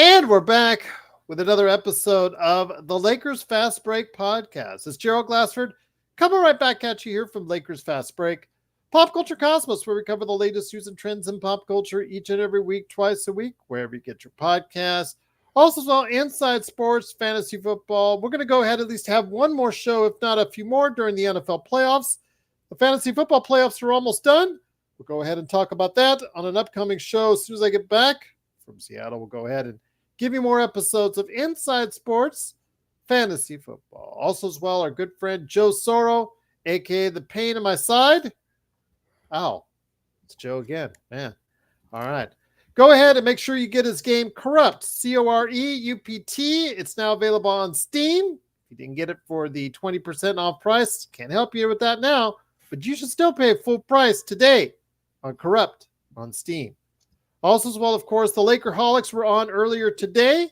And we're back with another episode of the Lakers Fast Break podcast. It's Gerald Glassford coming right back at you here from Lakers Fast Break, Pop Culture Cosmos, where we cover the latest news and trends in pop culture each and every week, twice a week, wherever you get your podcasts. Also, as well, inside sports, fantasy football. We're going to go ahead at least have one more show, if not a few more, during the NFL playoffs. The fantasy football playoffs are almost done. We'll go ahead and talk about that on an upcoming show as soon as I get back from Seattle. We'll go ahead and give you more episodes of Inside Sports Fantasy Football. Also, as well, our good friend Joe Soro, aka the pain in my side. Ow, it's Joe again, man. All right. Go ahead and make sure you get his game Crypt, C-O-R-E-U-P-T. It's now available on Steam. If you didn't get it for the 20% off price, can't help you with that now, but you should still pay full price today on Crypt on Steam. Also, as well, of course, the Lakerholics were on earlier today.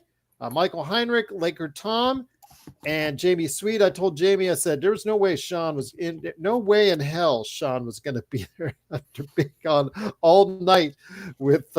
Michael Heinrich, Laker Tom, and Jamie Sweet. I told Jamie, I said, there's no way no way in hell Sean was going to be there after being on all night with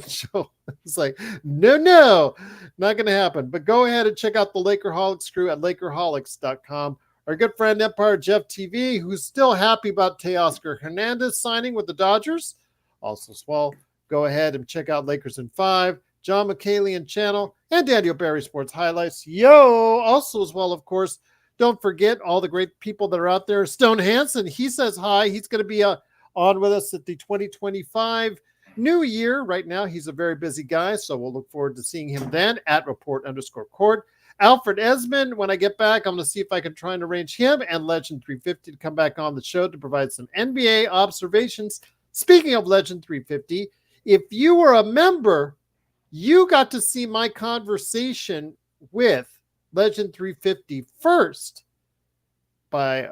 Joe. It's like, no, not going to happen. But go ahead and check out the Lakerholics crew at Lakerholics.com. Our good friend Empire Jeff TV, who's still happy about Teoscar Hernandez signing with the Dodgers. Also, as well, go ahead and check out Lakers in 5, John McKaylian channel, and Daniel Barry Sports Highlights. Yo! Also, as well, of course, don't forget all the great people that are out there. Stone Hansen, he says hi. He's going to be on with us at the 2025 New Year. Right now, he's a very busy guy, so we'll look forward to seeing him then at report_court. Alfred Esmond, when I get back, I'm going to see if I can try and arrange him and Legend 350 to come back on the show to provide some NBA observations. Speaking of Legend 350, if you were a member, you got to see my conversation with Legend 350 first by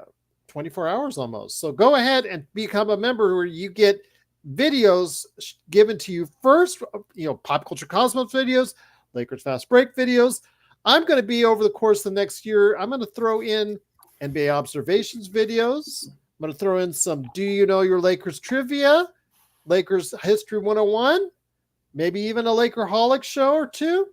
24 hours almost. So go ahead and become a member where you get videos given to you first, Pop Culture Cosmos videos, Lakers Fast Break videos. I'm going to be over the course of the next year, I'm going to throw in NBA observations videos. I'm going to throw in some Do You Know Your Lakers trivia, Lakers History 101, maybe even a Lakerholic show or two.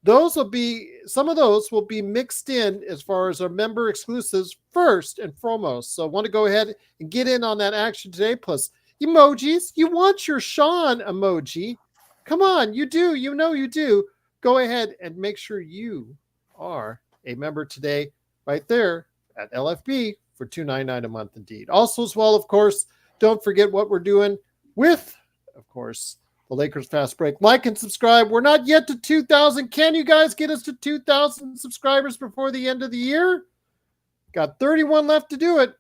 Some of those will be mixed in as far as our member exclusives first and foremost. So I want to go ahead and get in on that action today. Plus emojis. You want your Sean emoji. Come on, you do. You do. Go ahead and make sure you are a member today right there at LFB for $2.99 a month indeed. Also, as well, of course, don't forget what we're doing with, of course, the Lakers Fast Break. Like and subscribe. We're not yet to 2,000. Can you guys get us to 2,000 subscribers before the end of the year? Got 31 left to do it.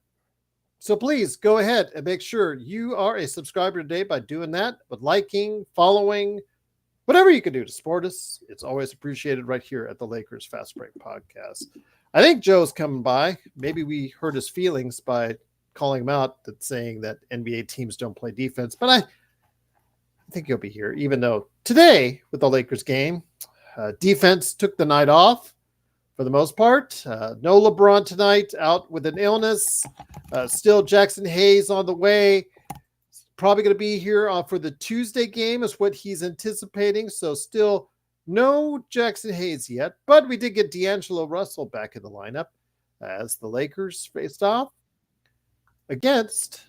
So please go ahead and make sure you are a subscriber today by doing that, with liking, following, whatever you can do to support us. It's always appreciated right here at the Lakers Fast Break podcast. I think Joe's coming by. Maybe we hurt his feelings by calling him out, saying that NBA teams don't play defense. But I think he'll be here, even though today with the Lakers game, defense took the night off for the most part. No LeBron tonight, out with an illness. Still Jackson Hayes on the way. Probably going to be here for the Tuesday game is what he's anticipating. So still no Jackson Hayes yet. But we did get D'Angelo Russell back in the lineup as the Lakers faced off against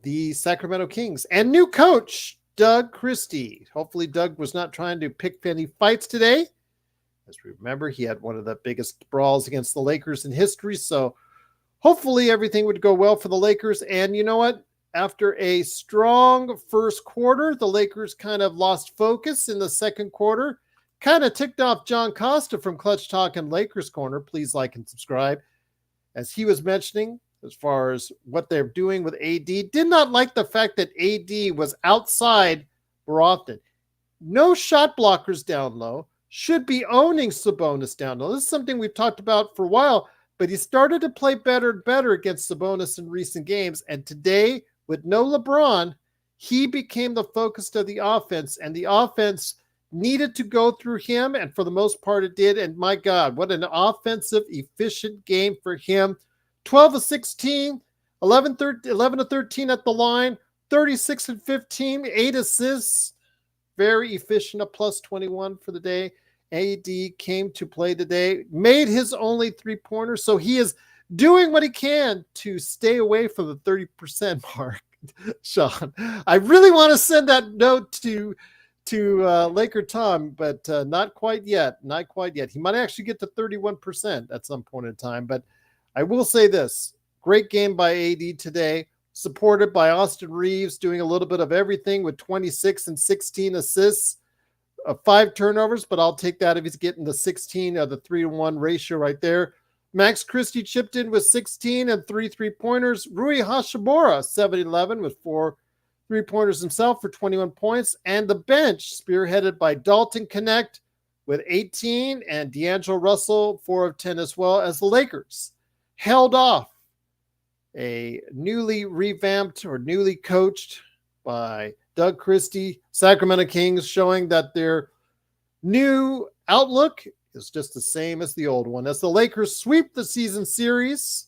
the Sacramento Kings and new coach Doug Christie. Hopefully Doug was not trying to pick any fights today. As we remember, he had one of the biggest brawls against the Lakers in history. So hopefully everything would go well for the Lakers. And you know what? After a strong first quarter, the Lakers kind of lost focus in the second quarter. Kind of ticked off John Costa from Clutch Talk and Lakers Corner. Please like and subscribe. As he was mentioning, as far as what they're doing with AD, did not like the fact that AD was outside more often. No shot blockers down low. Should be owning Sabonis down low. This is something we've talked about for a while, but he started to play better and better against Sabonis in recent games. And today, with no LeBron, he became the focus of the offense, and the offense needed to go through him, and for the most part it did. And my God, what an offensive, efficient game for him. 12 of 16, 11 of 13 at the line, 36 and 15, 8 assists. very efficient, a plus 21 for the day. AD came to play today, made his only three-pointer, so he is doing what he can to stay away from the 30% mark. Sean, I really want to send that note to Laker Tom, but not quite yet. Not quite yet. He might actually get to 31% at some point in time. But I will say this: great game by AD today, supported by Austin Reeves, doing a little bit of everything with 26 and 16 assists, 5 turnovers. But I'll take that if he's getting the 16 of the 3-to-1 ratio right there. Max Christie chipped in with 16 and 3 3-pointers. Rui Hachimura, 7-11 with 4 3-pointers himself for 21 points. And the bench, spearheaded by Dalton Connect with 18 and D'Angelo Russell, 4 of 10 as well, as the Lakers held off a newly revamped or newly coached by Doug Christie Sacramento Kings, showing that their new outlook is just the same as the old one. As the Lakers sweep the season series,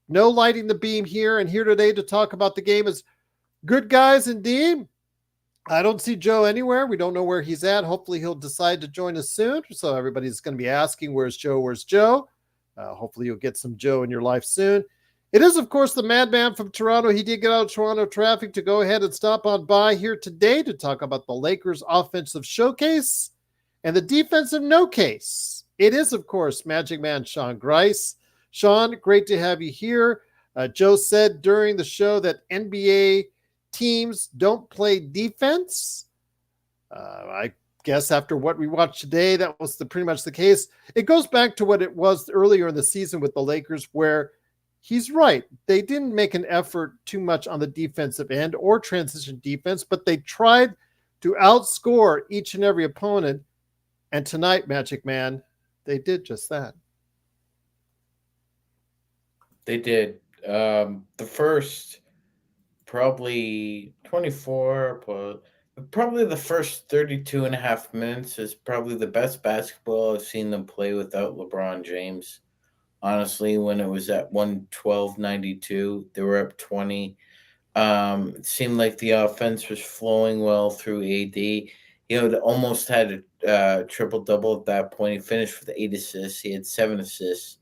no lighting the beam here. And here today to talk about the game is good guys indeed. I don't see Joe anywhere. We don't know where he's at. Hopefully he'll decide to join us soon. So everybody's going to be asking, where's Joe? Where's Joe? Hopefully you'll get some Joe in your life soon. It is, of course, the madman from Toronto. He did get out of Toronto traffic to go ahead and stop on by here today to talk about the Lakers offensive showcase and the defensive no case. It is, of course, Magic Man Sean Grice. Sean, great to have you here. Joe said during the show that NBA teams don't play defense. I guess after what we watched today, that was pretty much the case. It goes back to what it was earlier in the season with the Lakers, where he's right. They didn't make an effort too much on the defensive end or transition defense, but they tried to outscore each and every opponent. And tonight, Magic Man, they did just that. They did. The first probably 24, but probably the first 32 and a half minutes is probably the best basketball I've seen them play without LeBron James. Honestly, when it was at 112.92, they were up 20. It seemed like the offense was flowing well through AD. He had almost had a triple double at that point. He finished with 8 assists. He had 7 assists.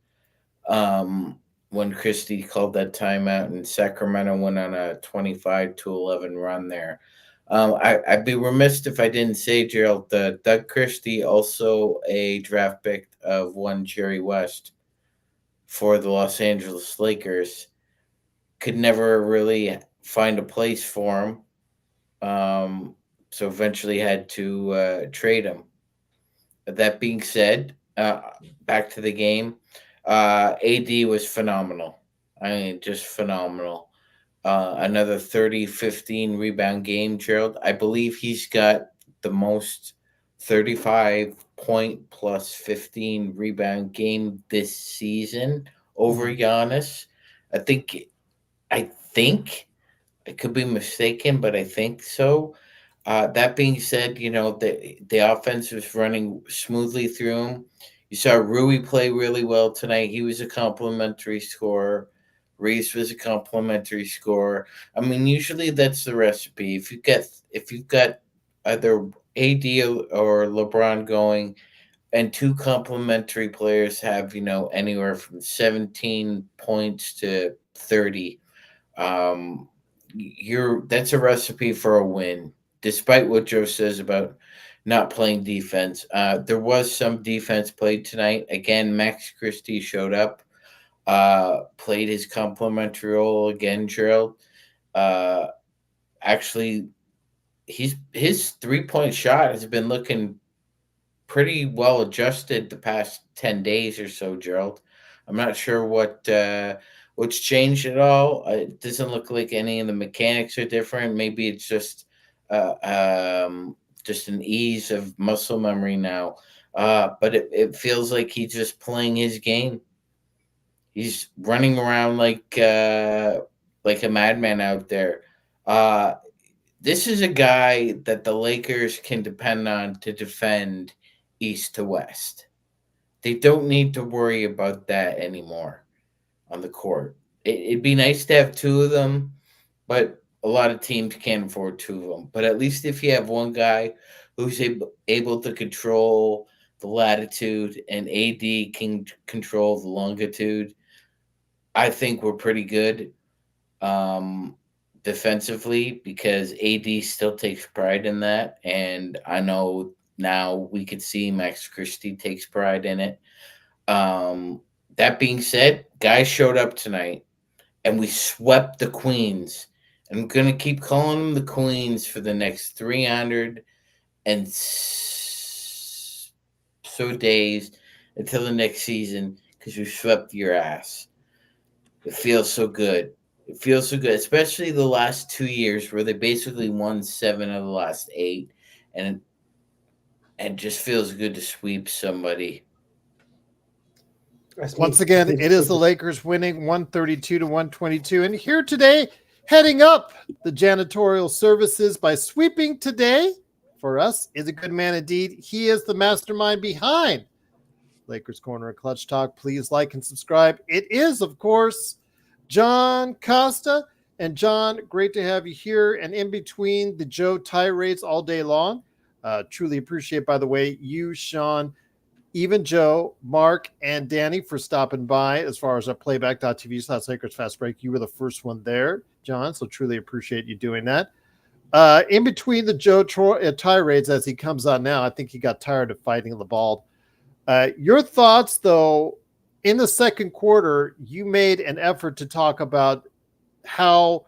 When Christie called that timeout and Sacramento went on a 25-11 run there. I'd be remiss if I didn't say, Gerald, that Doug Christie, also a draft pick of one Jerry West for the Los Angeles Lakers, could never really find a place for him. So eventually had to trade him. That being said, back to the game. AD was phenomenal. I mean, just phenomenal. Another 30-15 rebound game, Gerald. I believe he's got the most 35 point plus 15 rebound game this season over Giannis. I think I could be mistaken, but I think so. That being said, the offense was running smoothly through him. You saw Rui play really well tonight. He was a complimentary scorer. Reese was a complimentary scorer. I mean, usually that's the recipe. If you've got either AD or LeBron going, and two complimentary players have anywhere from 17 points to 30. That's a recipe for a win, despite what Joe says about not playing defense. There was some defense played tonight. Again, Max Christie showed up, played his complimentary role again, Gerald. Actually, his 3-point shot has been looking pretty well adjusted the past 10 days or so, Gerald. I'm not sure what's changed at all. It doesn't look like any of the mechanics are different. Maybe it's just an ease of muscle memory now. But it feels like he's just playing his game. He's running around like a madman out there. This is a guy that the Lakers can depend on to defend east to west. They don't need to worry about that anymore on the court. It'd be nice to have two of them, but a lot of teams can't afford two of them. But at least if you have one guy who's able to control the latitude, and AD can control the longitude, I think we're pretty good defensively, because AD still takes pride in that. And I know now we could see Max Christie takes pride in it. That being said, guys showed up tonight and we swept the Queens. I'm going to keep calling them the Queens for the next 300 and so days until the next season, because we swept your ass. It feels so good. It feels so good, especially the last 2 years where they basically won 7 of the last 8, and it just feels good to sweep somebody. Once again, it is the Lakers winning 132-122. And here today, heading up the janitorial services by sweeping today for us is a good man indeed. He is the mastermind behind Lakers Corner of Clutch Talk. Please like and subscribe. It is, of course, John Costa. And John, great to have you here. And in between the Joe tirades all day long, truly appreciate, by the way, you, Sean, even Joe, Mark, and Danny for stopping by as far as our playback.tv/Lakers Fast Break. You were the first one there, John, so truly appreciate you doing that. In between the Joe tirades as he comes on now, I think he got tired of fighting the ball. Your thoughts, though, in the second quarter, you made an effort to talk about how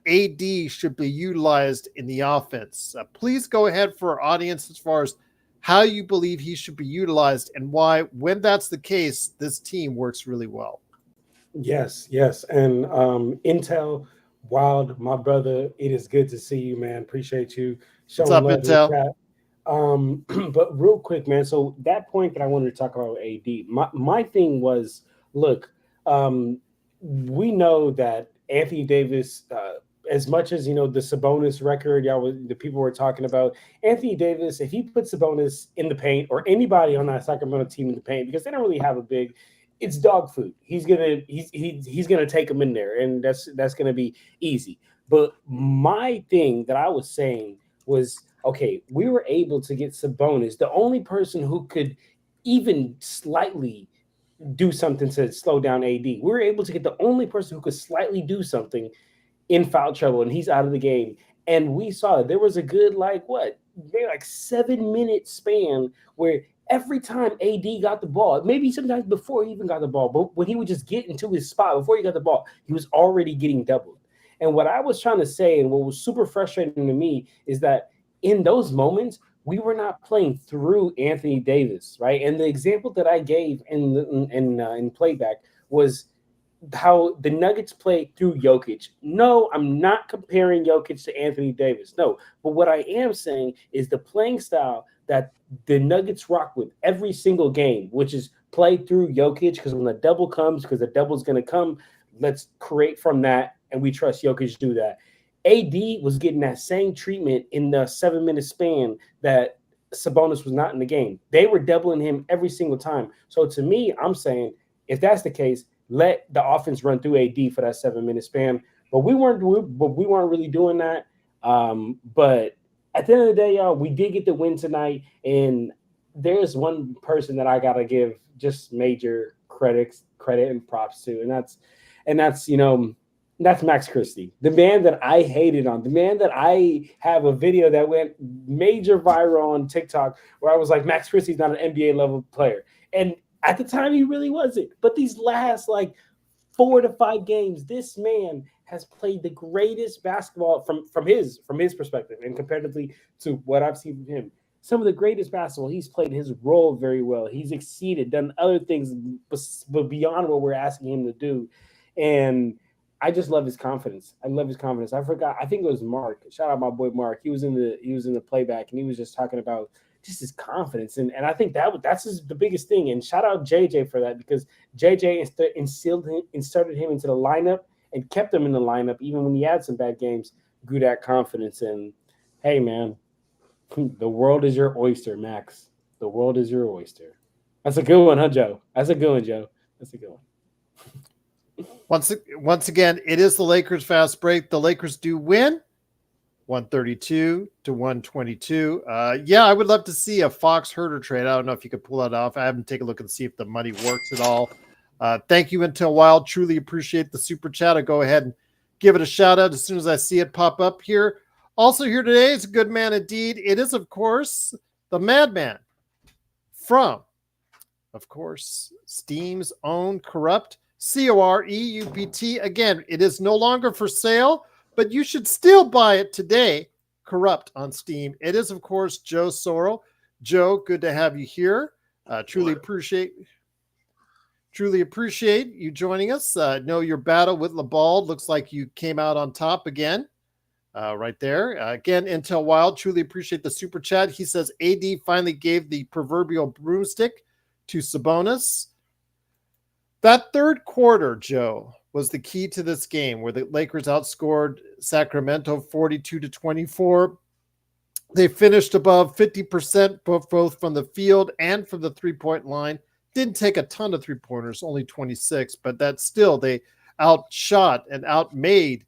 AD should be utilized in the offense. Please go ahead for our audience as far as how you believe he should be utilized and why, when that's the case, this team works really well. Yes. And Intel, Wild, my brother, it is good to see you, man. Appreciate you showing love love Intel? In the chat. But real quick, man, so that point that I wanted to talk about AD, my thing was, look, we know that Anthony Davis, as much as, the Sabonis record, the people were talking about, Anthony Davis, if he puts Sabonis in the paint, or anybody on that Sacramento team in the paint, because they don't really have a big, it's dog food. He's gonna take them in there, and that's gonna be easy. But my thing that I was saying was, okay, we were able to get Sabonis, the only person who could even slightly do something to slow down AD. We were able to get the only person who could slightly do something in foul trouble, and he's out of the game. And we saw that there was a good, maybe 7-minute span where every time AD got the ball, maybe sometimes before he even got the ball, but when he would just get into his spot before he got the ball, he was already getting doubled. And what I was trying to say, and what was super frustrating to me, is that in those moments, we were not playing through Anthony Davis, right? And the example that I gave in playback was how the Nuggets played through Jokic. No, I'm not comparing Jokic to Anthony Davis. No, but what I am saying is the playing style that the Nuggets rock with every single game, which is play through Jokic, because when the double comes, because the double's going to come, let's create from that, and we trust Jokic to do that. AD was getting that same treatment in the 7-minute span that Sabonis was not in the game. They were doubling him every single time. So to me, I'm saying, if that's the case, let the offense run through AD for that 7-minute span. But we weren't really doing that. But at the end of the day, y'all, we did get the win tonight. And there's one person that I gotta give just major credit and props to, and that's Max Christie, the man that I hated on, the man that I have a video that went major viral on TikTok where I was like, Max Christie's not an NBA level player. And at the time, he really wasn't. But these last 4 to 5 games, this man has played the greatest basketball from his perspective, and comparatively to what I've seen from him. Some of the greatest basketball. He's played his role very well. He's exceeded, done other things but beyond what we're asking him to do. And I just love his confidence. I love his confidence. I forgot. I think it was Mark. Shout out my boy Mark. He was in the playback, and he was just talking about just his confidence. And I think that's the biggest thing. And shout out JJ for that, because JJ inserted him into the lineup and kept him in the lineup even when he had some bad games. Grew that confidence. And hey, man, the world is your oyster, Max. The world is your oyster. That's a good one, huh, Joe? That's a good one, Joe. That's a good one. Once again, it is the Lakers Fast Break. The Lakers do win 132 to 122. Yeah, I would love to see a Fox Herder trade. I don't know if you could pull that off. I haven't taken a look and see if the money works at all. Thank you Until Wild. Truly appreciate the super chat. I'll go ahead and give it a shout out as soon as I see it pop up here. Also here today is a good man indeed. It is, of course, the Madman from, of course, Steam's own Crypt, Coreupt. Again, it is no longer for sale, but you should still buy it today. Crypt on Steam. It is, of course, Joe Sorrell. Joe, good to have you here. Truly appreciate you joining us. Know your battle with LeBald. Looks like you came out on top again. Right there. Again, Intel Wild, truly appreciate the super chat. He says AD finally gave the proverbial broomstick to Sabonis. That third quarter, Joe, was the key to this game where the Lakers outscored Sacramento 42 to 24. They finished above 50% both from the field and from the three-point line. Didn't take a ton of three-pointers, only 26, but that still they outshot and outmade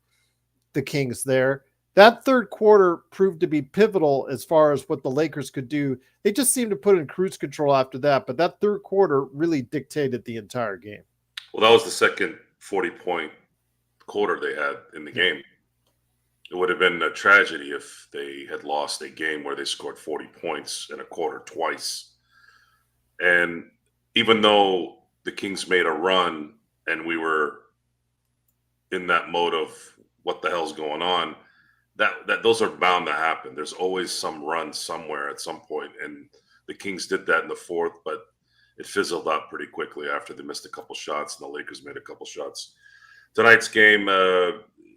the Kings there. That third quarter proved to be pivotal as far as what the Lakers could do. They just seemed to put in cruise control after that, but that third quarter really dictated the entire game. Well, that was the second 40-point quarter they had in the game. It would have been a tragedy if they had lost a game where they scored 40 points in a quarter twice. And even though the Kings made a run and we were in that mode of what the hell's going on, that those are bound to happen. There's always some run somewhere at some point, and the Kings did that in the fourth, but it fizzled out pretty quickly after they missed a couple shots and the Lakers made a couple shots. Tonight's game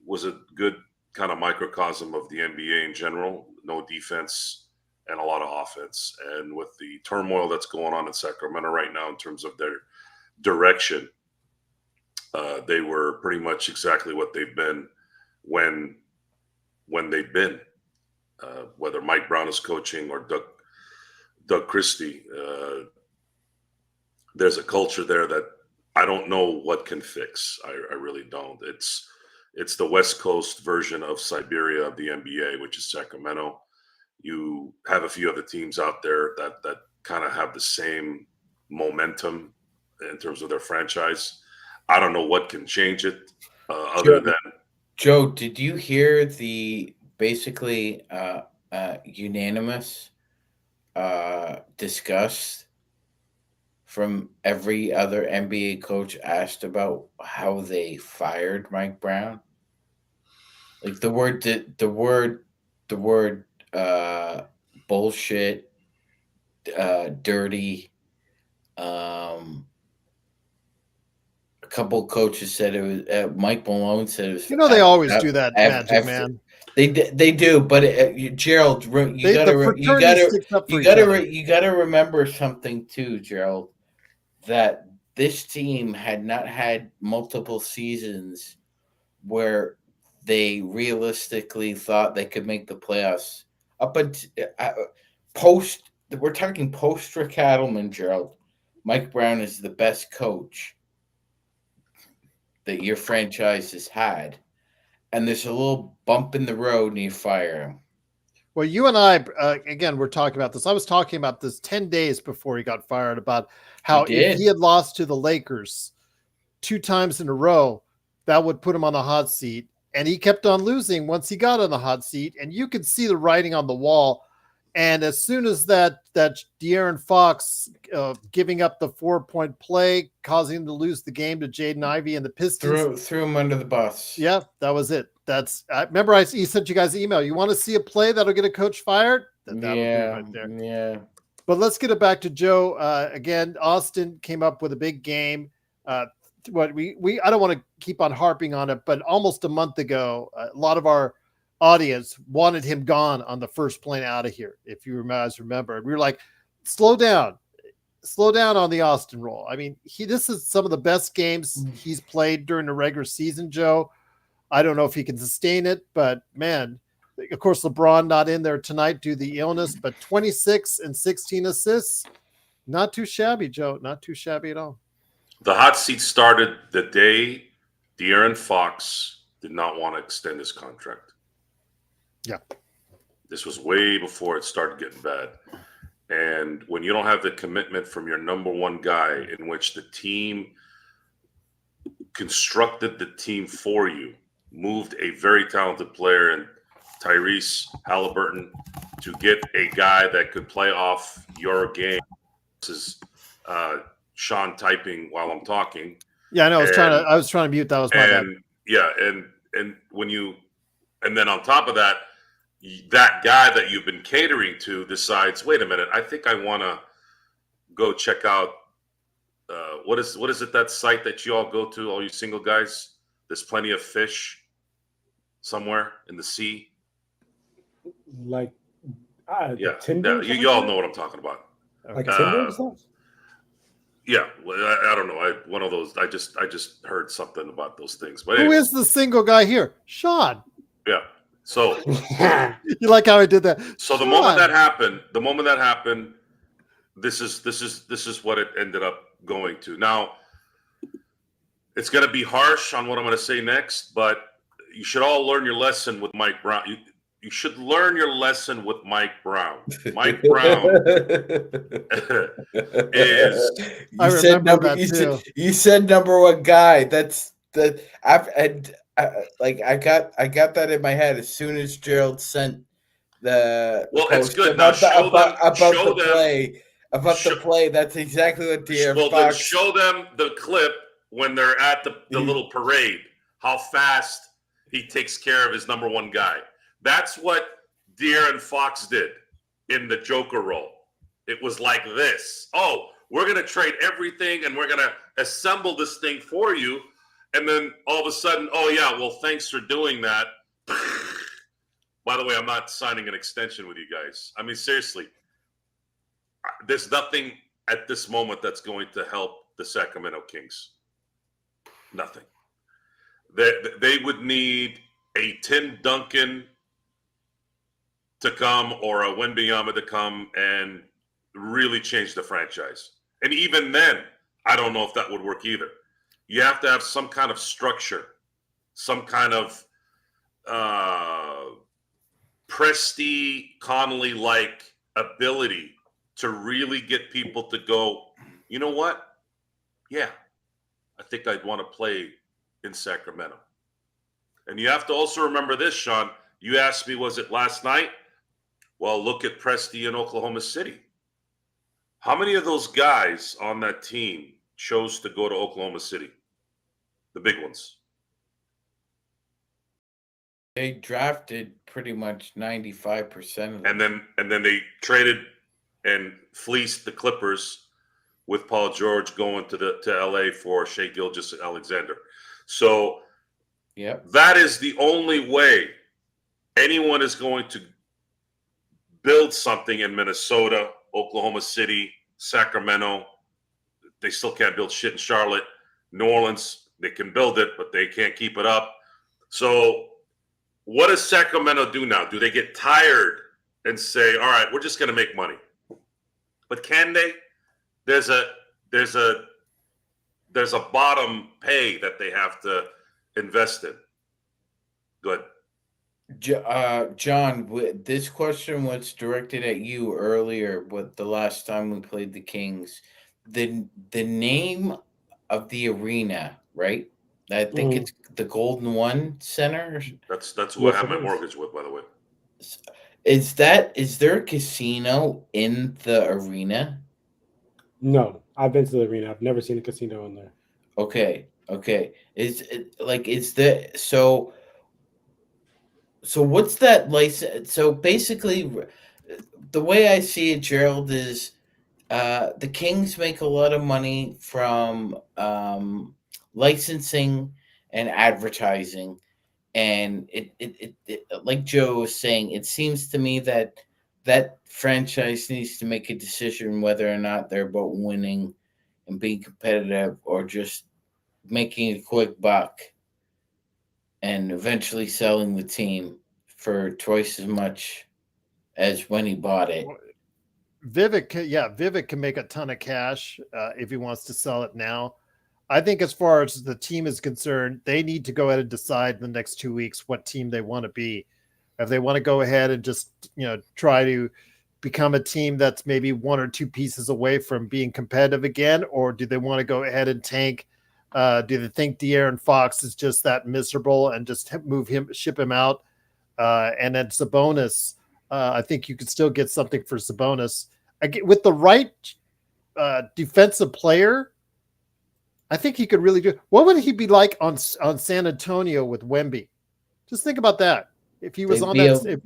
was a good kind of microcosm of the NBA in general. No defense and a lot of offense. And with the turmoil that's going on in Sacramento right now in terms of their direction, they were pretty much exactly what they've been when they've been, whether Mike Brown is coaching or Doug Christie. There's a culture there that I don't know what can fix. I really don't. It's the West Coast version of Siberia of the NBA, which is Sacramento. You have a few other teams out there that kind of have the same momentum in terms of their franchise. I don't know what can change it other than. Joe, did you hear the basically unanimous disgust from every other NBA coach asked about how they fired Mike Brown? Like the word bullshit, dirty. A couple coaches said it was. Mike Malone said it was. You know they always do that, Magic Man. They do, but Gerald, you gotta remember something too, Gerald. That this team had not had multiple seasons where they realistically thought they could make the playoffs. Up until we're talking post Rick Adelman, Gerald. Mike Brown is the best coach that your franchise has had, and there's a little bump in the road and you fire him. Well, you and I, again, we're talking about this. I was talking about this 10 days before he got fired about how if he had lost to the Lakers 2 times in a row, that would put him on the hot seat. And he kept on losing once he got on the hot seat. And you could see the writing on the wall. And as soon as that De'Aaron Fox giving up the 4-point play, causing him to lose the game to Jaden Ivey and the Pistons. Threw him under the bus. Yeah, that was it. I remember he sent you guys an email. You want to see a play that'll get a coach fired? Yeah, right there. Yeah. But let's get it back to Joe. Again, Austin came up with a big game. I don't want to keep on harping on it, but almost a month ago, a lot of our audience wanted him gone on the first plane out of here. If you guys remember, we were like, slow down on the Austin roll. I mean, this is some of the best games he's played during the regular season, Joe. I don't know if he can sustain it, but man, of course, LeBron not in there tonight due to the illness, but 26 and 16 assists. Not too shabby, Joe. Not too shabby at all. The hot seat started the day De'Aaron Fox did not want to extend his contract. Yeah. This was way before it started getting bad. And when you don't have the commitment from your number one guy, in which the team constructed the team for you, moved a very talented player in Tyrese Halliburton to get a guy that could play off your game. This is Sean typing while I'm talking. Yeah, I know. I was trying to mute. That was my bad. Yeah, and when you, and then on top of that, that guy that you've been catering to decides, wait a minute, I think I want to go check out what is it, that site that you all go to, all you single guys? There's plenty of fish somewhere in the sea. Like, yeah, Tinder. You all know what I'm talking about. Like Tinder and stuff. Yeah, well, I don't know. One of those. I just heard something about those things. But Who anyway. is the single guy here? Sean. Yeah. So you like how I did that? So the moment that happened, this is what it ended up going to. Now, it's going to be harsh on what I'm going to say next, but you should all learn your lesson with Mike Brown. You should learn your lesson with Mike Brown. Mike Brown is. You said number one guy. That's the I got that in my head as soon as Gerald sent the it's good now. Show the play. That's exactly what De'Aaron Fox. Then show them the clip when they're at the little parade. How fast he takes care of his number one guy. That's what De'Aaron Fox did in the Joker role. It was like this. Oh, we're gonna trade everything and we're gonna assemble this thing for you. And then all of a sudden, oh, yeah, well, thanks for doing that. By the way, I'm not signing an extension with you guys. I mean, seriously, there's nothing at this moment that's going to help the Sacramento Kings. Nothing. They would need a Tim Duncan to come or a Wembanyama to come and really change the franchise. And even then, I don't know if that would work either. You have to have some kind of structure, some kind of Presti Connolly-like ability to really get people to go, you know what? Yeah, I think I'd want to play in Sacramento. And you have to also remember this, Sean. You asked me, was it last night? Well, look at Presti in Oklahoma City. How many of those guys on that team chose to go to Oklahoma City? The big ones. They drafted pretty much 95% of them. And then they traded and fleeced the Clippers with Paul George going to LA for Shai Gilgeous-Alexander. So that is the only way anyone is going to build something in Minnesota, Oklahoma City, Sacramento. They still can't build shit in Charlotte. New Orleans, they can build it, but they can't keep it up. So what does Sacramento do now? Do they get tired and say, all right, we're just going to make money? But can they? There's a bottom pay that they have to invest in. Good. John, this question was directed at you earlier with the last time we played the Kings. The name of the arena, right? I think it's the Golden One Center. That's who I have my mortgage with, by the way. Is there a casino in the arena? No, I've been to the arena. I've never seen a casino in there. Okay. So what's that license? So basically, the way I see it, Gerald, is the Kings make a lot of money from licensing and advertising, and it like Joe was saying, it seems to me that franchise needs to make a decision whether or not they're about winning and being competitive or just making a quick buck and eventually selling the team for twice as much as when he bought it. Vivek can make a ton of cash if he wants to sell it now. I think as far as the team is concerned, they need to go ahead and decide in the next 2 weeks what team they want to be. If they want to go ahead and just, try to become a team that's maybe one or two pieces away from being competitive again, or do they want to go ahead and tank? Do they think De'Aaron Fox is just that miserable and just ship him out? And then Sabonis, I think you could still get something for Sabonis. With the right defensive player, I think he could really do. What would he be like on San Antonio with Wemby? Just think about that. If he was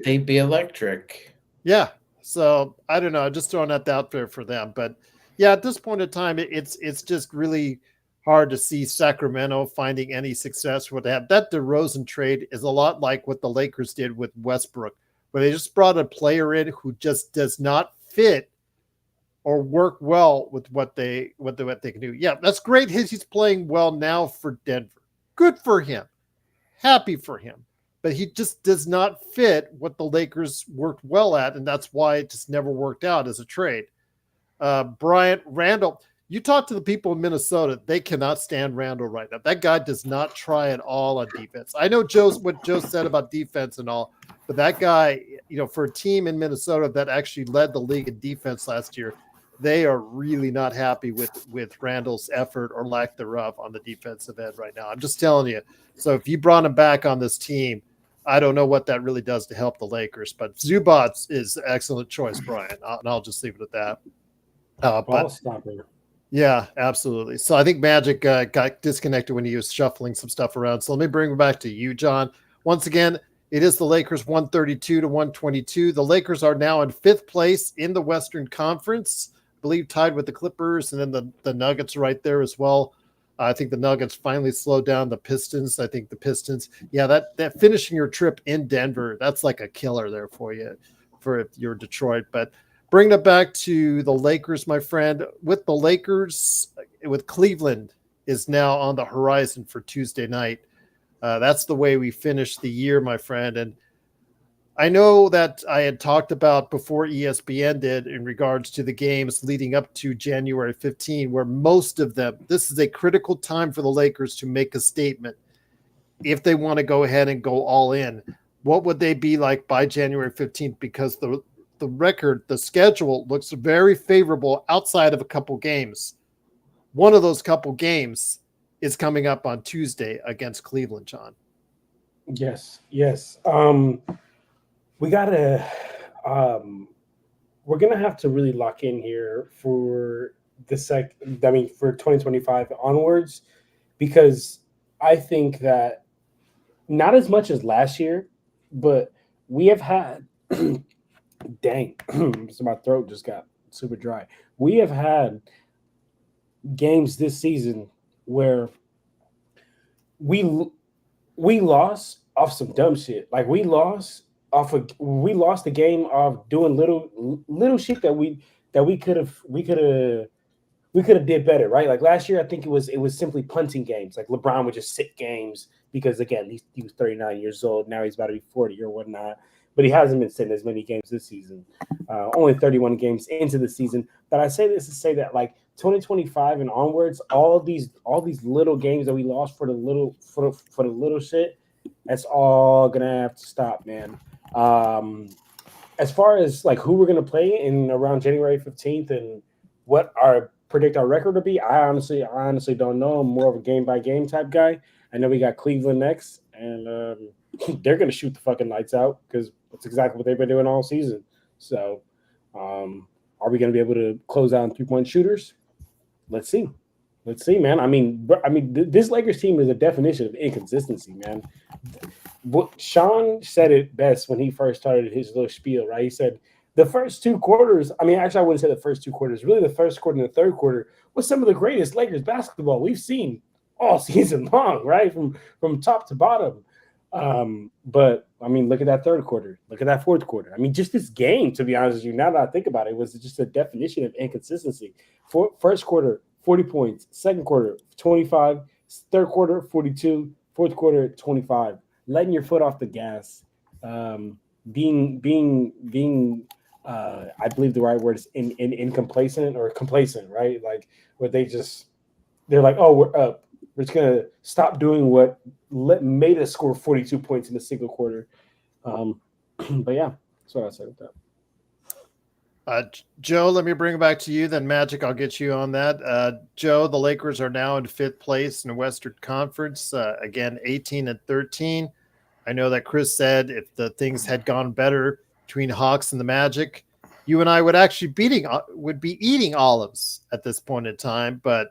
they'd be electric. Yeah. So I don't know. I'm just throwing that out there for them. But yeah, at this point in time, it's just really hard to see Sacramento finding any success with that. That DeRozan trade is a lot like what the Lakers did with Westbrook, where they just brought a player in who just does not fit or work well with what they can do. Yeah, that's great. He's playing well now for Denver. Good for him. Happy for him. But he just does not fit what the Lakers worked well at, and that's why it just never worked out as a trade. Bryant Randall, you talk to the people in Minnesota, they cannot stand Randall right now. That guy does not try at all on defense. I know what Joe said about defense and all, but that guy, for a team in Minnesota that actually led the league in defense last year, they are really not happy with Randall's effort or lack thereof on the defensive end right now. I'm just telling you. So if you brought him back on this team, I don't know what that really does to help the Lakers, but Zubac is an excellent choice, Brian. I'll just leave it at that. But yeah, absolutely. So I think Magic got disconnected when he was shuffling some stuff around. So let me bring it back to you, John. Once again, it is the Lakers 132 to 122. The Lakers are now in 5th place in the Western Conference, I believe tied with the Clippers, and then the Nuggets right there as well. I think the Nuggets finally slowed down the Pistons. I think the Pistons, that finishing your trip in Denver, that's like a killer there for you, if you're Detroit. But bringing it back to the Lakers, my friend, with the Lakers, with Cleveland is now on the horizon for Tuesday night. That's the way we finish the year, my friend. And I know that I had talked about before ESPN did in regards to the games leading up to January 15, where most of them, this is a critical time for the Lakers to make a statement. If they want to go ahead and go all in, what would they be like by January 15th? Because the record, the schedule looks very favorable outside of a couple games. One of those couple games is coming up on Tuesday against Cleveland, John. Yes. We gotta, we're gonna have to really lock in here for for 2025 onwards, because I think that not as much as last year, but we have had, dang, so my throat just got super dry. We have had games this season where we lost off some dumb shit. Like we lost the game of doing little shit that we could have did better, right? Like last year, I think it was simply punting games. Like LeBron would just sit games because again, he was 39 years old. Now he's about to be 40 or whatnot. But he hasn't been sitting as many games this season. Only 31 games into the season. But I say this to say that like 2025 and onwards, all these little games that we lost for the little shit, that's all gonna have to stop, man. As far as like who we're gonna play in around January 15th and what predict our record to be, I honestly don't know. I'm more of a game by game type guy. I know we got Cleveland next, and they're gonna shoot the fucking lights out because that's exactly what they've been doing all season. So, are we gonna be able to close out on 3-point shooters? Let's see, man. I mean, this Lakers team is a definition of inconsistency, man. Sean said it best when he first started his little spiel, right? He said the first 2 quarters, I wouldn't say the first 2 quarters, really the first quarter and the third quarter was some of the greatest Lakers basketball we've seen all season long, right? From top to bottom. But look at that third quarter, look at that fourth quarter. Just this game, to be honest with you, now that I think about it, was just a definition of inconsistency. First quarter, 40 points, second quarter, 25, third quarter, 42, fourth quarter, 25. Letting your foot off the gas, being I believe the right word is complacent, right? Like where they're like, oh, we're up. We're just going to stop doing what made us score 42 points in a single quarter. But yeah, that's what I said with that. Joe, let me bring it back to you. Then Magic, I'll get you on that. Joe, the Lakers are now in 5th place in the Western Conference. Again, 18-13. I know that Chris said if the things had gone better between Hawks and the Magic, you and I would actually would be eating olives at this point in time. But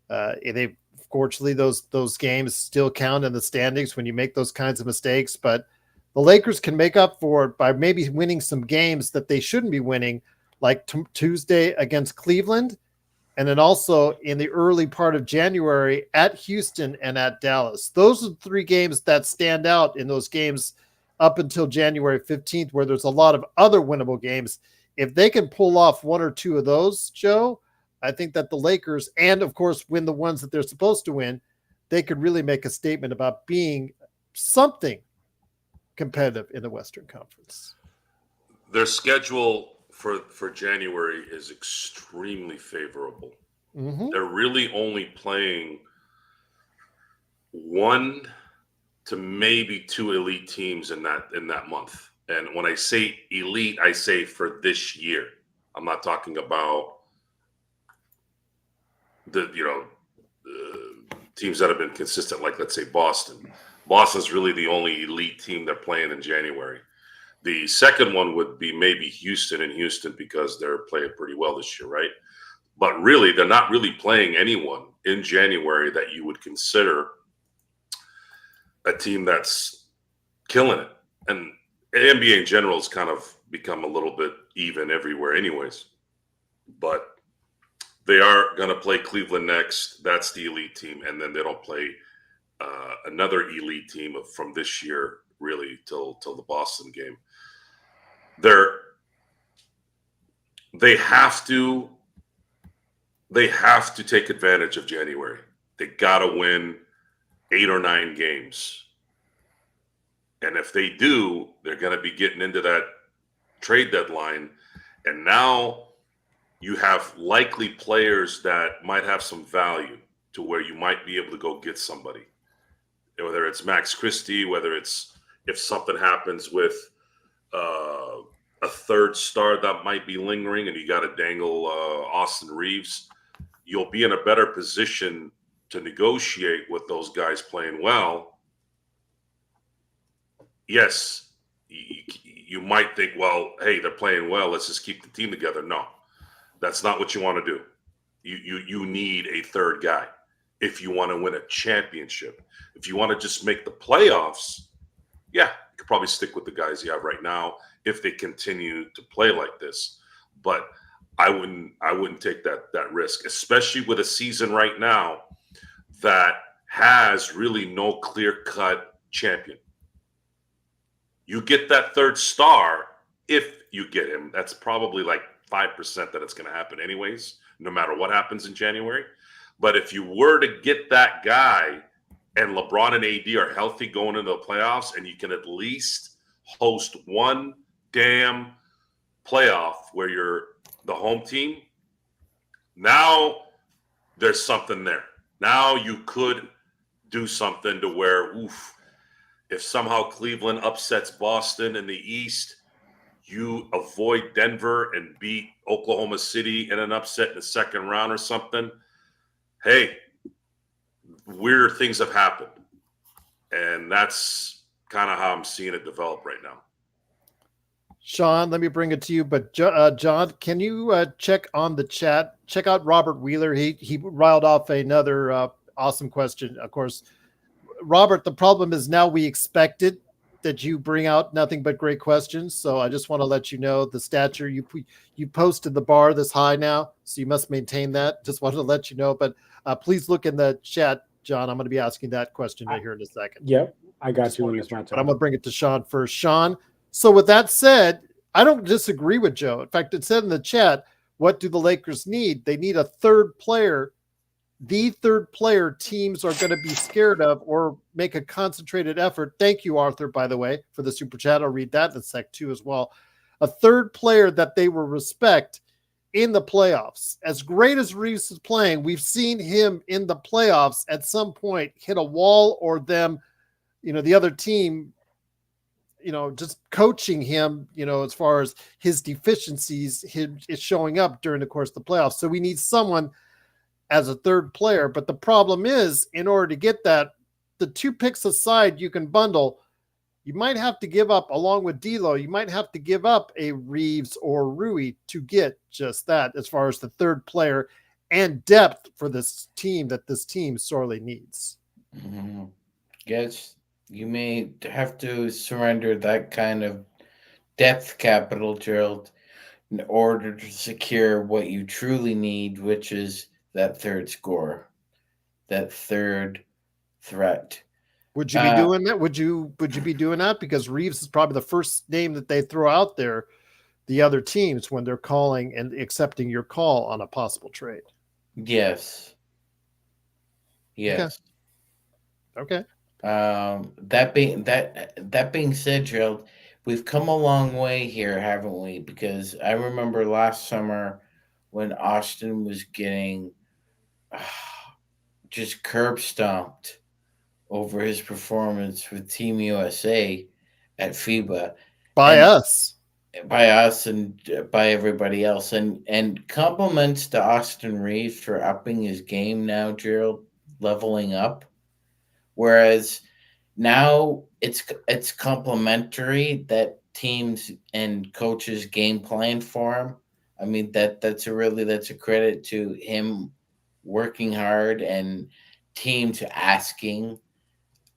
they fortunately those games still count in the standings when you make those kinds of mistakes. But the Lakers can make up for it by maybe winning some games that they shouldn't be winning, like Tuesday against Cleveland, and then also in the early part of January at Houston and at Dallas. Those are the 3 games that stand out in those games up until January 15th, where there's a lot of other winnable games. If they can pull off 1 or 2 of those, Joe, I think that the Lakers, and of course win the ones that they're supposed to win, they could really make a statement about being something competitive in the Western Conference. Their schedule for January is extremely favorable. Mm-hmm. They're really only playing 1 to maybe 2 elite teams in that month. And when I say elite, I say for this year. I'm not talking about the teams that have been consistent, like let's say Boston. Boston's really the only elite team they're playing in January. The second one would be maybe Houston because they're playing pretty well this year, right? But really, they're not really playing anyone in January that you would consider a team that's killing it. And NBA in general has kind of become a little bit even everywhere anyways. But they are going to play Cleveland next. That's the elite team. And then they don't play another elite team from this year, really, till the Boston game. They have to take advantage of January. They got to win 8 or 9 games. And if they do, they're going to be getting into that trade deadline. And now you have likely players that might have some value to where you might be able to go get somebody. Whether it's Max Christie, whether it's if something happens with a third star that might be lingering and you got to dangle Austin Reeves, you'll be in a better position to negotiate with those guys playing well. Yes, you might think, well, hey, they're playing well, let's just keep the team together. No, that's not what you want to do. You need a third guy if you want to win a championship. If you want to just make the playoffs, yeah, you could probably stick with the guys you have right now if they continue to play like this. But I wouldn't take that risk, especially with a season right now that has really no clear-cut champion. You get that third star, if you get him, that's probably like 5% that it's going to happen anyways, no matter what happens in January. But if you were to get that guy and LeBron and AD are healthy going into the playoffs and you can at least host one damn playoff where you're the home team, now there's something there. Now you could do something to where, if somehow Cleveland upsets Boston in the East, you avoid Denver and beat Oklahoma City in an upset in the second round or something. Hey, weird things have happened. And that's kind of how I'm seeing it develop right now. Sean, let me bring it to you. But John, can you check on the chat? Check out Robert Wheeler. He riled off another awesome question. Of course, Robert, the problem is now we expected that you bring out nothing but great questions. So I just want to let you know the stature you posted the bar this high now, so you must maintain that. Just wanted to let you know. But please look in the chat, John. I'm going to be asking that question right here in a second. Yep, I got you. But I'm going to bring it to Sean first. Sean, so with that said, I don't disagree with Joe. In fact, it said in the chat, what do the Lakers need? They need a third player. The third player teams are going to be scared of or make a concentrated effort. Thank you, Arthur, by the way, for the super chat. I'll read that in a sec too as well. A third player that they will respect in the playoffs. As great as Reeves is playing, we've seen him in the playoffs at some point hit a wall or them, the other team just coaching him, as far as his deficiencies, is showing up during the course of the playoffs. So we need someone as a third player. But the problem is, in order to get that, the 2 picks aside, you can bundle. You might have to give up, along with D'Lo, you might have to give up a Reeves or Rui to get just that, as far as the third player and depth for this team that this team sorely needs. Mm-hmm. Yes, you may have to surrender that kind of depth capital, Gerald, in order to secure what you truly need, which is that third scorer, that third threat. Would you be doing that? Would you be doing that? Because Reeves is probably the first name that they throw out there, the other teams, when they're calling and accepting your call on a possible trade. Yes. Yes. Okay. That being said, Gerald, we've come a long way here, haven't we? Because I remember last summer when Austin was getting just curb stomped over his performance with Team USA at FIBA by us and by everybody else, and compliments to Austin Reeves for upping his game now, Gerald, leveling up. Whereas now it's complimentary that teams and coaches game plan for him. I mean that's a credit to him working hard and teams asking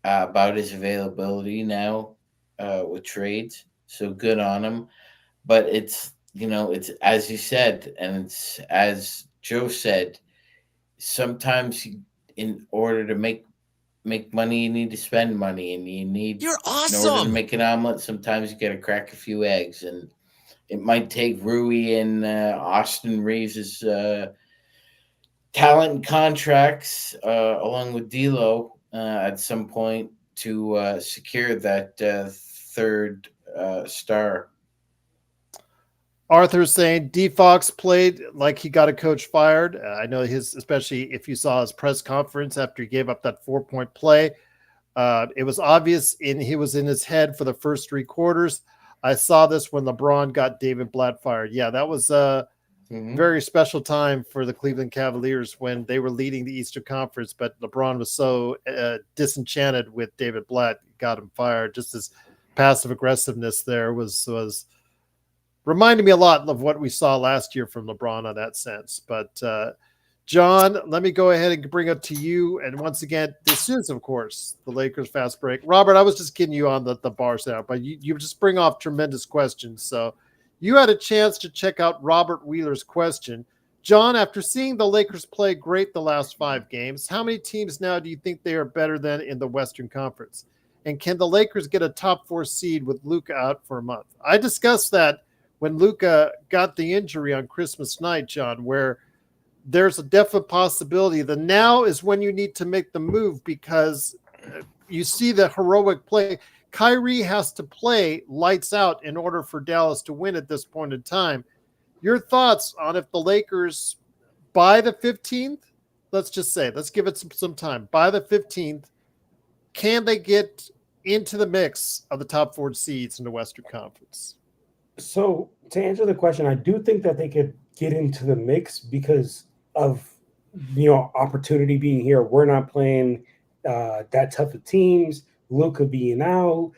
about his availability now with trades. So good on him. But it's it's as you said, and it's as Joe said. Sometimes in order to make money, you need to spend money, and you need You're awesome. In order to make an omelet, sometimes you got to crack a few eggs, and it might take Rui and Austin Reeves' talent and contracts along with D'Lo at some point to secure that third star. Arthur's saying D Fox played like he got a coach fired. I know especially if you saw his press conference after he gave up that 4-point play, it was obvious he was in his head for the first 3 quarters. I saw this when LeBron got David Blatt fired. Yeah, that was a very special time for the Cleveland Cavaliers when they were leading the Eastern Conference, but LeBron was so disenchanted with David Blatt, got him fired. Just his passive aggressiveness there was reminded me a lot of what we saw last year from LeBron on that sense. But John, let me go ahead and bring it to you. And once again, this is, of course, the Lakers Fast Break. Robert, I was just kidding you on the bar sound, but you just bring off tremendous questions. So you had a chance to check out Robert Wheeler's question. John, after seeing the Lakers play great the last 5 games, how many teams now do you think they are better than in the Western Conference? And can the Lakers get a top 4 seed with Luka out for a month? I discussed that when Luka got the injury on Christmas night, John, where there's a definite possibility that now is when you need to make the move, because you see the heroic play. Kyrie has to play lights out in order for Dallas to win at this point in time. Your thoughts on if the Lakers, by the 15th, let's give it some time, by the 15th, can they get into the mix of the top 4 seeds in the Western Conference? So to answer the question, I do think that they could get into the mix because of opportunity being here. We're not playing that tough of teams. Luka being out,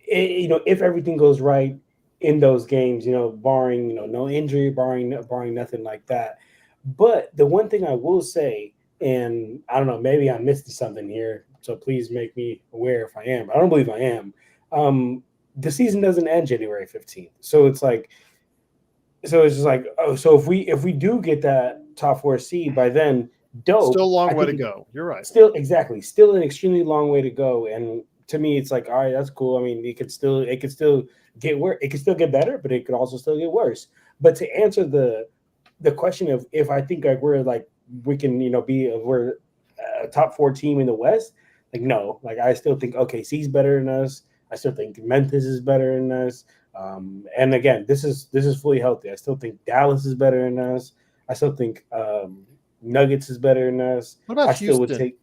if everything goes right in those games, barring no injury, barring nothing like that. But the one thing I will say, and I don't know, maybe I'm missing something here, so please make me aware if I am. I don't believe I am. The season doesn't end January 15th. So it's just like, so if we do get that top 4 seed by then, dope. Still a long way to go. You're right. Still an extremely long way to go. And to me, it's like, all right, that's cool. I mean, it could still get worse. It could still get better, but it could also still get worse. But to answer the question of if I think we can, we're a top 4 team in the West, no, I still think OKC's better than us. I still think Memphis is better than us. And again, this is fully healthy. I still think Dallas is better than us. I still think Nuggets is better than us. What about Houston?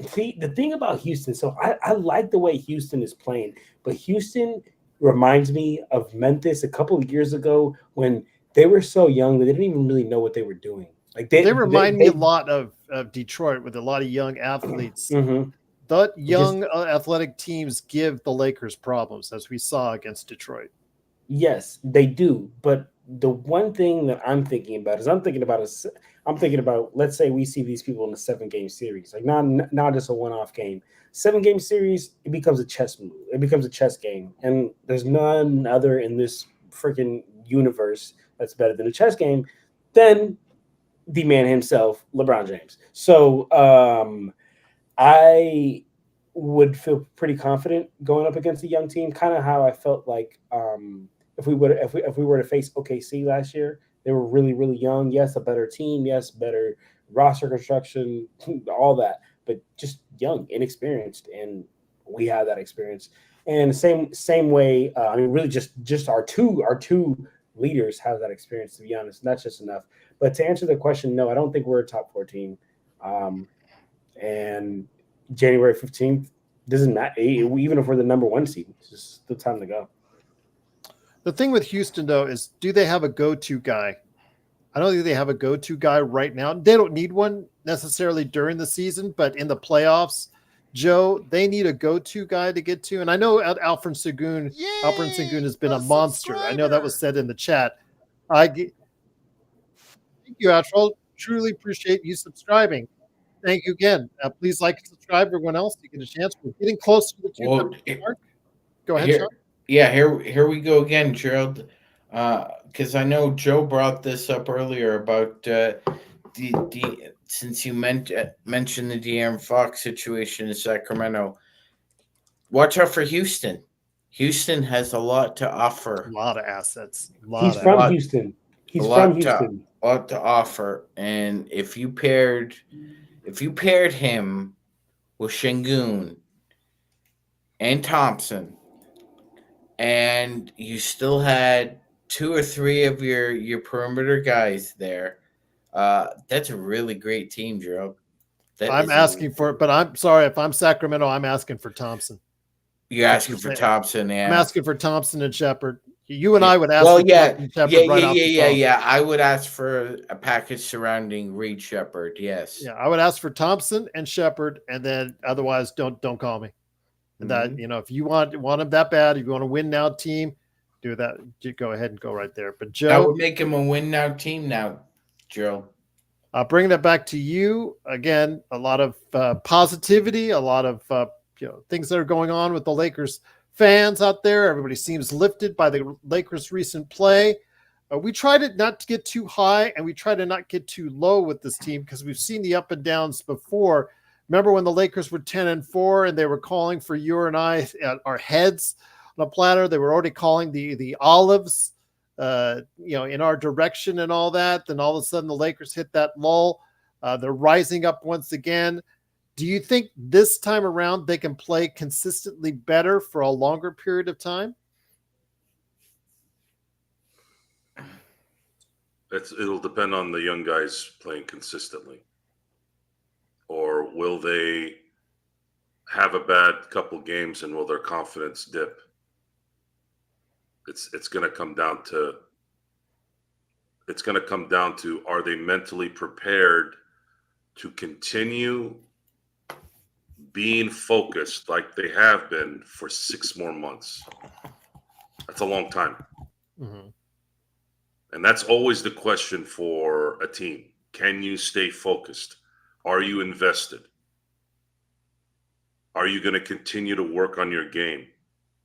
See, the thing about Houston, so I like the way Houston is playing, but Houston reminds me of Memphis a couple of years ago when they were so young that they didn't even really know what they were doing. Like They remind me a lot of Detroit with a lot of young athletes. Mhm. The young athletic teams give the Lakers problems, as we saw against Detroit. Yes, they do. But the one thing that I'm thinking about is I'm thinking about let's say we see these people in a 7-game series, like not just a one-off game. 7-game series, it becomes a chess move. It becomes a chess game, and there's none other in this freaking universe that's better than a chess game than the man himself, LeBron James. So I would feel pretty confident going up against a young team, kind of how I felt like if we were to face OKC last year. They were really, really young. Yes, a better team. Yes, better roster construction, all that, but just young, inexperienced, and we had that experience. And same way, I mean, really, just our two leaders have that experience. To be honest, and that's just enough. But to answer the question, no, I don't think we're a top 14. And January 15th doesn't matter. Even if we're the number 1 seed, it's just the time to go. The thing with Houston, though, is do they have a go-to guy? I don't think they have a go-to guy right now. They don't need one necessarily during the season, but in the playoffs, Joe, they need a go-to guy to get to. And I know Alfred Sengun has been a monster. I know that was said in the chat. Thank you, Astral. Truly appreciate you subscribing. Thank you again. Please like and subscribe. Everyone else, you get a chance. We're getting close to the 200 mark. Go ahead, Sean. Yeah, here we go again, Gerald. Because I know Joe brought this up earlier about the since you mentioned the De'Aaron Fox situation in Sacramento. Watch out for Houston. Houston has a lot to offer. A lot of assets. He's from Houston. He's from Houston. A lot to offer, and if you paired him with Sengun and Thompson, and you still had 2 or 3 of your perimeter guys there, that's a really great team, Gerald. I'm asking for it, but I'm sorry if I'm Sacramento. I'm asking for Thompson. You're asking for Thompson, yeah. I'm asking for Thompson and Shepard. You and I would ask. Well, yeah. I would ask for a package surrounding Reed Shepard. Yes. Yeah, I would ask for Thompson and Shepard, and then otherwise, don't call me. And that if you want him that bad, if you want to win now team, do that. Go ahead and go right there. But Joe, that would make him a win now team now, Joe. Bringing that back to you again. A lot of positivity, a lot of things that are going on with the Lakers fans out there. Everybody seems lifted by the Lakers' recent play. We try to not to get too high, and we try to not get too low with this team because we've seen the up and downs before. Remember when the Lakers were 10-4 and they were calling for you and I at our heads on a platter? They were already calling the olives, in our direction and all that. Then all of a sudden the Lakers hit that lull. They're rising up once again. Do you think this time around they can play consistently better for a longer period of time? It'll depend on the young guys playing consistently. Or will they have a bad couple games and will their confidence dip? It's going to come down to are they mentally prepared to continue being focused like they have been for 6 more months? That's a long time. Mm-hmm. And that's always the question for a team. Can you stay focused? Are you invested? Are you going to continue to work on your game?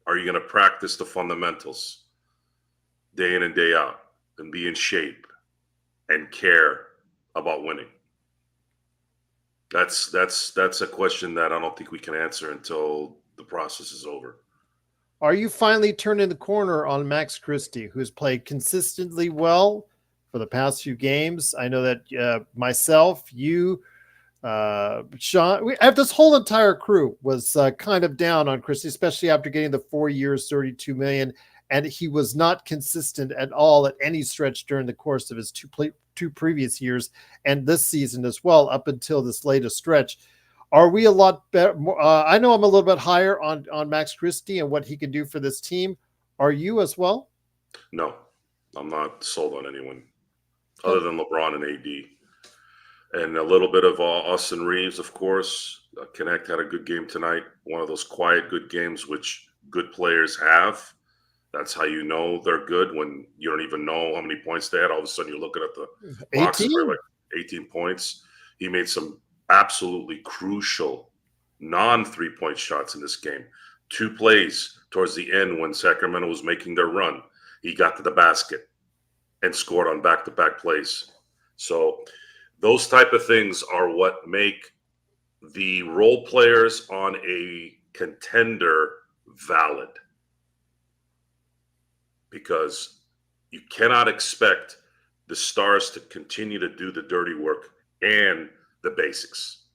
Are you going to practice the fundamentals day in and day out and be in shape and care about winning? That's a question that I don't think we can answer until the process is over. Are you finally turning the corner on Max Christie, who's played consistently well for the past few games? I know that myself, you, Sean, this whole entire crew was kind of down on Christie, especially after getting the 4 years, $32 million, and he was not consistent at all at any stretch during the course of his two previous years and this season as well, up until this latest stretch. Are we a lot better? I know I'm a little bit higher on Max Christie and what he can do for this team. Are you as well? No, I'm not sold on anyone other than LeBron and AD. And a little bit of Austin Reeves, of course. Connect had a good game tonight. One of those quiet, good games, which good players have. That's how you know they're good, when you don't even know how many points they had. All of a sudden, you're looking at the boxes, 18? like 18 points. He made some absolutely crucial non-3-point shots in this game. 2 plays towards the end when Sacramento was making their run. He got to the basket and scored on back-to-back plays. So those type of things are what make the role players on a contender valid. Because you cannot expect the stars to continue to do the dirty work and the basics.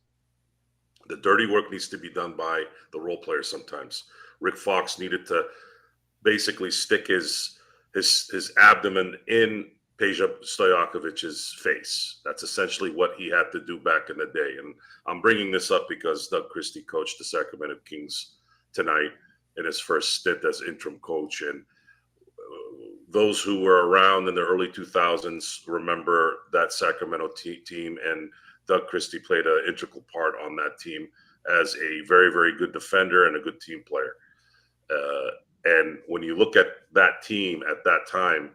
The dirty work needs to be done by the role players sometimes. Rick Fox needed to basically stick his abdomen in Peja Stojakovic's face. That's essentially what he had to do back in the day. And I'm bringing this up because Doug Christie coached the Sacramento Kings tonight in his first stint as interim coach. And those who were around in the early 2000s remember that Sacramento team, and Doug Christie played an integral part on that team as a very, very good defender and a good team player. And when you look at that team at that time,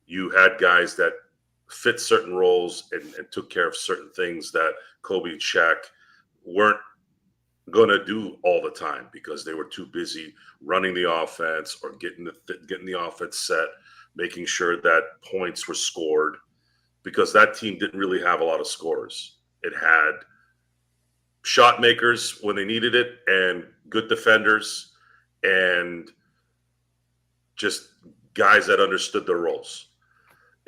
you had guys that fit certain roles and took care of certain things that Kobe and Shaq weren't going to do all the time because they were too busy running the offense or getting the offense set, making sure that points were scored, because that team didn't really have a lot of scorers. It had shot makers when they needed it and good defenders and just guys that understood their roles.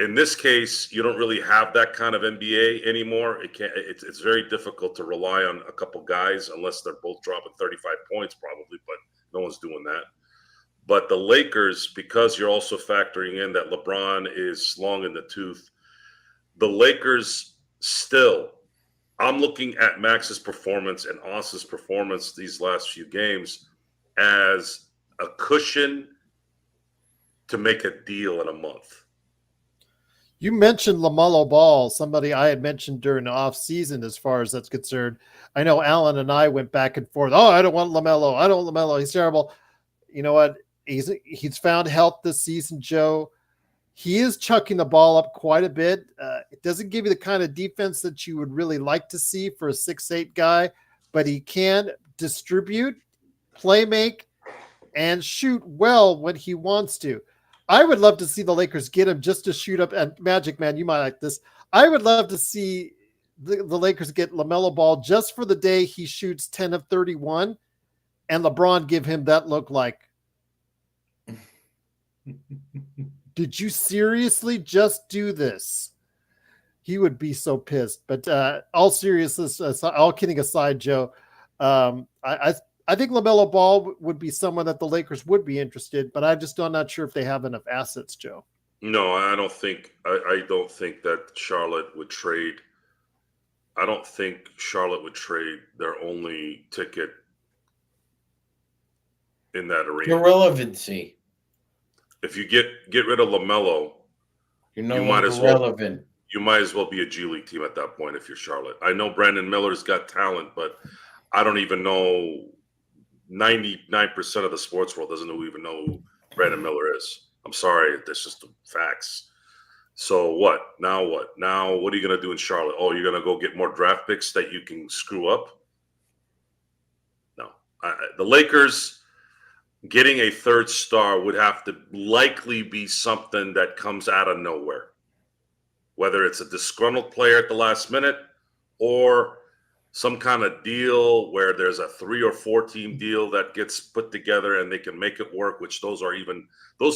In this case, you don't really have that kind of NBA anymore. It's very difficult to rely on a couple guys unless they're both dropping 35 points probably, but no one's doing that. But the Lakers, because you're also factoring in that LeBron is long in the tooth, the Lakers still, I'm looking at Max's performance and Austin's performance these last few games as a cushion to make a deal in a month. You mentioned LaMelo Ball, somebody I had mentioned during the offseason as far as that's concerned. I know Alan and I went back and forth. Oh, I don't want LaMelo. I don't want LaMelo. He's terrible. You know what? He's found health this season, Joe. He is chucking the ball up quite a bit. It doesn't give you the kind of defense that you would really like to see for a 6'8" guy, but he can distribute, play make, and shoot well when he wants to. I would love to see the Lakers get him just to shoot up. And Magic Man, you might like this. I would love to see the Lakers get LaMelo Ball just for the day he shoots 10 of 31 and LeBron give him that look like, did you seriously just do this? He would be so pissed. But all seriousness, all kidding aside, Joe, I think LaMelo Ball would be someone that the Lakers would be interested, but I'm not sure if they have enough assets, Joe. No, I don't think that Charlotte would trade. I don't think Charlotte would trade their only ticket in that arena. Irrelevancy. If you get rid of LaMelo, You're no you might longer as well relevant. You might as well be a G League team at that point if you're Charlotte. I know Brandon Miller's got talent, but I don't even know. 99% of the sports world doesn't even know who Brandon Miller is. I'm sorry, that's just the facts. So what? Now what? Now what are you going to do in Charlotte? Oh, you're going to go get more draft picks that you can screw up? No. The Lakers getting a third star would have to likely be something that comes out of nowhere, whether it's a disgruntled player at the last minute or some kind of deal where there's a 3 or 4 team deal that gets put together and they can make it work, which those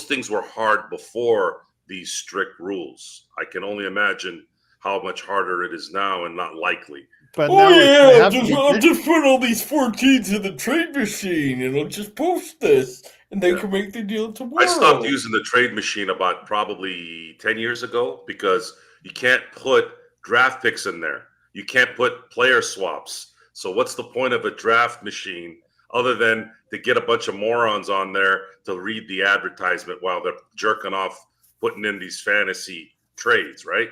things were hard before these strict rules. I can only imagine how much harder it is now and not likely. But I'll just put all these 14s in the trade machine and I'll just post this and they can make the deal tomorrow. I stopped using the trade machine about probably 10 years ago because you can't put draft picks in there. You can't put player swaps. So what's the point of a draft machine other than to get a bunch of morons on there to read the advertisement while they're jerking off, putting in these fantasy trades, right?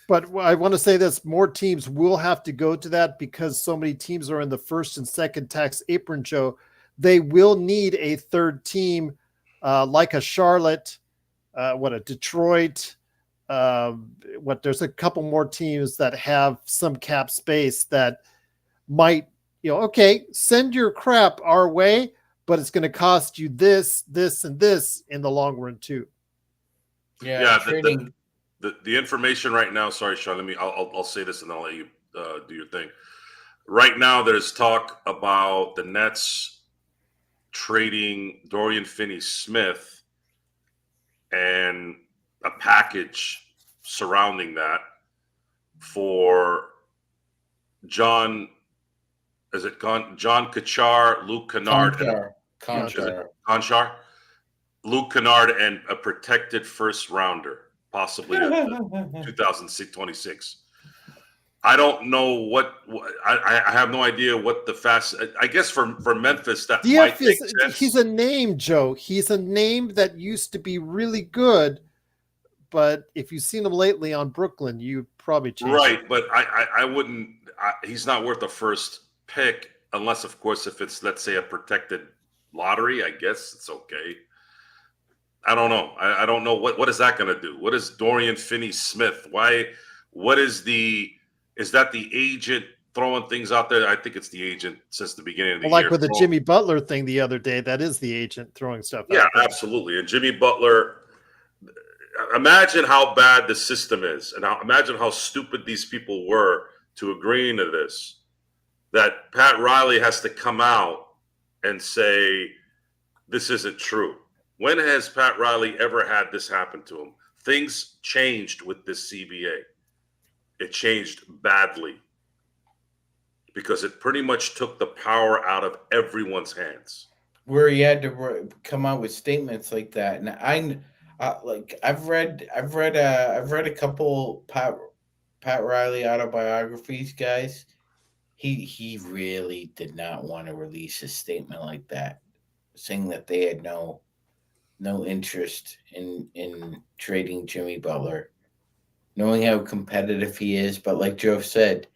But I want to say this, more teams will have to go to that because so many teams are in the first and second tax apron, Joe. They will need a third team like a Charlotte, a Detroit. There's a couple more teams that have some cap space that might, okay, send your crap our way, but it's going to cost you this, and this in the long run too. Yeah, the information right now. Sorry, Sean. I'll say this and then I'll let you do your thing. Right now, there's talk about the Nets trading Dorian Finney-Smith and a package surrounding that for John Kachar, Luke Kennard, Conchar, Luke Kennard, and a protected first rounder, possibly 2026. I don't know what I have no idea what the fast. I guess for Memphis that might make sense. He's a name, Joe. He's a name that used to be really good, but if you've seen him lately on Brooklyn, you probably changed right. it. But I wouldn't. He's not worth a first pick unless, of course, if it's, let's say, a protected lottery. I guess it's okay. I don't know. I don't know what is that going to do. What is Dorian Finney-Smith? Why? What is the? Is that the agent throwing things out there? I think it's the agent since the beginning of the year. Like with the Jimmy Butler thing the other day, that is the agent throwing stuff out there. Yeah, absolutely. And Jimmy Butler, imagine how bad the system is, and imagine how stupid these people were to agreeing to this, that Pat Riley has to come out and say, this isn't true. When has Pat Riley ever had this happen to him? Things changed with this CBA. It changed badly because it pretty much took the power out of everyone's hands. Where he had to come out with statements like that, and I've read a couple Pat Riley autobiographies, guys. He really did not want to release a statement like that, saying that they had no interest in trading Jimmy Butler, knowing how competitive he is. But like Joe said,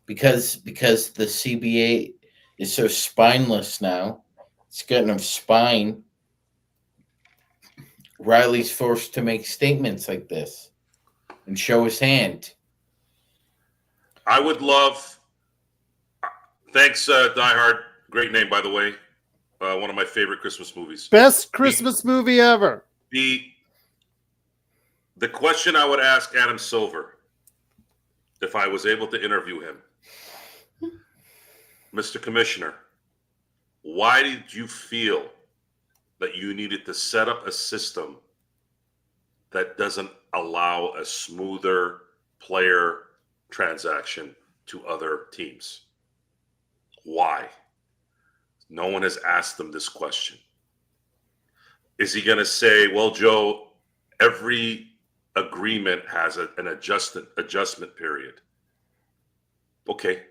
because the CBA is so spineless now, it's got no spine. Riley's forced to make statements like this and show his hand. I would love. Thanks, Die Hard. Great name, by the way. One of my favorite Christmas movies. Best Christmas movie ever. The question I would ask Adam Silver, if I was able to interview him, Mr. Commissioner, why did you feel that you needed to set up a system that doesn't allow a smoother player transaction to other teams? Why? No one has asked him this question. Is he going to say, well, Joe, every agreement has an adjustment period? Okay.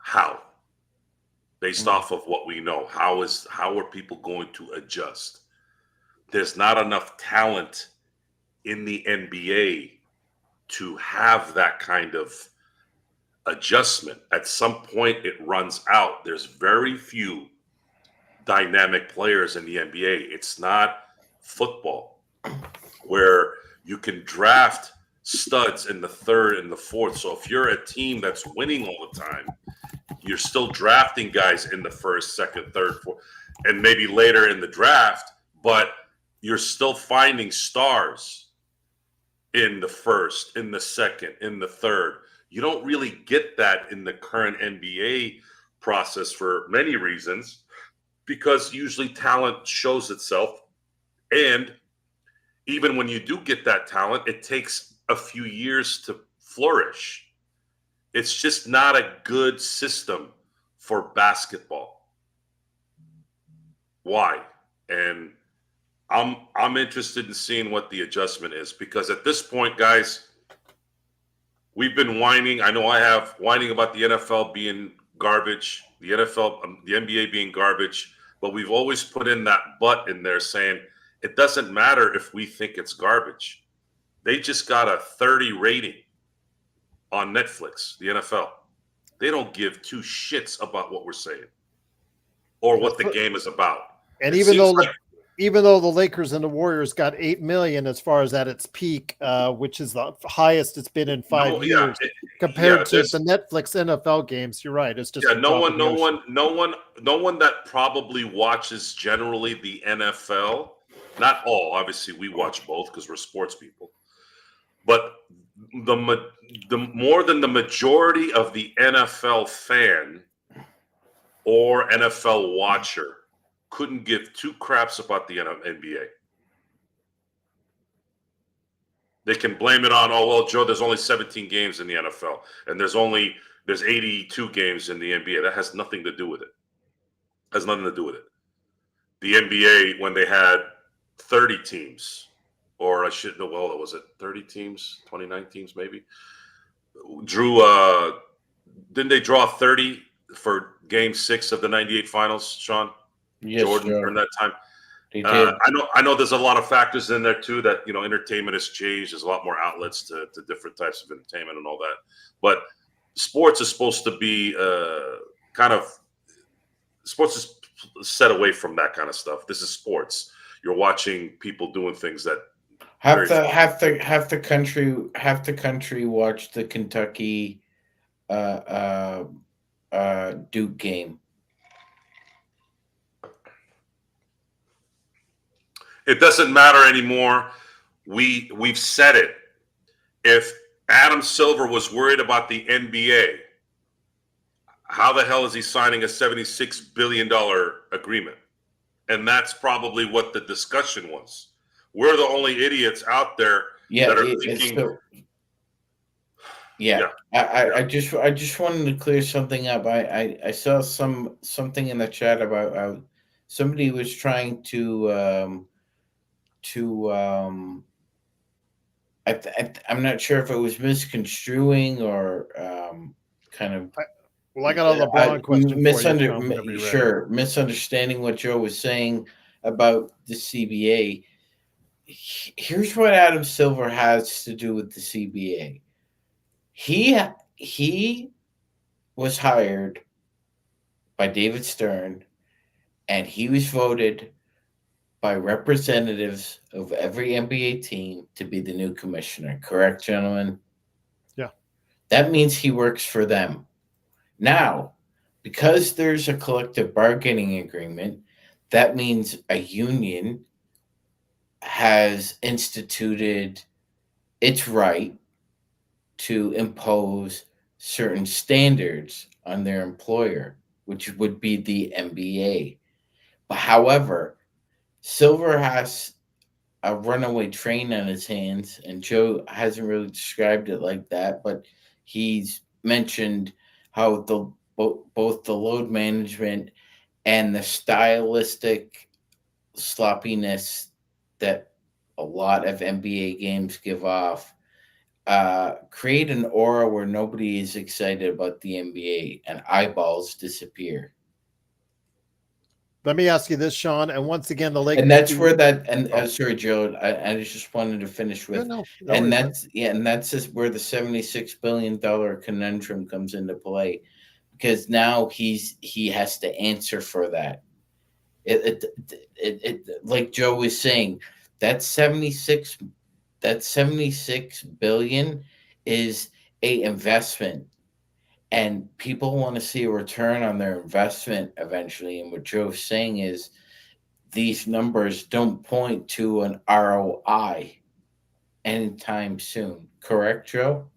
How? Based off of what we know, how are people going to adjust? There's not enough talent in the NBA to have that kind of adjustment. At some point, it runs out. There's very few dynamic players in the NBA. It's not football where you can draft studs in the third and the fourth. So if you're a team that's winning all the time, you're still drafting guys in the first, second, third, fourth, and maybe later in the draft, but you're still finding stars in the first, in the second, in the third. You don't really get that in the current NBA process for many reasons, because usually talent shows itself. And even when you do get that talent, it takes a few years to flourish. It's just not a good system for basketball. Why? And I'm interested in seeing what the adjustment is, because at this point, guys, we've been whining. I know I have whining about the NFL being garbage, the NFL, the NBA being garbage, but we've always put in that but in there saying it doesn't matter if we think it's garbage. They just got a 30 rating on Netflix, the NFL. They don't give two shits about what we're saying or what the game is about. And It even though seems like- even though the Lakers and the Warriors got 8 million as far as at its peak, which is the highest it's been in 5 years, compared to the Netflix NFL games, you're right. It's just no one that probably watches generally the NFL. Not all, obviously, we watch both because we're sports people. But the more than the majority of the NFL fan or NFL watcher couldn't give two craps about the NBA. They can blame it on, oh, well, Joe, there's only 17 games in the NFL, and there's 82 games in the NBA. That has nothing to do with it. Has nothing to do with it. The NBA, when they had 30 teams, or I should know, well, was it 30 teams, 29 teams maybe? Didn't they draw 30 for Game 6 of the 98 finals, Sean? Yes, Jordan sure. during that time. They did. I know there's a lot of factors in there too that, entertainment has changed. There's a lot more outlets to different types of entertainment and all that. But sports is supposed to be sports is set away from that kind of stuff. This is sports. You're watching people doing things that half the country watched the Kentucky Duke game. It doesn't matter anymore. We've said it. If Adam Silver was worried about the NBA, how the hell is he signing a $76 billion agreement? And that's probably what the discussion was. We're the only idiots out there that are thinking. I just wanted to clear something up. I saw something in the chat about somebody was trying to I'm not sure if it was misconstruing or kind of. Well, I got a LeBron question for you. Misunderstanding what Joe was saying about the CBA. Here's what Adam Silver has to do with the CBA. He was hired by David Stern, and he was voted by representatives of every NBA team to be the new commissioner. Correct, gentlemen? Yeah. That means he works for them. Now, because there's a collective bargaining agreement, that means a union has instituted its right to impose certain standards on their employer, which would be the NBA. But however, Silver has a runaway train on his hands, and Joe hasn't really described it like that, but he's mentioned how both the load management and the stylistic sloppiness that a lot of NBA games give off create an aura where nobody is excited about the NBA and eyeballs disappear. Let me ask you this, Sean, and once again, the Lakers. And that's where that. And sorry, Joe, I just wanted to finish with. That's just where the $76 billion conundrum comes into play, because now he has to answer for that. It like Joe was saying, that 76 billion is a investment. And people want to see a return on their investment eventually. And what Joe's saying is these numbers don't point to an ROI anytime soon. Correct, Joe?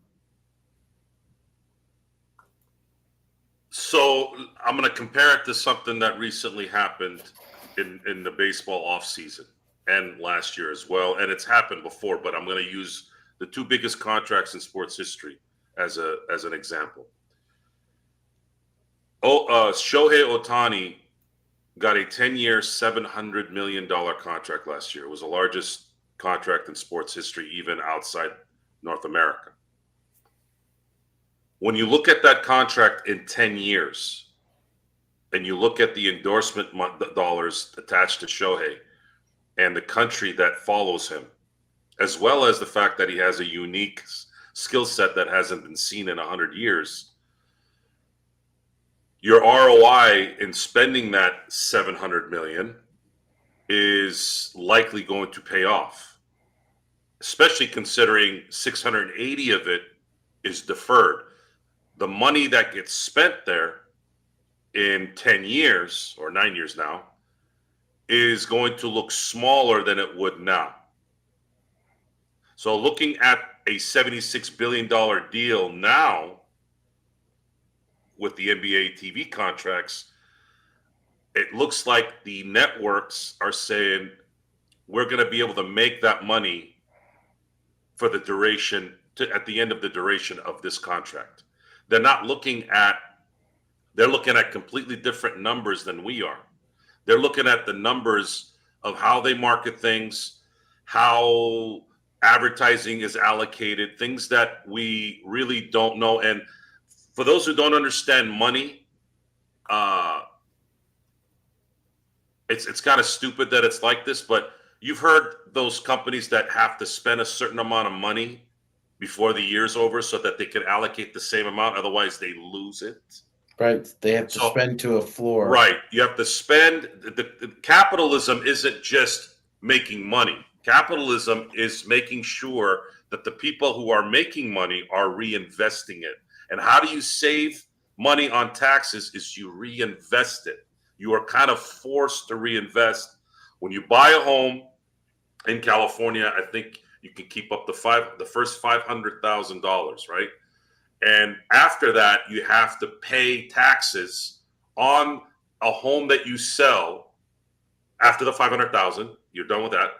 So I'm going to compare it to something that recently happened in the baseball offseason and last year as well. And it's happened before, but I'm going to use the two biggest contracts in sports history as an example. Shohei Ohtani got a 10-year, $700 million contract last year. It was the largest contract in sports history, even outside North America. when you look at that contract in 10 years and you look at the endorsement dollars attached to Shohei and the country that follows him, as well as the fact that he has a unique skill set that hasn't been seen in 100 years, your ROI in spending that $700 million is likely going to pay off, especially considering 680 of it is deferred. The money that gets spent there in 10 years or 9 years now is going to look smaller than it would now. So looking at a $76 billion deal now with the NBA TV contracts, it looks like the networks are saying we're going to be able to make that money for the duration at the end of the duration of this contract. They're looking at completely different numbers than we are. They're looking at the numbers of how they market things, how advertising is allocated, things that we really don't know. And for those who don't understand money, it's kind of stupid that it's like this, but you've heard those companies that have to spend a certain amount of money before the year's over so that they can allocate the same amount. Otherwise, they lose it. Right. They have to spend to a floor. Right. You have to spend. The capitalism isn't just making money. Capitalism is making sure that the people who are making money are reinvesting it. And how do you save money on taxes is you reinvest it. You are kind of forced to reinvest. When you buy a home in California, I think you can keep up the first $500,000, right? And after that, you have to pay taxes on a home that you sell after the $500,000. You're done with that.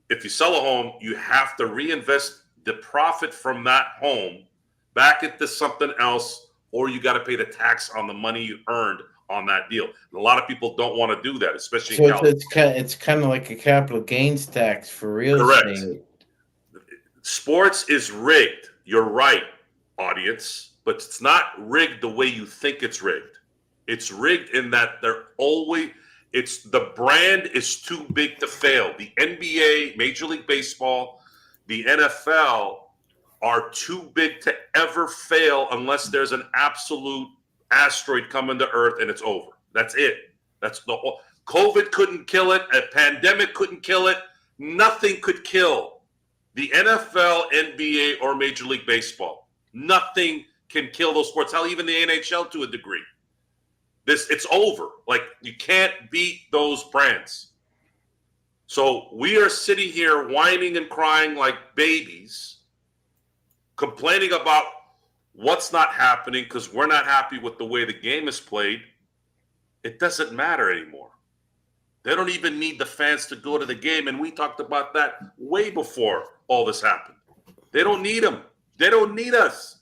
If you sell a home, you have to reinvest the profit from that home back into something else, or you got to pay the tax on the money you earned on that deal. And a lot of people don't want to do that, especially in California. It's kind of like a capital gains tax for real estate. Sports is rigged. You're right, audience, but it's not rigged the way you think it's rigged. It's rigged in that the brand is too big to fail. The NBA, Major League Baseball, the NFL are too big to ever fail unless there's an absolute asteroid coming to Earth and it's over. That's it. That's the whole. COVID couldn't kill it. A pandemic couldn't kill it. Nothing could kill the NFL, NBA, or Major League Baseball. Nothing can kill those sports. Hell, even the NHL to a degree. It's over. Like, you can't beat those brands. So we are sitting here whining and crying like babies, complaining about what's not happening because we're not happy with the way the game is played. It doesn't matter anymore. They don't even need the fans to go to the game, and we talked about that way before all this happened. They don't need them. They don't need us.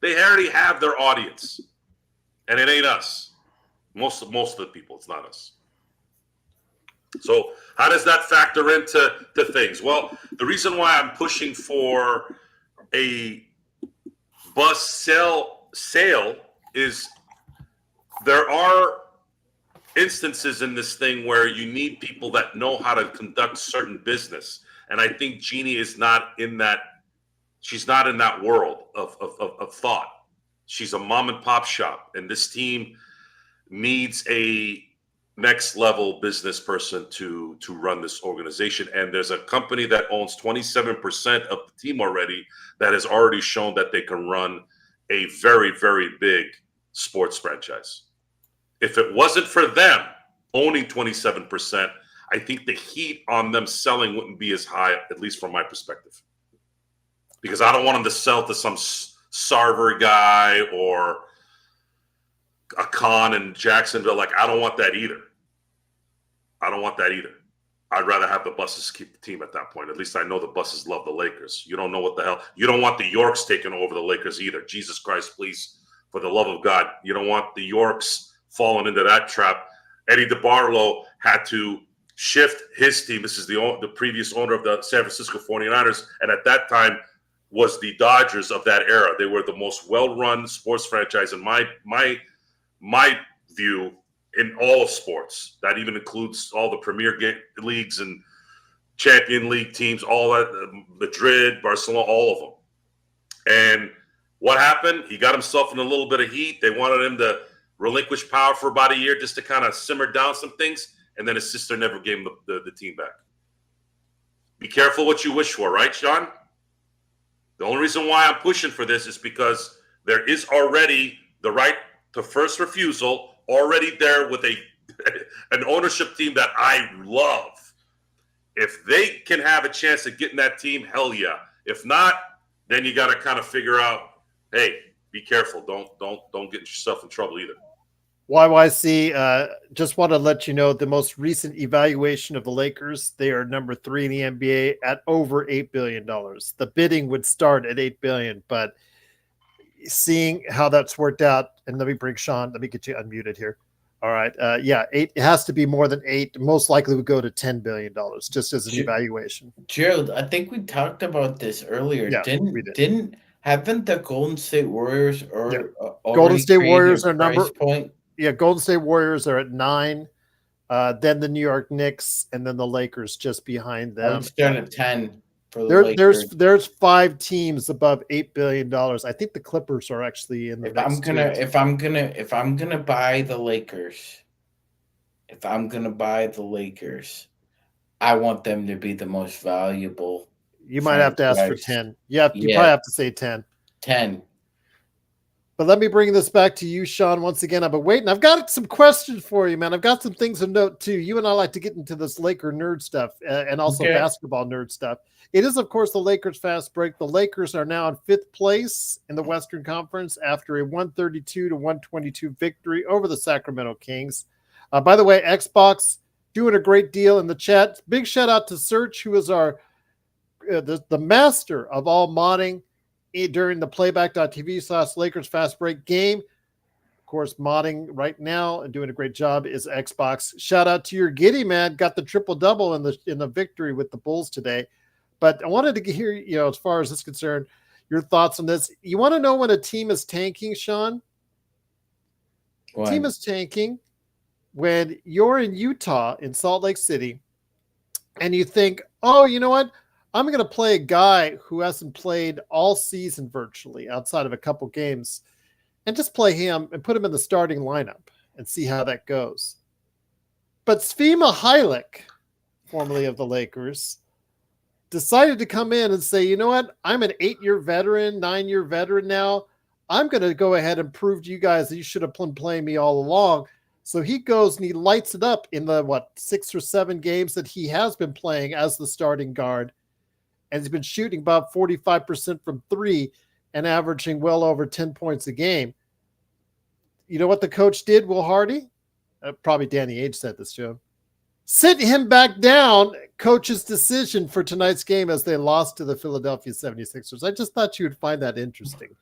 They already have their audience, and it ain't us. Most of the people, it's not us. So how does that factor into things? Well, the reason why I'm pushing for a bus sale is there are instances in this thing where you need people that know how to conduct certain business. And I think Jeannie is not in that. She's not in that world of thought. She's a mom and pop shop, and this team needs a next level business person to run this organization. And there's a company that owns 27% of the team already that has already shown that they can run a very, very big sports franchise. If it wasn't for them owning 27%, I think the heat on them selling wouldn't be as high, at least from my perspective. Because I don't want them to sell to some Sarver guy or a Con in Jacksonville. Like, I don't want that either. I'd rather have the Buses keep the team at that point. At least I know the Buses love the Lakers. You don't know what the hell. You don't want the Yorks taking over the Lakers either. Jesus Christ, please, for the love of God. You don't want the Yorks falling into that trap. Eddie DeBartolo had to shift his team. This is the previous owner of the San Francisco 49ers. And at that time, was the Dodgers of that era. They were the most well-run sports franchise in my view in all of sports. That even includes all the Premier Leagues and Champion League teams, all that, Madrid, Barcelona, all of them. And what happened? He got himself in a little bit of heat. They wanted him to relinquish power for about a year just to kind of simmer down some things. And then his sister never gave him the team back. Be careful what you wish for, right, Sean? The only reason why I'm pushing for this is because there is already the right to first refusal already there with an ownership team that I love. If they can have a chance of getting that team, hell yeah. If not, then you got to kind of figure out, hey, be careful. Don't get yourself in trouble either. YYC, just want to let you know the most recent evaluation of the Lakers, they are number 3 in the NBA at over $8 billion. The bidding would start at $8 billion, but seeing how that's worked out, and let me bring Sean, let me get you unmuted here. All right. Yeah, 8, it has to be more than 8. Most likely would go to $10 billion just as an evaluation. Gerald, I think we talked about this earlier. Yeah, Haven't the Golden State Warriors Golden State Warriors are number point? Yeah, Golden State Warriors are at 9. Then the New York Knicks, and then the Lakers just behind them. It's down at 10 for the Lakers. There's 5 teams above $8 billion. I think the Clippers are actually in the If I'm gonna buy the Lakers, I want them to be the most valuable. You might have to ask for 10. You probably have to say 10. 10. But let me bring this back to you, Sean. Once again, I've been waiting. I've got some questions for you, man. I've got some things to note, too. You and I like to get into this Laker nerd stuff and also basketball nerd stuff. It is, of course, the Lakers fast break. The Lakers are now in 5th place in the Western Conference after a 132-122 victory over the Sacramento Kings. By the way, Xbox doing a great deal in the chat. Big shout out to Search, who is our the master of all modding during the playback.tv/Lakers fast break game. Of course, modding right now and doing a great job is Xbox. Shout out to your Giddy, man. Got the triple-double in the victory with the Bulls today. But I wanted to hear, as far as this is concerned, your thoughts on this. You want to know when a team is tanking, Sean? A team is tanking when you're in Utah, in Salt Lake City, and you think, oh, you know what? I'm going to play a guy who hasn't played all season virtually outside of a couple games and just play him and put him in the starting lineup and see how that goes. But Svi Mykhailiuk, formerly of the Lakers, decided to come in and say, you know what? I'm an 8-year veteran, 9-year veteran now. I'm going to go ahead and prove to you guys that you should have been playing me all along. So he goes and he lights it up in the, 6 or 7 games that he has been playing as the starting guard. And he's been shooting about 45% from 3 and averaging well over 10 points a game. You know what the coach did, Will Hardy? Probably Danny Ainge said this to him. Sit him back down, coach's decision for tonight's game as they lost to the Philadelphia 76ers. I just thought you would find that interesting.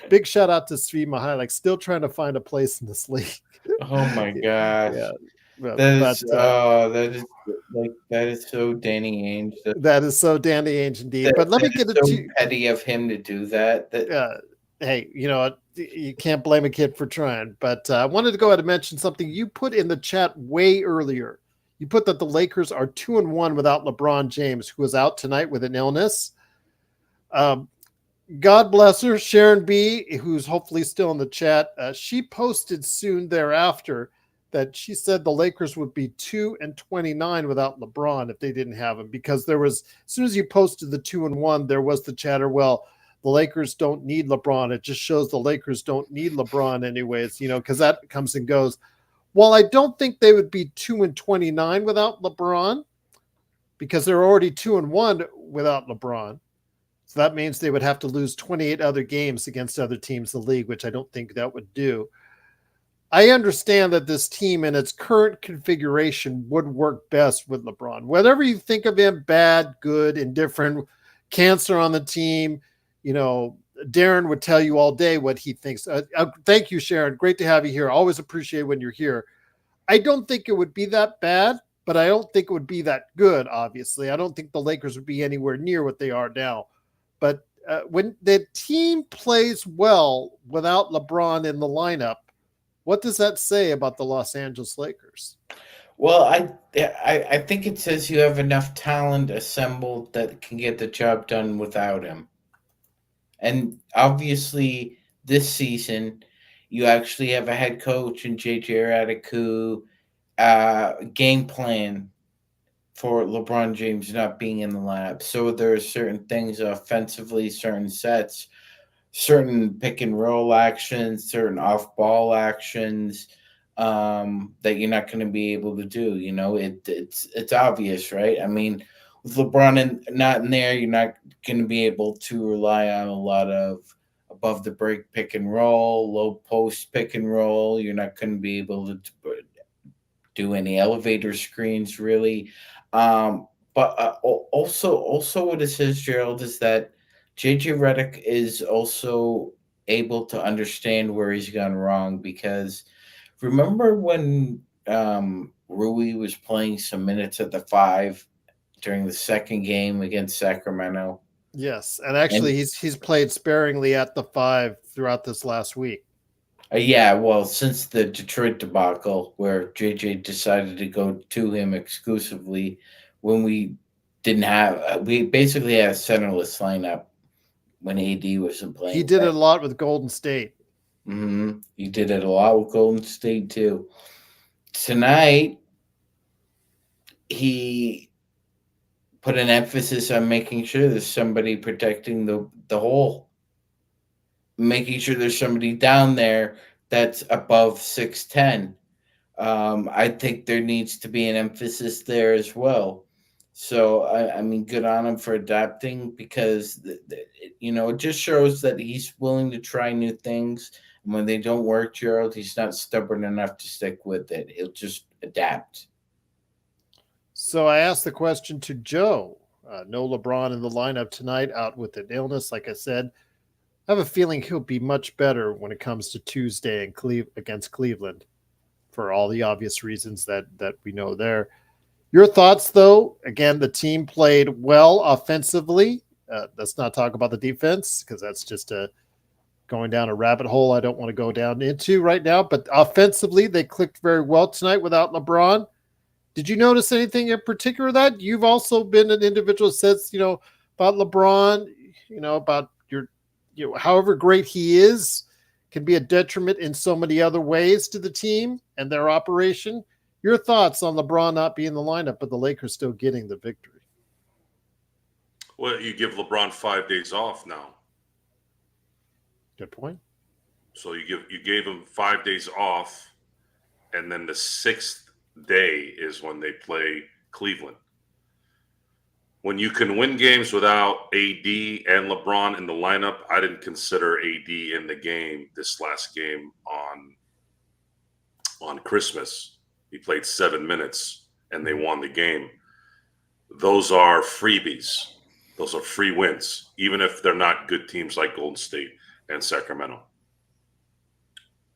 Big shout out to Svi Mykhailiuk, still trying to find a place in this league. Oh my gosh. Yeah. That is so Danny Ainge. That is so Danny Ainge indeed. But let me get it to petty of him to do that. Hey, you can't blame a kid for trying. But I wanted to go ahead and mention something you put in the chat way earlier. You put that the Lakers are 2-1 without LeBron James, who is out tonight with an illness. God bless her, Sharon B., who's hopefully still in the chat. She posted soon thereafter that she said the Lakers would be 2-29 without LeBron if they didn't have him, because there was, as soon as you posted the 2-1, there was the chatter, well, the Lakers don't need LeBron. It just shows the Lakers don't need LeBron anyways, because that comes and goes. Well, I don't think they would be 2-29 without LeBron, because they're already 2-1 without LeBron. So that means they would have to lose 28 other games against other teams in the league, which I don't think that would do. I understand that this team in its current configuration would work best with LeBron. Whatever you think of him, bad, good, indifferent, cancer on the team, Darren would tell you all day what he thinks. Thank you, Sharon. Great to have you here. Always appreciate when you're here. I don't think it would be that bad, but I don't think it would be that good, obviously. I don't think the Lakers would be anywhere near what they are now. But when the team plays well without LeBron in the lineup, what does that say about the Los Angeles Lakers? Well, I think it says you have enough talent assembled that can get the job done without him. And obviously, this season, you actually have a head coach in JJ Redick who game plan for LeBron James not being in the lineup. So there are certain things offensively, certain sets, certain pick and roll actions, certain off ball actions that you're not going to be able to do. You know, it's obvious, right? I mean, with LeBron not in there, you're not going to be able to rely on a lot of above the break pick and roll, low post pick and roll. You're not going to be able to do any elevator screens really. But also what it says, Gerald, is that JJ Redick is also able to understand where he's gone wrong, because remember when Rui was playing some minutes at the 5 during the second game against Sacramento? Yes, and actually he's played sparingly at the 5 throughout this last week. Yeah, well, since the Detroit debacle where JJ decided to go to him exclusively when we didn't have, we basically had a centerless lineup when AD wasn't playing. He did it a lot with Golden State. Mm-hmm. He did it a lot with Golden State too. Tonight, he put an emphasis on making sure there's somebody protecting the hole, making sure there's somebody down there that's above 6'10". I think there needs to be an emphasis there as well. So, I mean, good on him for adapting, because, it just shows that he's willing to try new things. And when they don't work, Gerald, he's not stubborn enough to stick with it. He'll just adapt. So I asked the question to Joe. No LeBron in the lineup tonight, out with an illness, like I said. I have a feeling he'll be much better when it comes to Tuesday against Cleveland, for all the obvious reasons that we know there. Your thoughts, though? Again, the team played well offensively. Let's not talk about the defense, because that's just going down a rabbit hole I don't want to go down into right now. But offensively, they clicked very well tonight without LeBron. Did you notice anything in particular that you've also been an individual that says, about LeBron, about however great he is, can be a detriment in so many other ways to the team and their operation? Your thoughts on LeBron not being in the lineup, but the Lakers still getting the victory? Well, you give LeBron 5 days off now. Good point. So you gave him 5 days off, and then the 6th day is when they play Cleveland. When you can win games without AD and LeBron in the lineup, I didn't consider AD in the game this last game on Christmas. He played 7 minutes and they won the game. Those are freebies. Those are free wins, even if they're not good teams like Golden State and Sacramento.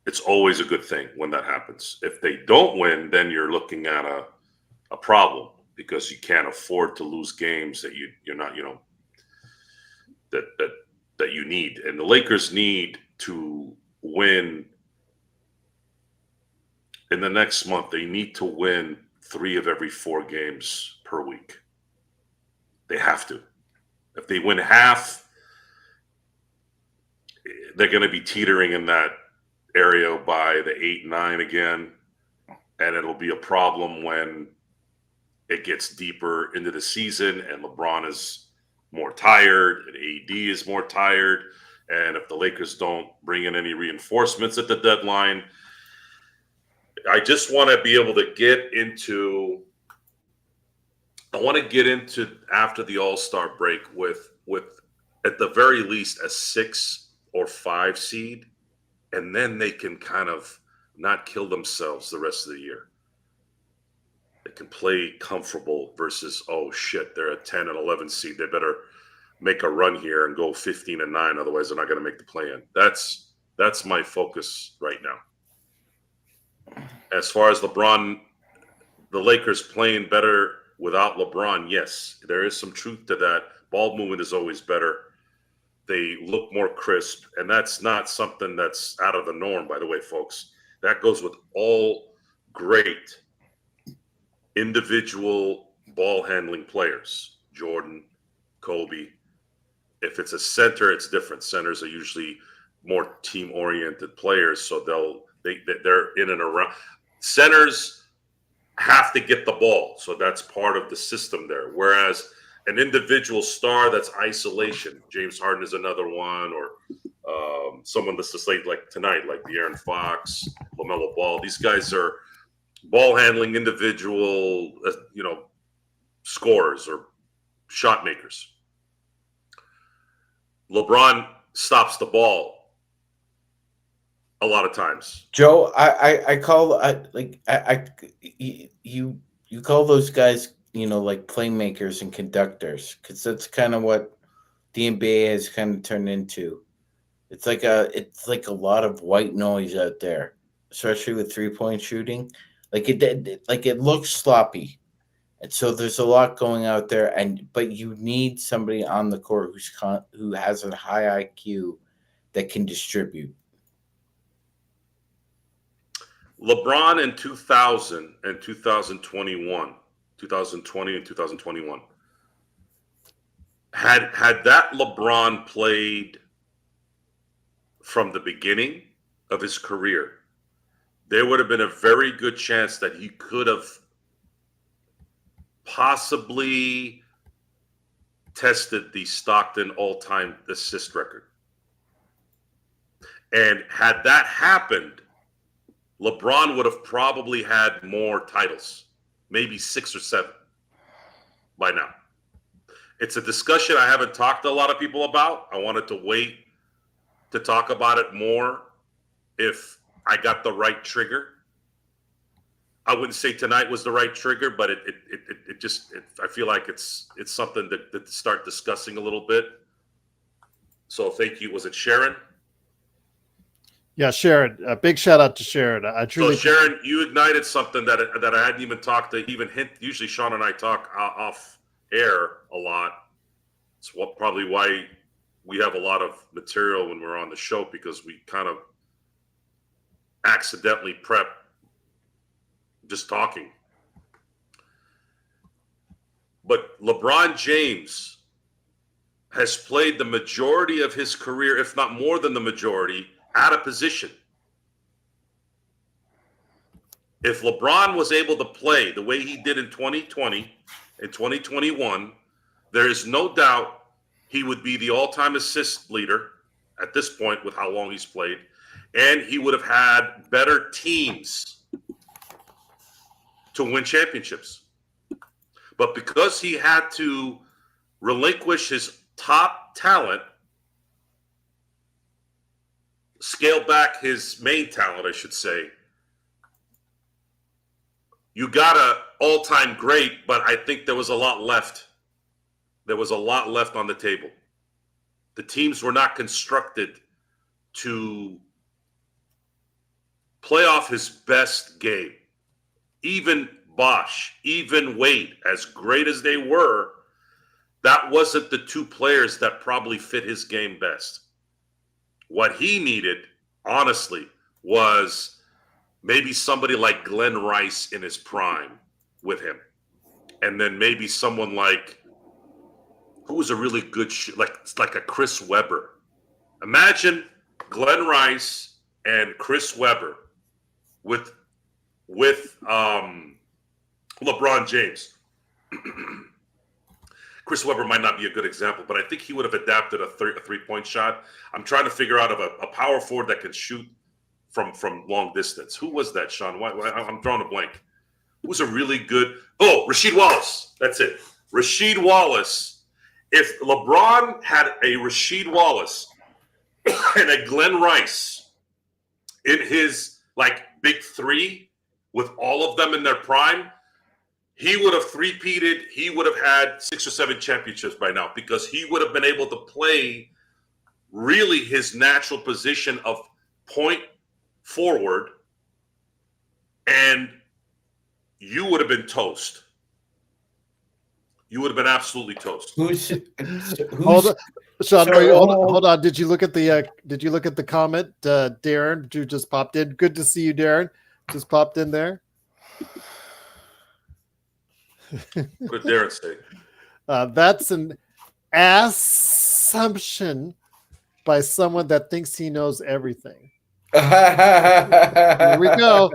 It's always a good thing when that happens. If they don't win, then you're looking at a problem, because you can't afford to lose games that you're not, that you need. And the Lakers need to win in the next month. They need to win 3 of every 4 games per week. They have to. If they win half, they're going to be teetering in that area by the 8-9 again. And it'll be a problem when it gets deeper into the season and LeBron is more tired and AD is more tired. And if the Lakers don't bring in any reinforcements at the deadline, I just want to be able to get into after the All-Star break with at the very least a 6 or 5 seed, and then they can kind of not kill themselves the rest of the year. They can play comfortable versus, oh shit, they're a 10 and 11 seed. They better make a run here and go 15-9, otherwise they're not going to make the play-in. That's my focus right now. As far as LeBron, the Lakers playing better without LeBron, yes, there is some truth to that. Ball movement is always better They look more crisp, and that's not something that's out of the norm, by the way, folks. That goes with all great individual ball handling players. Jordan, Kobe. If it's a center, it's different. Centers are usually more team-oriented players, so they're in and around. Centers have to get the ball, so that's part of the system there. Whereas an individual star, that's isolation. James Harden is another one, or someone that's just like tonight, like De'Aaron Fox, LaMelo Ball. These guys are ball handling individual, scorers or shot makers. LeBron stops the ball a lot of times. Joe, you call those guys, like playmakers and conductors, because that's kind of what the NBA has kind of turned into. It's like a lot of white noise out there, especially with 3-point shooting. Like it looks sloppy, and so there's a lot going out there. But you need somebody on the court who has a high IQ that can distribute. LeBron in 2000 and 2021, 2020 and 2021, had that LeBron played from the beginning of his career, there would have been a very good chance that he could have possibly tested the Stockton all-time assist record. And had that happened, LeBron would have probably had more titles, maybe 6 or 7 by now. It's a discussion I haven't talked to a lot of people about. I wanted to wait to talk about it more if I got the right trigger. I wouldn't say tonight was the right trigger, but I feel like it's something to start discussing a little bit. So thank you. Was it Sharon? Yeah, Sharon. A big shout out to Sharon. I truly. So Sharon, you ignited something that I hadn't even talked to even hint. Usually Sean and I talk off air a lot. It's probably why we have a lot of material when we're on the show, because we kind of accidentally prep just talking. But LeBron James has played the majority of his career, if not more than the majority, out of position. If LeBron was able to play the way he did in 2020 and 2021, there is no doubt he would be the all-time assist leader at this point with how long he's played, and he would have had better teams to win championships. But because he had to relinquish his top talent, scale back his main talent, I should say, you got a all-time great, but I think there was a lot left. There was a lot left on the table. The teams were not constructed to play off his best game. Even Bosh, even Wade, as great as they were, that wasn't the two players that probably fit his game best. What he needed, honestly, was maybe somebody like Glenn Rice in his prime with him. And then maybe someone like, who was a really good, like a Chris Webber. Imagine Glenn Rice and Chris Webber with LeBron James. Chris Webber might not be a good example, but I think he would have adapted a three-point shot. I'm trying to figure out a power forward that can shoot from long distance. Who was that, Sean? I'm drawing a blank. Who's a really good? Oh, Rasheed Wallace. That's it. Rasheed Wallace. If LeBron had a Rasheed Wallace and a Glenn Rice in his big three with all of them in their prime, he would have three-peated. He would have had 6 or 7 championships by now, because he would have been able to play really his natural position of point forward, and you would have been toast. you would have been absolutely toast. Who's Hold on, Sean. So- wait, hold on. Did you look at the comment, Darren, who just popped in? Good to see you, Darren. Just popped in there. What did Darren say? That's an assumption by someone that thinks he knows everything. Here we go.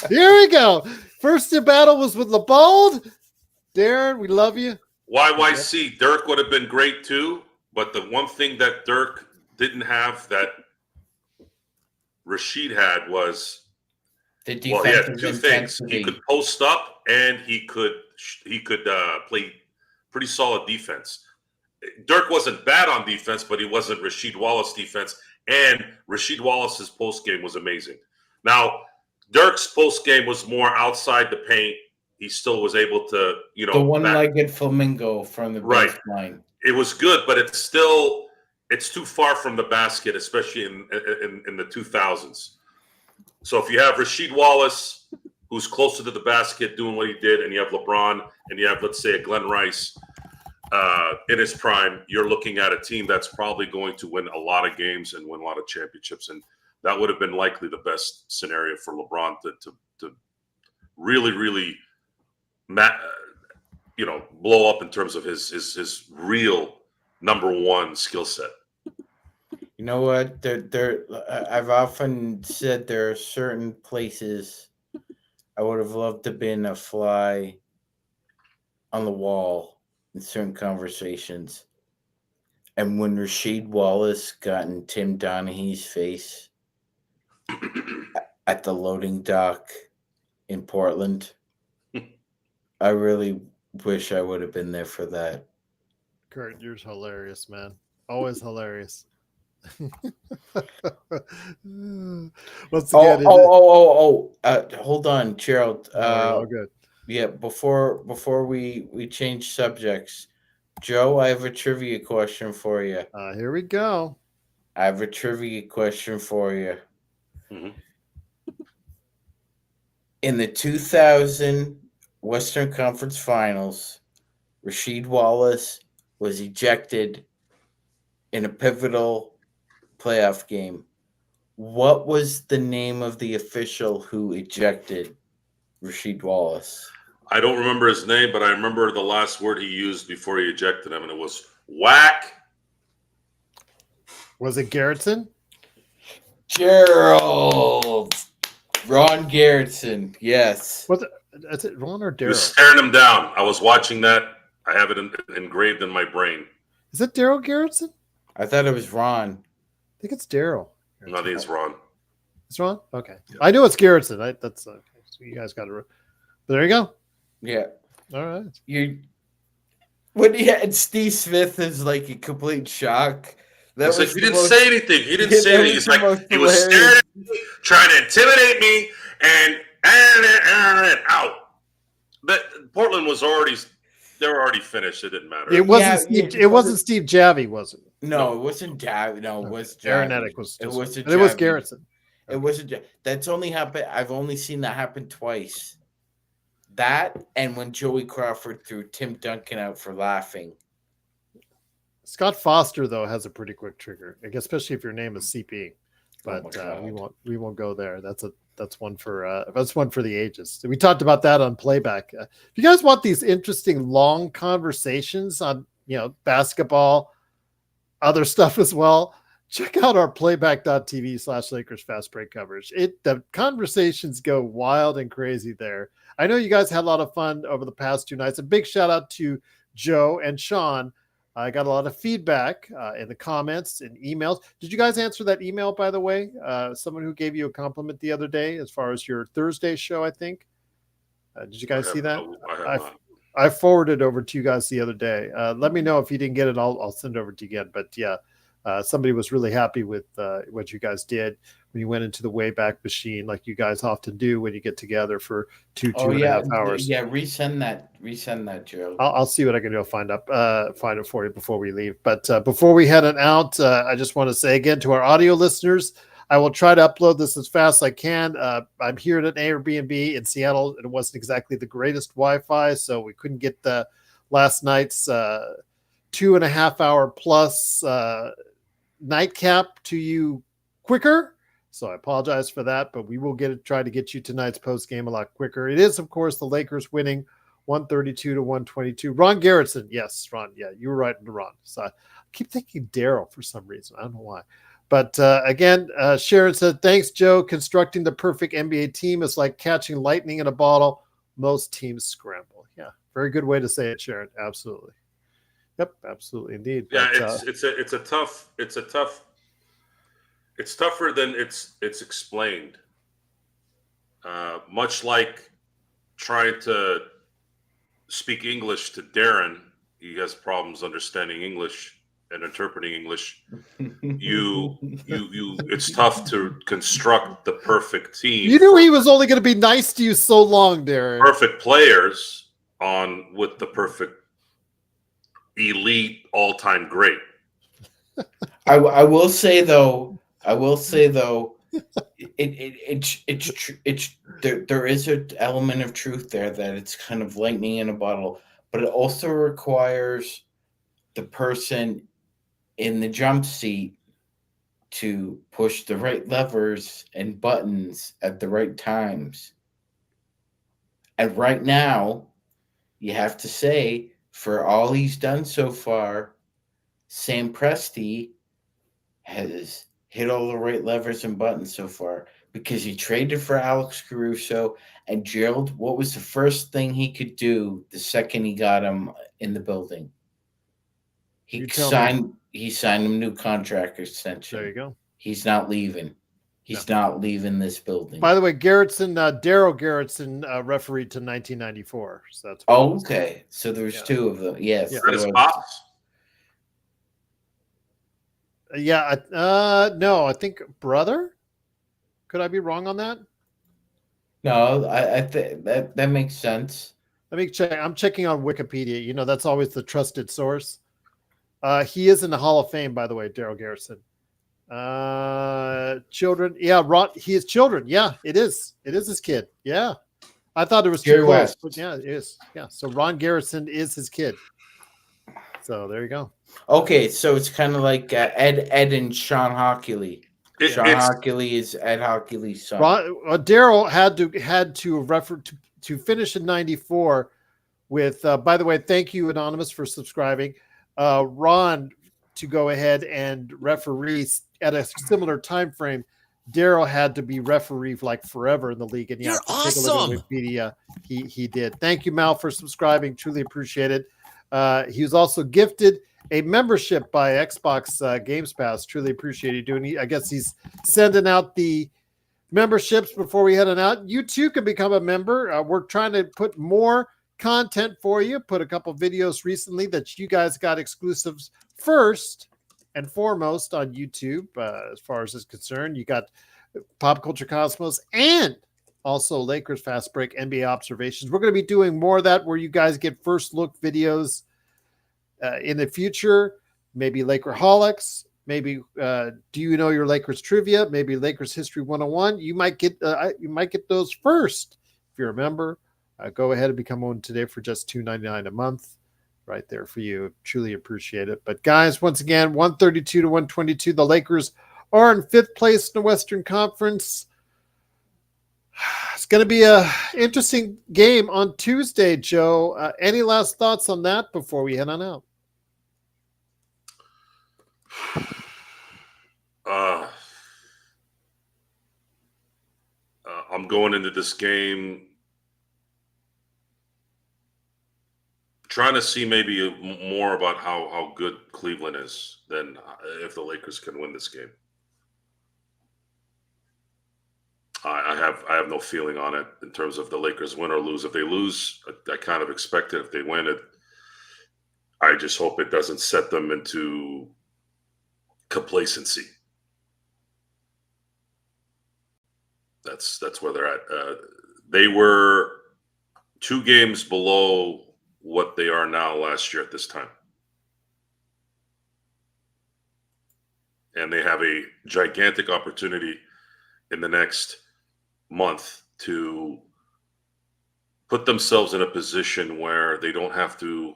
Here we go. First in battle was with LeBold. Darren, we love you. YYC, Dirk would have been great too, but the one thing that Dirk didn't have that Rashid had was The he had defensive two things. intensity. He could post up and he could play pretty solid defense. Dirk wasn't bad on defense, but he wasn't Rasheed Wallace defense. And Rasheed Wallace's post game was amazing. Now, Dirk's post game was more outside the paint. He still was able to, The one-legged flamingo from the baseline. It was good, but it's too far from the basket, especially in the 2000s. So if you have Rasheed Wallace, who's closer to the basket doing what he did, and you have LeBron, and you have, let's say, a Glenn Rice in his prime, you're looking at a team that's probably going to win a lot of games and win a lot of championships. And that would have been likely the best scenario for LeBron to really, really blow up in terms of his real number one skill set. You know what? I've often said there are certain places I would have loved to have been a fly on the wall in certain conversations. And when Rasheed Wallace got in Tim Donaghy's face at the loading dock in Portland, I really wish I would have been there for that. Kurt, you're hilarious, man. Always hilarious. Hold on, Gerald. All good. Yeah, before we change subjects, Joe, I have a trivia question for you. Here we go. I have a trivia question for you. Mm-hmm. In the 2000 Western Conference Finals, Rasheed Wallace was ejected in a pivotal playoff game. What was the name of the official who ejected Rasheed Wallace? I don't remember his name, but I remember the last word he used before he ejected him, and it was whack. Was it Garrettson? Gerald. Ron Garrettson, yes. Was it? Is it Ron or He was Daryl? staring him down. I was watching that. I have it engraved in my brain. Is it Daryl Garrettson? I thought it was Ron. I think it's Daryl. No, I think it's Ron. It's Ron? Okay. Yeah. I know it's Garrettson. That's okay. So you guys got it. But there you go. Yeah. All right. When he had Steve Smith is like a complete shock. That It's was like, he the didn't most- say anything. He didn't Yeah, say that anything. was He's the like, most he was hilarious. staring at me, trying to intimidate me, and out. But Portland was already, they were already finished. It didn't matter. It wasn't Yeah, Steve. yeah, It wasn't Steve Javi, was it? No, it wasn't Dav. No, it was Aaron Javi. Ettick was. It was and it was Javi. Garrettson. It wasn't. That's only happened. I've only seen that happen twice. That and when Joey Crawford threw Tim Duncan out for laughing. Scott Foster though has a pretty quick trigger, especially if your name is CP. Oh But my God. we won't go there. That's one for the ages. We talked about that on playback. If you guys want these interesting long conversations on basketball, other stuff as well, check out our playback.tv/Lakers fast break coverage. The conversations go wild and crazy there. I know you guys had a lot of fun over the past 2 nights. A big shout out to Joe and Sean. I got a lot of feedback in the comments and emails. Did you guys answer that email, by the way? Someone who gave you a compliment the other day as far as your Thursday show, I think. Did you guys see that? I have not. I forwarded over to you guys the other day. Let me know if you didn't get it. I'll send it over to you again. But yeah, somebody was really happy with what you guys did when you went into the Wayback Machine, like you guys often do when you get together for two and a half hours. Yeah, resend that, Joe. I'll see what I can do. I'll find it for you before we leave. But before we head on out, I just want to say again to our audio listeners, I will try to upload this as fast as I can. I'm here at an Airbnb in Seattle, and it wasn't exactly the greatest Wi-Fi, so we couldn't get the last night's 2.5 hour plus nightcap to you quicker. So I apologize for that, but we will try to get you tonight's post game a lot quicker. It is, of course, the Lakers winning 132-122. Ron Garrettson. Yes, Ron. Yeah, you were right, Ron. So I keep thinking Daryl for some reason. I don't know why. But again, Sharon said, thanks, Joe. Constructing the perfect NBA team is like catching lightning in a bottle. Most teams scramble. Yeah, very good way to say it, Sharon. Absolutely. Yep, absolutely, indeed. Yeah, but, it's tougher than it's explained. Much like trying to speak English to Darren, he has problems understanding English and interpreting English. It's tough to construct the perfect team. You knew he was only going to be nice to you so long, Darren. Perfect players with the perfect elite all-time great. I will say though, there is an element of truth there that it's kind of lightning in a bottle, but it also requires the person in the jump seat to push the right levers and buttons at the right times. And right now, you have to say, for all he's done so far, Sam Presti has hit all the right levers and buttons so far, because he traded for Alex Caruso. And Gerald, what was the first thing he could do the second he got him in the building? He signed him new contract extension. There you go. He's not leaving. He's not leaving this building. By the way, Daryl Garrettson refereed to 1994. So that's okay. So there's two of them. Yes. Yeah. That is pops. Yeah. No, I think brother. Could I be wrong on that? No, I think that makes sense. Let me check. I'm checking on Wikipedia. You know, that's always the trusted source. He is in the Hall of Fame, by the way, Daryl Garrettson. Children. Yeah, he has children. Yeah, it is. It is his kid. Yeah. I thought it was too close, but yeah, it is. Yeah. So Ron Garrettson is his kid. So there you go. Okay, so it's kind of like Ed and Sean Hockley. Sean Hockley is Ed Hockley's son. Daryl had to refer to finish in 94 with. By the way, thank you, Anonymous, for subscribing. Ron to go ahead and referee at a similar time frame. Daryl had to be referee like forever in the league, and you're awesome. Take a look at Wikipedia. He did. Thank you, Mal, for subscribing. Truly appreciate it. He was also gifted a membership by Xbox Games Pass. Truly appreciate you doing. I guess he's sending out the memberships before we head on out. You too can become a member. We're trying to put more content for you. Put a couple videos recently that you guys got exclusives first and foremost on YouTube. As far as is concerned, you got Pop Culture Cosmos and also Lakers Fast Break NBA Observations. We're going to be doing more of that where you guys get first look videos in the future. Maybe Lakerholics. Maybe do you know your Lakers trivia? Maybe Lakers History 101. You might get those first if you're a member. Go ahead and become one today for just $2.99 a month. Right there for you. Truly appreciate it. But guys, once again, 132-122. The Lakers are in 5th place in the Western Conference. It's going to be an interesting game on Tuesday, Joe. Any last thoughts on that before we head on out? I'm going into this game trying to see maybe more about how good Cleveland is than if the Lakers can win this game. I have no feeling on it in terms of the Lakers win or lose. If they lose, I kind of expect it. If they win it, I just hope it doesn't set them into complacency. That's where they're at. They were 2 games below what they are now last year at this time. And they have a gigantic opportunity in the next month to put themselves in a position where they don't have to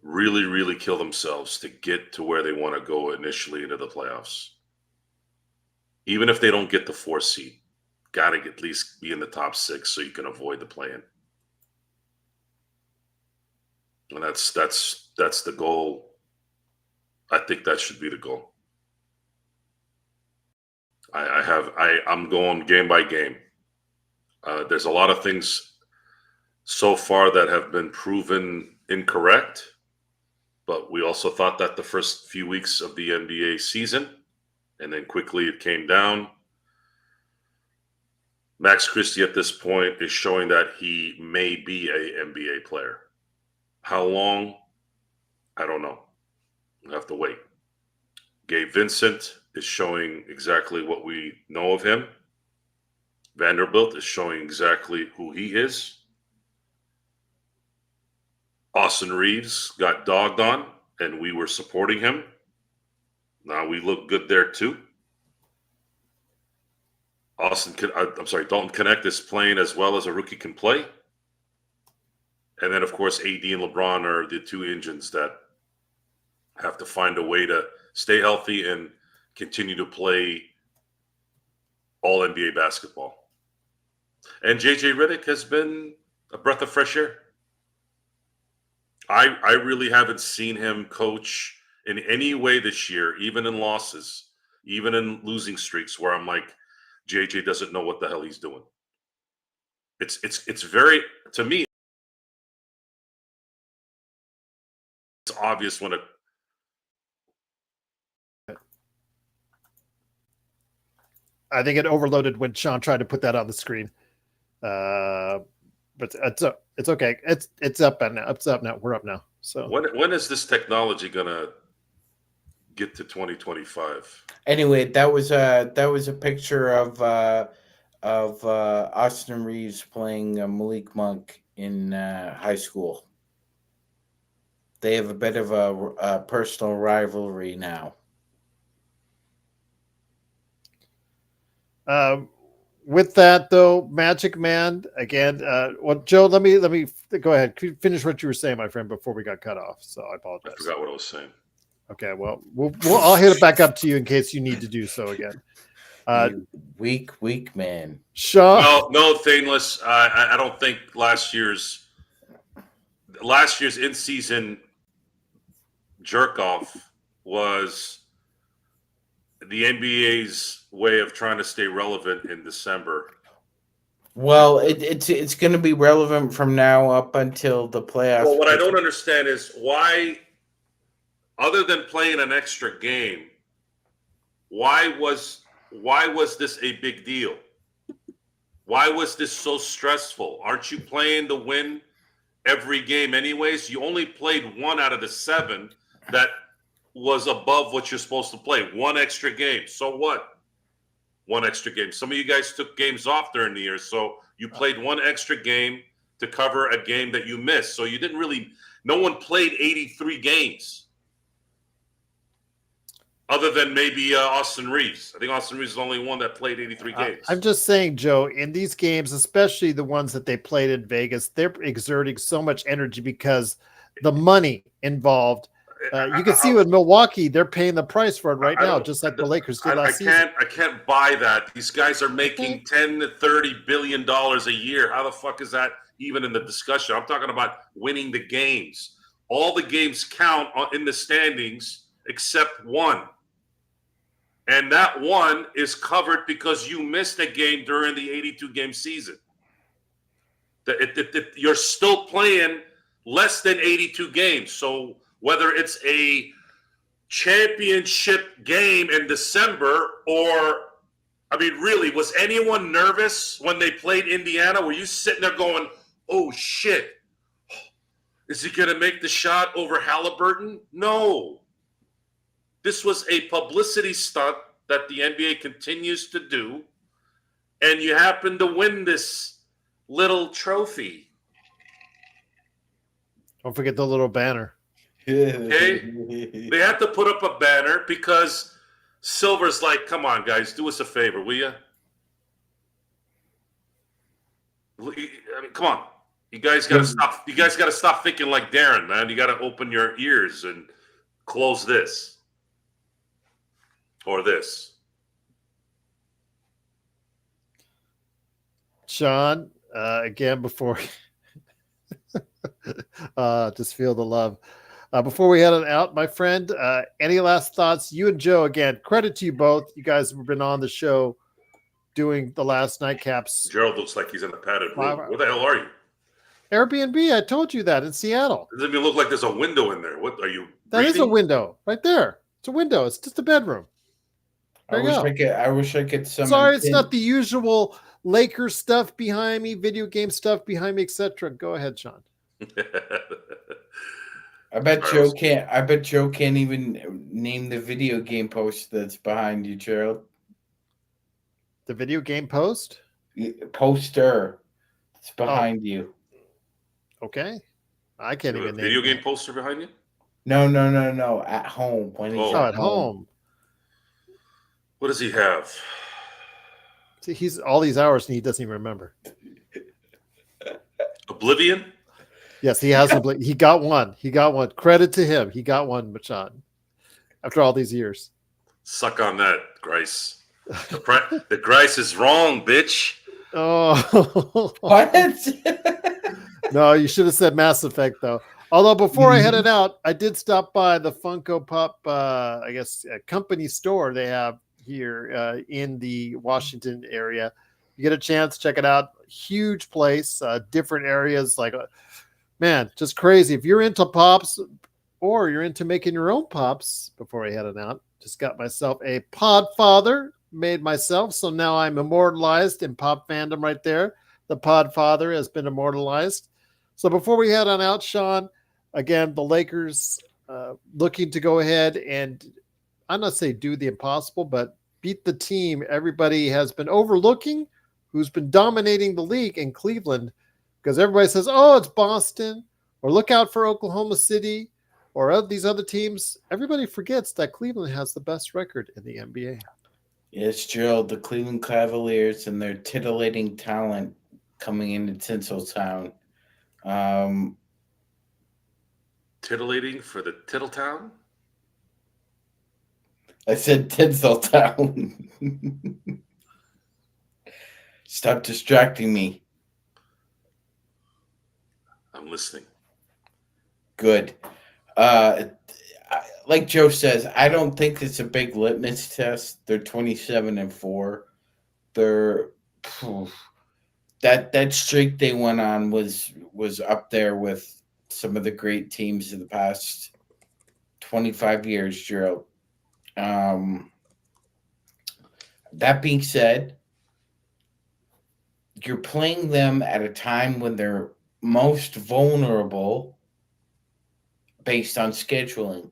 really, really kill themselves to get to where they want to go initially into the playoffs. Even if they don't get the 4 seed, got to at least be in the top 6 so you can avoid the play-in. And that's the goal. I think that should be the goal. I'm going game by game. There's a lot of things so far that have been proven incorrect, but we also thought that the first few weeks of the NBA season, and then quickly it came down. Max Christie at this point is showing that he may be a NBA player. How long? I don't know. We'll have to wait. Gabe Vincent is showing exactly what we know of him. Vanderbilt is showing exactly who he is. Austin Reeves got dogged on, and we were supporting him. Now we look good there too. Dalton Connect is playing as well as a rookie can play. And then, of course, AD and LeBron are the two engines that have to find a way to stay healthy and continue to play all NBA basketball. And JJ Redick has been a breath of fresh air. I really haven't seen him coach in any way this year, even in losses, even in losing streaks, where I'm like, JJ doesn't know what the hell he's doing. It's very, to me, it's obvious when it. I think it overloaded when Sean tried to put that on the screen. But it's okay. It's up now. It's up now. We're up now. So when is this technology gonna get to 2025? Anyway, that was a picture of Austin Reeves playing Malik Monk in high school. They have a bit of a personal rivalry now. With that though, Magic Man again. Well, Joe, let me go ahead. Finish what you were saying, my friend, before we got cut off. So I apologize. I forgot what I was saying. Okay, well, I'll hit it back up to you in case you need to do so again. Weak man. Sean. No, Thainless. I don't think last year's in season jerk off was the NBA's way of trying to stay relevant in December. Well, it's going to be relevant from now up until the playoffs. Well, what I don't understand is why, other than playing an extra game, why was this a big deal? Why was this so stressful? Aren't you playing to win every game anyways? You only played 1 out of the 7 that was above what you're supposed to play. 1 extra game. So what? 1 extra game. Some of you guys took games off during the year, so you played 1 extra game to cover a game that you missed. So you didn't really – no one played 83 games other than maybe Austin Reeves. I think Austin Reeves is the only one that played 83 games. I'm just saying, Joe, in these games, especially the ones that they played in Vegas, they're exerting so much energy because the money involved. You can see with Milwaukee, they're paying the price for it right now, just like the Lakers did last season. I can't buy that. These guys are making $10 to $30 billion a year. How the fuck is that even in the discussion? I'm talking about winning the games. All the games count in the standings except 1. And that 1 is covered because you missed a game during the 82-game season. You're still playing less than 82 games. So whether it's a championship game in December or, I mean, really, was anyone nervous when they played Indiana? Were you sitting there going, oh, shit, is he going to make the shot over Halliburton? No. This was a publicity stunt that the NBA continues to do, and you happen to win this little trophy. Don't forget the little banner. Okay, they had to put up a banner because Silver's like, come on, guys, do us a favor, will you? I mean, come on. You guys got to stop. You guys got to stop thinking like Darren, man. You got to open your ears and close this or this. Sean, again, before just feel the love. Before we head on out, my friend, any last thoughts? You and Joe, again, credit to you both. You guys have been on the show doing the last nightcaps. Gerald looks like he's in a padded room. Where the hell are you? Airbnb. I told you that in Seattle. Doesn't even look like there's a window in there. What are you? That is a window right there. It's a window. It's just a bedroom. I wish I could. Sorry, it's not the usual Lakers stuff behind me, video game stuff behind me, etc. Go ahead, Sean. I bet Joe can't even name the video game post that's behind you, Gerald. The video game poster. It's behind you. Okay. I can't even name video game poster behind you? No. At home. When he's at home. What does he have? See, he's all these hours and he doesn't even remember. Oblivion? Yes, he has. He got one. Credit to him. He got one, Machan. After all these years. Suck on that, Grice. The Grice is wrong, bitch. Oh. What? No, you should have said Mass Effect, though. Although before I headed out, I did stop by the Funko Pop, company store they have here in the Washington area. You get a chance, check it out. Huge place, different areas. Man, just crazy. If you're into pops or you're into making your own pops, before I headed out, just got myself a Podfather, made myself. So now I'm immortalized in pop fandom right there. The Podfather has been immortalized. So before we head on out, Sean, again, the Lakers looking to go ahead and, I'm not saying do the impossible, but beat the team everybody has been overlooking, who's been dominating the league in Cleveland, because everybody says, oh, it's Boston, or look out for Oklahoma City, or these other teams. Everybody forgets that Cleveland has the best record in the NBA. Yes, Gerald, the Cleveland Cavaliers and their titillating talent coming into Tinseltown. Titillating for the Tittletown? I said Tinseltown. Stop distracting me. I'm listening. Good. Like Joe says, I don't think it's a big litmus test. They're 27-4. They're that streak they went on was up there with some of the great teams of the past 25 years, Gerald. That being said, you're playing them at a time when they're most vulnerable based on scheduling.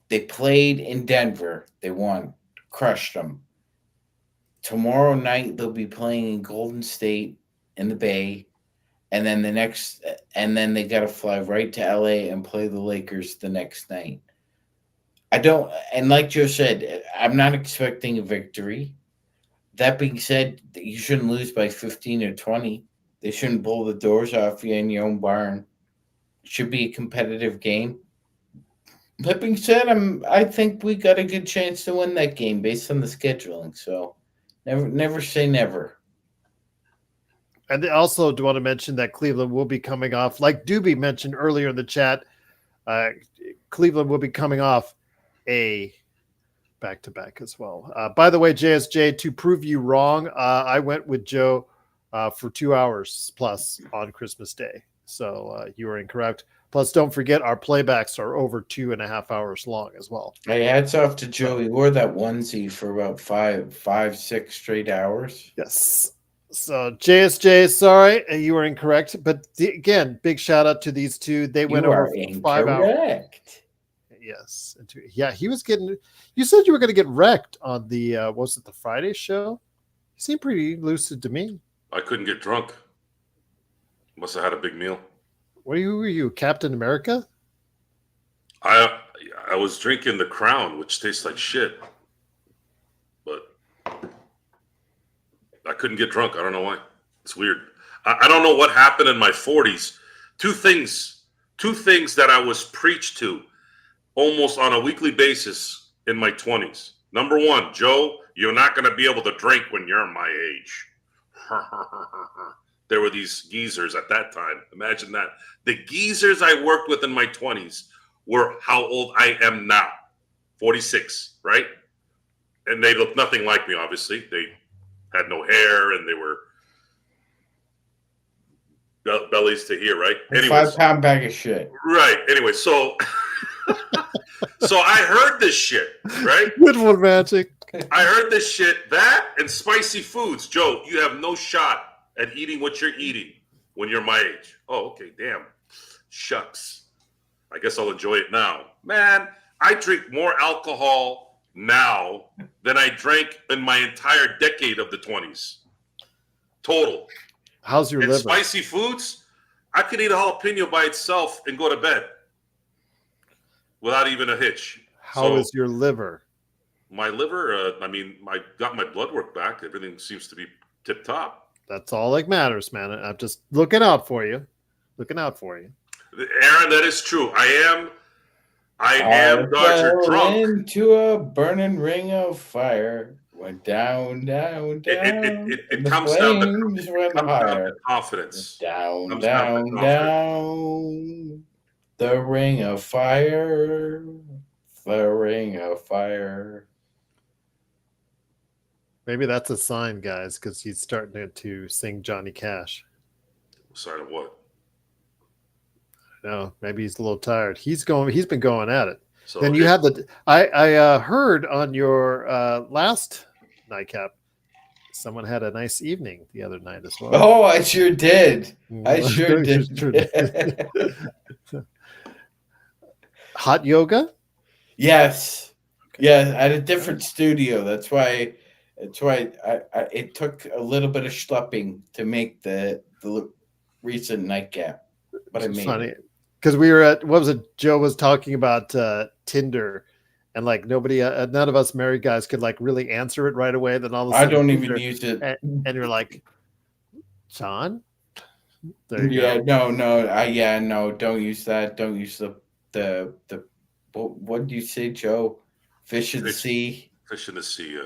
They played in Denver. They won, crushed them. Tomorrow night, they'll be playing in Golden State in the Bay. And then they got to fly right to LA and play the Lakers the next night. And like Joe said, I'm not expecting a victory. That being said, you shouldn't lose by 15 or 20. They shouldn't blow the doors off you in your own barn. It should be a competitive game. That being said, I think we got a good chance to win that game based on the scheduling. So never say never. And also do want to mention that Cleveland will be coming off, like Doobie mentioned earlier in the chat, Cleveland will be coming off a back-to-back as well. By the way, JSJ, to prove you wrong, I went with Joe for 2 hours plus on Christmas Day. So you were incorrect. Plus, don't forget our playbacks are over 2.5 hours long as well. Hey, hats off to Joe. He wore that onesie for about 5-6 straight hours. Yes. So JSJ, sorry, you were incorrect. But again, big shout out to these two. They went over 5 hours. Yes. Yeah, he was getting. You said you were going to get wrecked on the was it the Friday show? You seemed pretty lucid to me. I couldn't get drunk. Must have had a big meal. Were you Captain America? I was drinking the Crown, which tastes like shit, but I couldn't get drunk. I don't know why. It's weird. I don't know what happened in my 40s. Two things that I was preached to almost on a weekly basis in my 20s. Number one, Joe, you're not going to be able to drink when you're my age. There were these geezers at that time. Imagine that. The geezers I worked with in my 20s were how old I am now, 46, right? And they looked nothing like me, obviously. They had no hair and they were bellies to here, right? A 5-pound bag of shit. Right. Anyway, so so I heard this shit, right? Good one, Magic. I heard this shit, that and spicy foods. Joe, you have no shot at eating what you're eating when you're my age. Oh, okay, damn. Shucks. I guess I'll enjoy it now. Man, I drink more alcohol now than I drank in my entire decade of the 20s. Total. How's your And liver? spicy foods, I could eat a jalapeno by itself and go to bed without even a hitch. How is your liver? My liver, I got my blood work back. Everything seems to be tip top. That's all that matters, man. I'm just looking out for you. Looking out for you. Aaron, that is true. I am Dodger drunk. Into a burning ring of fire. Went down, down, down. It comes down to confidence. confidence. Down, down, down. The ring of fire. The ring of fire. Maybe that's a sign, guys, because he's starting to sing Johnny Cash. Sign of what? No, maybe he's a little tired. He's been going at it. So Then you had I heard on your last nightcap, someone had a nice evening the other night as well. Oh, I sure did. I sure did. Hot yoga? Yes. Okay. Yeah, at a different studio. That's why it took a little bit of schlepping to make the recent nightcap. But It's I made funny it. because we were at, what was it? Joe was talking about Tinder, and like nobody, none of us married guys could like really answer it right away. Then all of a I sudden, don't Tinder, even use it. and you're like, John. There you Yeah, go. no, don't use that. Don't use the what do you say, Joe? Fish in the sea. Fish in the sea.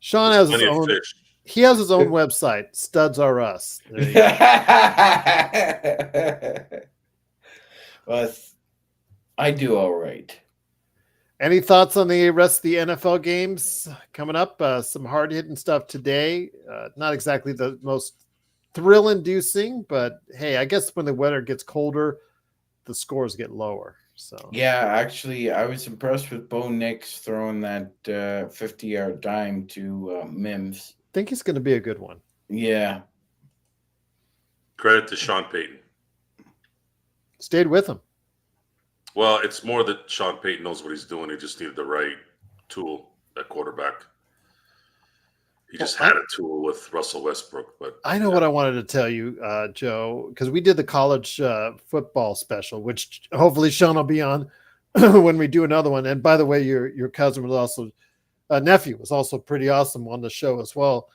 Sean There's has his plenty of own. fish. He has his own website. Studs are us. There you go. Well, I do all right. Any thoughts on the rest of the NFL games coming up? Some hard-hitting stuff today. Not exactly the most thrill-inducing, but hey, I guess when the weather gets colder, the scores get lower. So Yeah, actually, I was impressed with Bo Nix throwing that 50-yard dime to Mims. I think he's going to be a good one. Yeah. Credit to Sean Payton. Stayed with him. Well, it's more that Sean Payton knows what he's doing. He just needed the right tool at quarterback. He just had a tool with Russell Westbrook. But I know what I wanted to tell you, Joe, because we did the college football special, which hopefully Sean will be on when we do another one. And by the way, your cousin was also nephew was also pretty awesome on the show as well.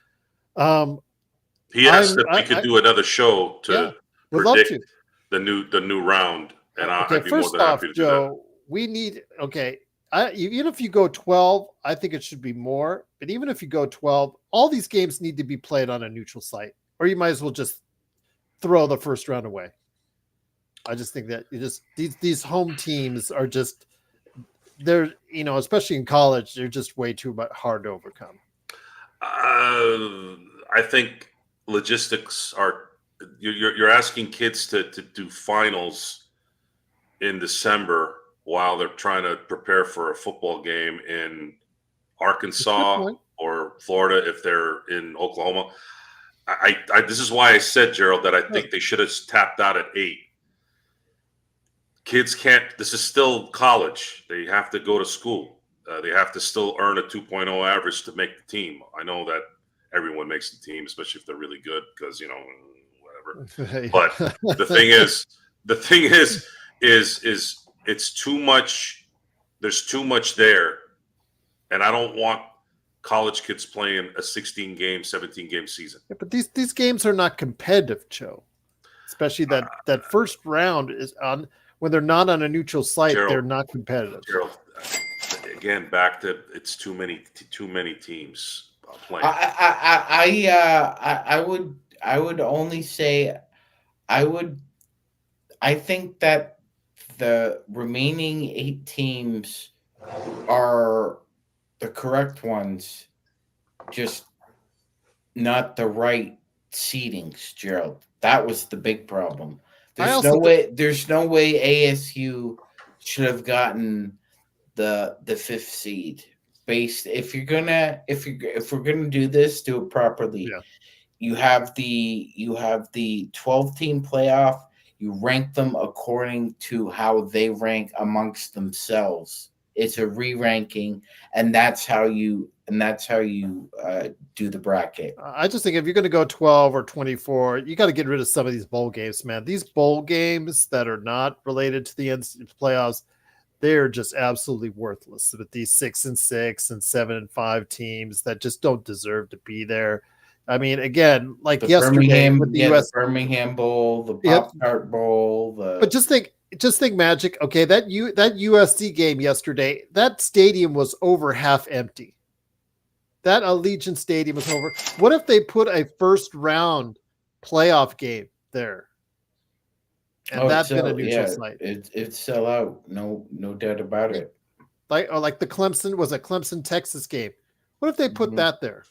he asked if we could do another show to would love predict to. the new round, and I'd be first more than off, happy to Joe, we need even if you go 12, I think it should be more. But even if you go 12, all these games need to be played on a neutral site, or you might as well just throw the first round away. I just think that these home teams are just they're especially in college, they're just way too hard to overcome. I think logistics are. You're asking kids to do finals in December while they're trying to prepare for a football game in Arkansas or Florida if they're in Oklahoma. This is why I said, Gerald, that I think they should have tapped out at 8. Kids can't. This is still college. They have to go to school. They have to still earn a 2.0 average to make the team. I know that everyone makes the team, especially if they're really good, because whatever. But the thing is it's too much. There's too much there, and I don't want college kids playing a 16-game, 17-game season. Yeah, but these games are not competitive, Joe. Especially that first round is on when they're not on a neutral site, Gerald, they're not competitive. Gerald, again, back to it's too many teams playing. I would only say I think that the remaining 8 teams are the correct ones, just not the right seedings, Gerald. That was the big problem. There's no way ASU should have gotten the 5th seed. Based if we're gonna do this, do it properly. Yeah. You have the 12-team playoff. You rank them according to how they rank amongst themselves. It's a re-ranking, and that's how you do the bracket. I just think if you're going to go 12 or 24, you got to get rid of some of these bowl games, man. These bowl games that are not related to the playoffs, they're just absolutely worthless. But these 6 and 6 and 7 and 5 teams that just don't deserve to be there. I mean, again, like The yesterday with the US the Birmingham Bowl, the Pop-Tart Bowl. But just think, Magic. Okay, that USC game yesterday, that stadium was over half empty. That Allegiant Stadium was over. What if they put a first round playoff game there? And that's been a neutral site. It sell out. No doubt about it. Like the Clemson, Texas game. What if they put that there?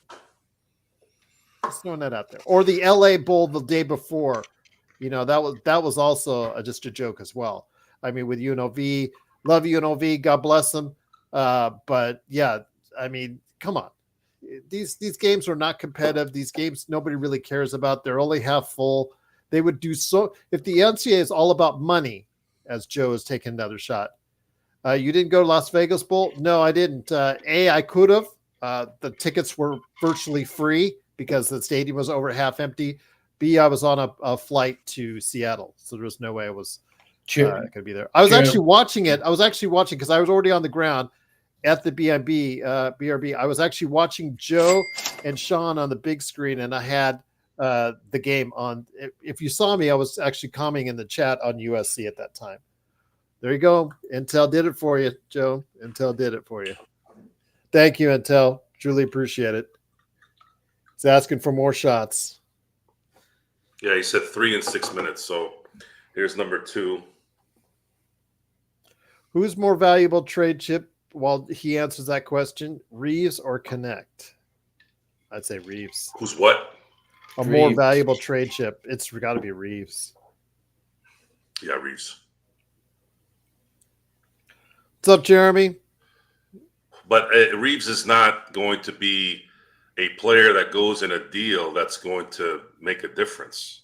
Just throwing that out there. Or the LA Bowl the day before. That was also just a joke as well. I mean, with UNLV, love UNLV, God bless them. But yeah, I mean, come on. These games are not competitive. These games nobody really cares about. They're only half full. They would do so if the NCAA is all about money, as Joe is taking another shot. You didn't go to Las Vegas Bowl? No, I didn't. I could have. The tickets were virtually free because the stadium was over half empty. B, I was on a flight to Seattle, so there was no way I was going to be there. I was actually watching it. I was actually watching because I was already on the ground at the BRB. I was actually watching Joe and Sean on the big screen, and I had the game on. If you saw me, I was actually commenting in the chat on USC at that time. There you go. Intel did it for you, Joe. Intel did it for you. Thank you, Intel. Truly appreciate it. He's asking for more shots. Yeah, he said 3 and 6 minutes. So here's number 2. Who's more valuable trade chip while he answers that question? Reeves or Connect? I'd say Reeves. Who's what? A more valuable trade chip. It's got to be Reeves. Yeah, Reeves. What's up, Jeremy? But Reeves is not going to be a player that goes in a deal that's going to make a difference.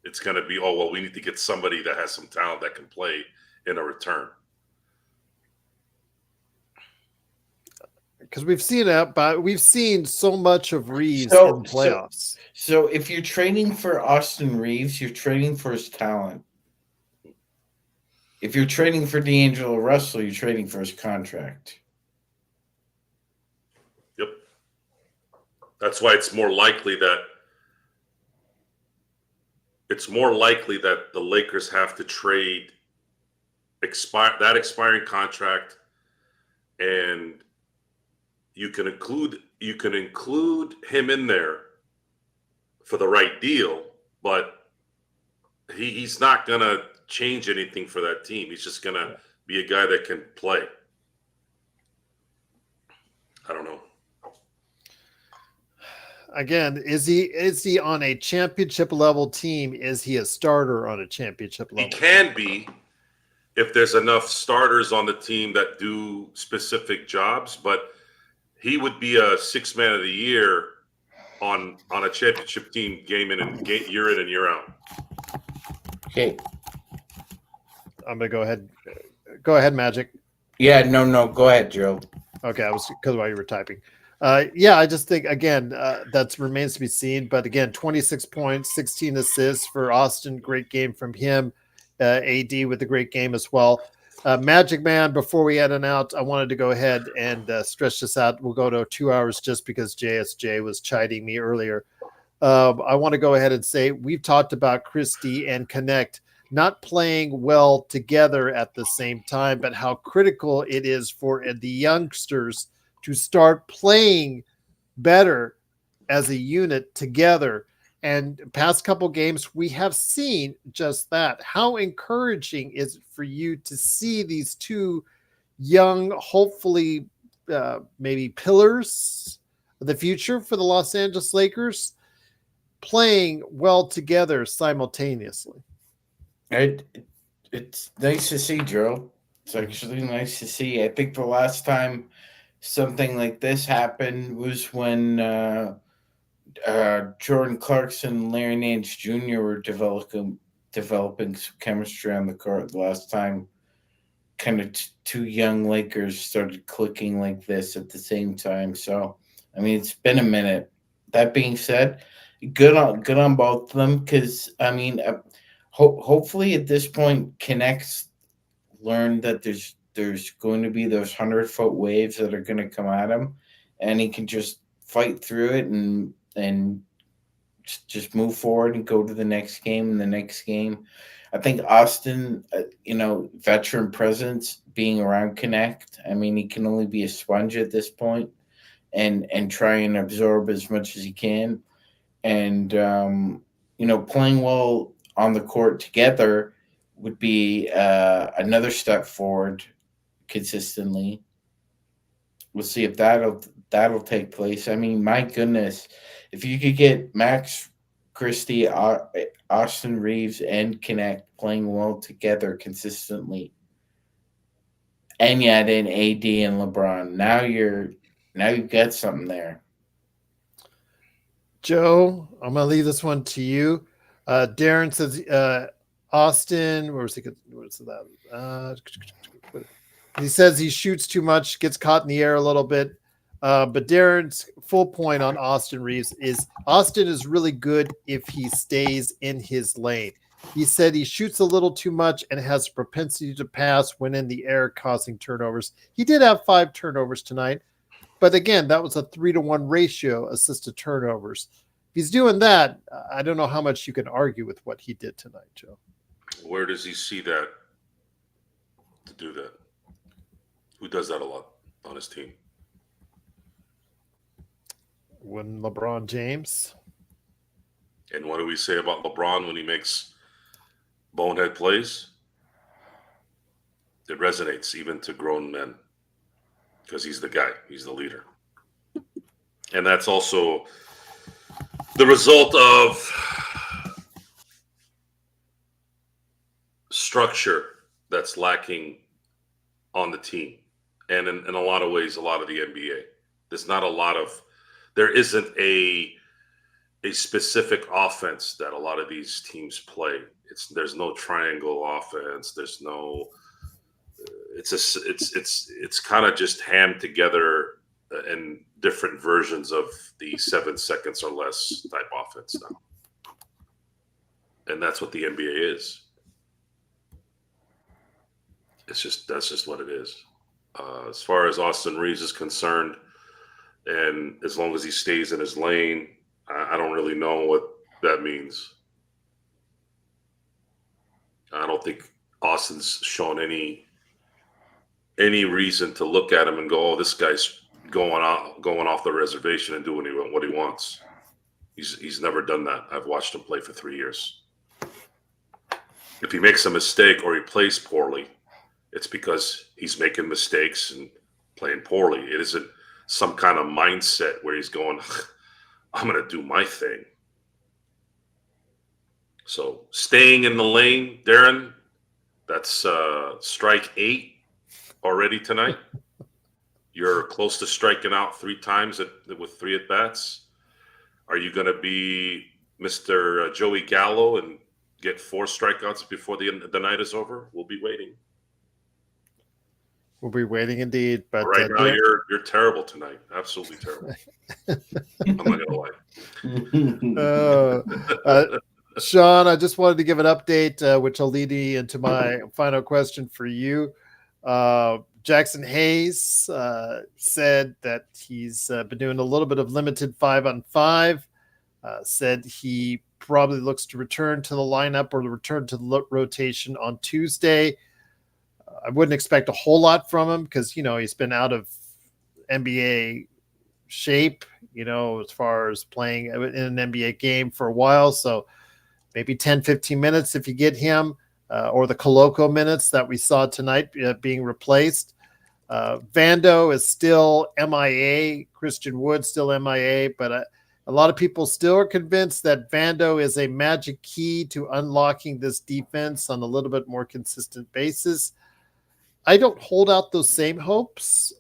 It's going to be, we need to get somebody that has some talent that can play in a return. Because we've seen so much of Reeves in the playoffs. So if you're trading for Austin Reeves, you're trading for his talent. If you're trading for D'Angelo Russell, you're trading for his contract. Yep. That's why it's more likely that the Lakers have to trade that expiring contract, and you can include him in there for the right deal, but he's not gonna change anything for that team. He's just gonna be a guy that can play. I don't know. Again, is he on a championship level team? Is he a starter on a championship level? He can be if there's enough starters on the team that do specific jobs, but he would be a 6th man of the year on a championship team year in and year out. Okay. I'm gonna go ahead. Go ahead, Magic. Yeah, no. Go ahead, Joe. Okay, I was because while you were typing. I just think again that remains to be seen. But again, 26 points, 16 assists for Austin. Great game from him. AD with a great game as well. Magic Man, before we head on out, I wanted to go ahead and stretch this out. We'll go to 2 hours just because JSJ was chiding me earlier. I want to go ahead and say we've talked about Christie and Connect not playing well together at the same time, but how critical it is for the youngsters to start playing better as a unit together. And past couple games, we have seen just that. How encouraging is it for you to see these two young, hopefully maybe pillars of the future for the Los Angeles Lakers playing well together simultaneously? It's nice to see, Joe. It's actually nice to see. I think the last time something like this happened was when Jordan Clarkson and Larry Nance Jr. were developing some chemistry on the court. The last time kind of two young Lakers started clicking like this at the same time. So, I mean, it's been a minute. That being said, good on both of them, because, I mean, hopefully at this point, Connect's learned that there's going to be those 100-foot waves that are going to come at him, and he can just fight through it and just move forward and go to the next game and the next game. I think Austin, veteran presence, being around Connect, I mean, he can only be a sponge at this point and try and absorb as much as he can. And, playing well on the court together would be another step forward consistently. We'll see if that'll take place. I mean, my goodness, if you could get Max Christie, Austin Reeves, and Connect playing well together consistently, and yet in AD and LeBron, now you've got something there. Joe, I'm gonna leave this one to you. Darren says Austin, where was he? What's that? He says he shoots too much, gets caught in the air a little bit. But Darren's full point on Austin Reeves is Austin is really good if he stays in his lane. He said he shoots a little too much and has a propensity to pass when in the air, causing turnovers. He did have 5 turnovers tonight, but again, that was a 3-to-1 ratio assist to turnovers. If he's doing that, I don't know how much you can argue with what he did tonight, Joe. Where does he see that to do that? Who does that a lot on his team? When LeBron James. And what do we say about LeBron when he makes bonehead plays? It resonates even to grown men because he's the guy. He's the leader. And that's also the result of structure that's lacking on the team. And in a lot of ways, a lot of the NBA. There isn't a specific offense that a lot of these teams play. There's no triangle offense. There's no. It's kind of just hammed together in different versions of the 7 seconds or less type offense now, and that's what the NBA is. That's just what it is. As far as Austin Reeves is concerned. And as long as he stays in his lane, I don't really know what that means. I don't think Austin's shown any reason to look at him and go, "Oh, this guy's going off the reservation and doing what he wants." He's never done that. I've watched him play for 3 years. If he makes a mistake or he plays poorly, it's because he's making mistakes and playing poorly. It isn't some kind of mindset where he's going, "I'm going to do my thing." So staying in the lane, Darren, that's strike 8 already tonight. You're close to striking out 3 times with 3 at-bats. Are you going to be Mr. Joey Gallo and get 4 strikeouts before the night is over? We'll be waiting. We'll be waiting indeed. But right now, you're terrible tonight. Absolutely terrible. I'm not gonna lie. Sean, I just wanted to give an update, which will lead me into my final question for you. Jackson Hayes said that he's been doing a little bit of limited 5-on-5. Said he probably looks to return to the lineup or return to the rotation on Tuesday. I wouldn't expect a whole lot from him because, he's been out of NBA shape, as far as playing in an NBA game for a while. So maybe 10, 15 minutes if you get him, or the Coloco minutes that we saw tonight being replaced. Vando is still MIA. Christian Wood still MIA, but a lot of people still are convinced that Vando is a magic key to unlocking this defense on a little bit more consistent basis. I don't hold out those same hopes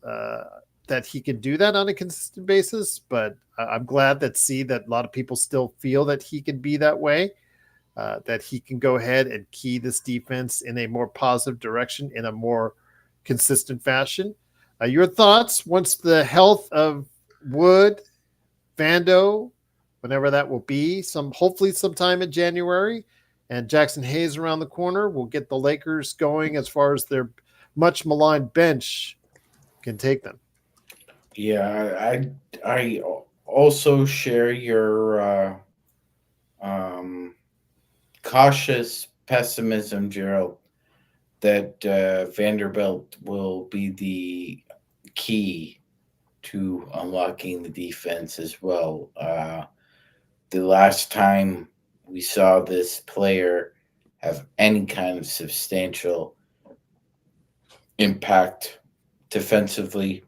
that he can do that on a consistent basis, but I'm glad that a lot of people still feel that he can be that way, that he can go ahead and key this defense in a more positive direction in a more consistent fashion. Your thoughts once the health of Wood, Vando, whenever that will be, hopefully sometime in January, and Jackson Hayes around the corner will get the Lakers going as far as their much maligned bench can take them. Yeah, I also share your cautious pessimism, Gerald, that Vanderbilt will be the key to unlocking the defense as well. The last time we saw this player have any kind of substantial impact defensively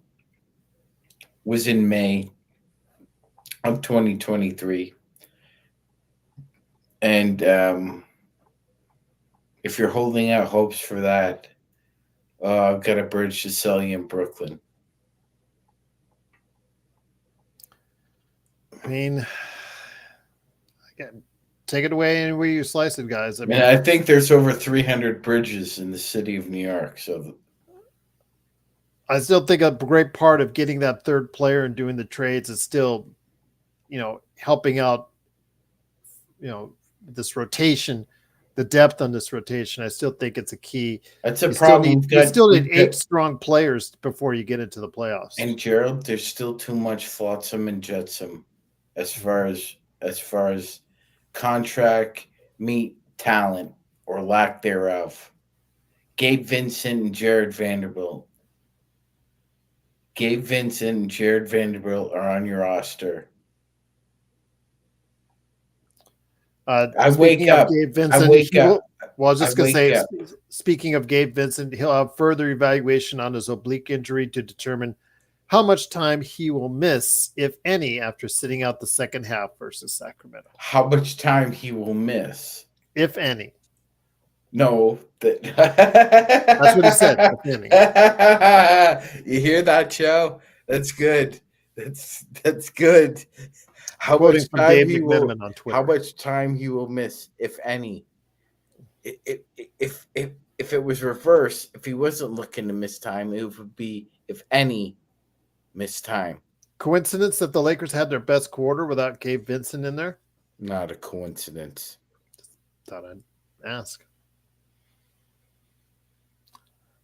was in May of 2023. And if you're holding out hopes for that, I've got a bridge to sell you in Brooklyn. I mean, again, take it away any way you slice it, guys. I think there's over 300 bridges in the city of New York. So I still think a great part of getting that third player and doing the trades is still, helping out, this rotation, the depth on this rotation. I still think it's a key. That's a problem. You still need 8 strong players before you get into the playoffs. And Gerald, there's still too much flotsam and jetsam as far as contract meet talent or lack thereof. Gabe Vincent and Jared Vanderbilt. Gabe Vincent and Jared Vanderbilt are on your roster. I wake up. I was just going to say, speaking of Gabe Vincent, he'll have further evaluation on his oblique injury to determine how much time he will miss, if any, after sitting out the second half versus Sacramento. How much time he will miss? If any. No. That's what he said. If any. You hear that, Joe? That's good. That's good. How much time he will miss, if any? If it was reversed, if he wasn't looking to miss time, it would be, if any, miss time. Coincidence that the Lakers had their best quarter without Gabe Vincent in there? Not a coincidence. Thought I'd ask.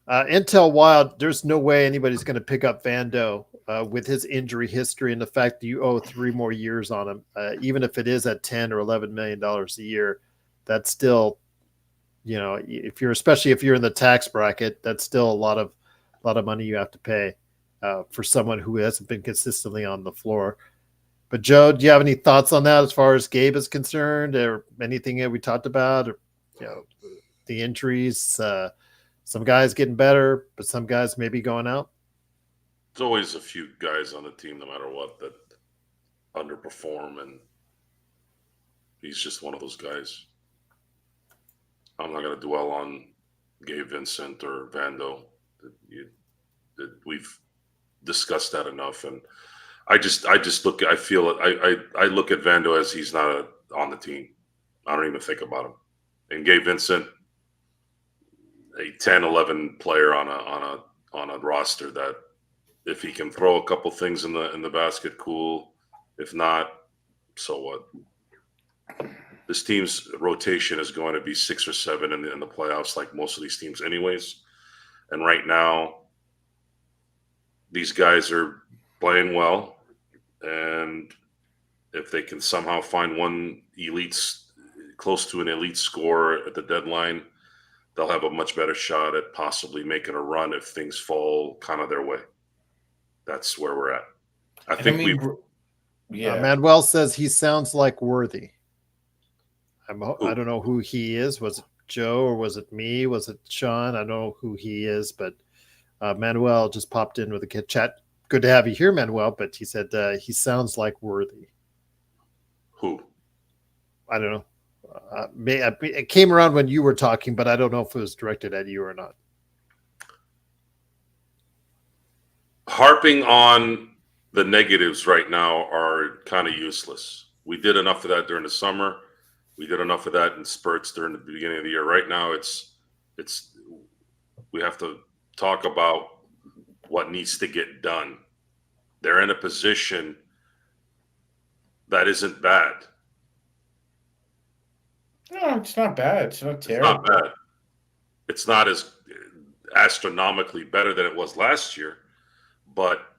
Intel Wild, there's no way anybody's going to pick up Vando with his injury history and the fact that you owe 3 more years on him. Even if it is at $10 or $11 million a year, that's still, especially if you're in the tax bracket, that's still a lot of money you have to pay for someone who hasn't been consistently on the floor. But Joe, do you have any thoughts on that as far as Gabe is concerned, or anything that we talked about, or the injuries? Some guys getting better, but some guys maybe going out. There's always a few guys on the team, no matter what, that underperform, and he's just one of those guys. I'm not going to dwell on Gabe Vincent or Vando. We've discussed that enough, and I look at Vando as he's not on the team. I don't even think about him. And Gabe Vincent, a 10, 11 player on a roster that if he can throw a couple things in the basket, cool. If not, so what? This team's rotation is going to be 6 or 7 in the playoffs, like most of these teams anyways. And right now, these guys are playing well. And if they can somehow find one close to an elite score at the deadline, they'll have a much better shot at possibly making a run if things fall kind of their way. That's where we're at. I think Manuel says he sounds like Worthy. I don't know who he is. Was it Joe or was it me? Was it Sean? I don't know who he is, but Manuel just popped in with a chat. Good to have you here, Manuel. But he said he sounds like Worthy. Who? I don't know. It came around when you were talking, but I don't know if it was directed at you or not. Harping on the negatives right now are kind of useless. We did enough of that during the summer. We did enough of that in spurts during the beginning of the year. Right now, we have to talk about what needs to get done. They're in a position that isn't bad. No, it's not bad. It's not terrible. It's not bad. It's not as astronomically better than it was last year, but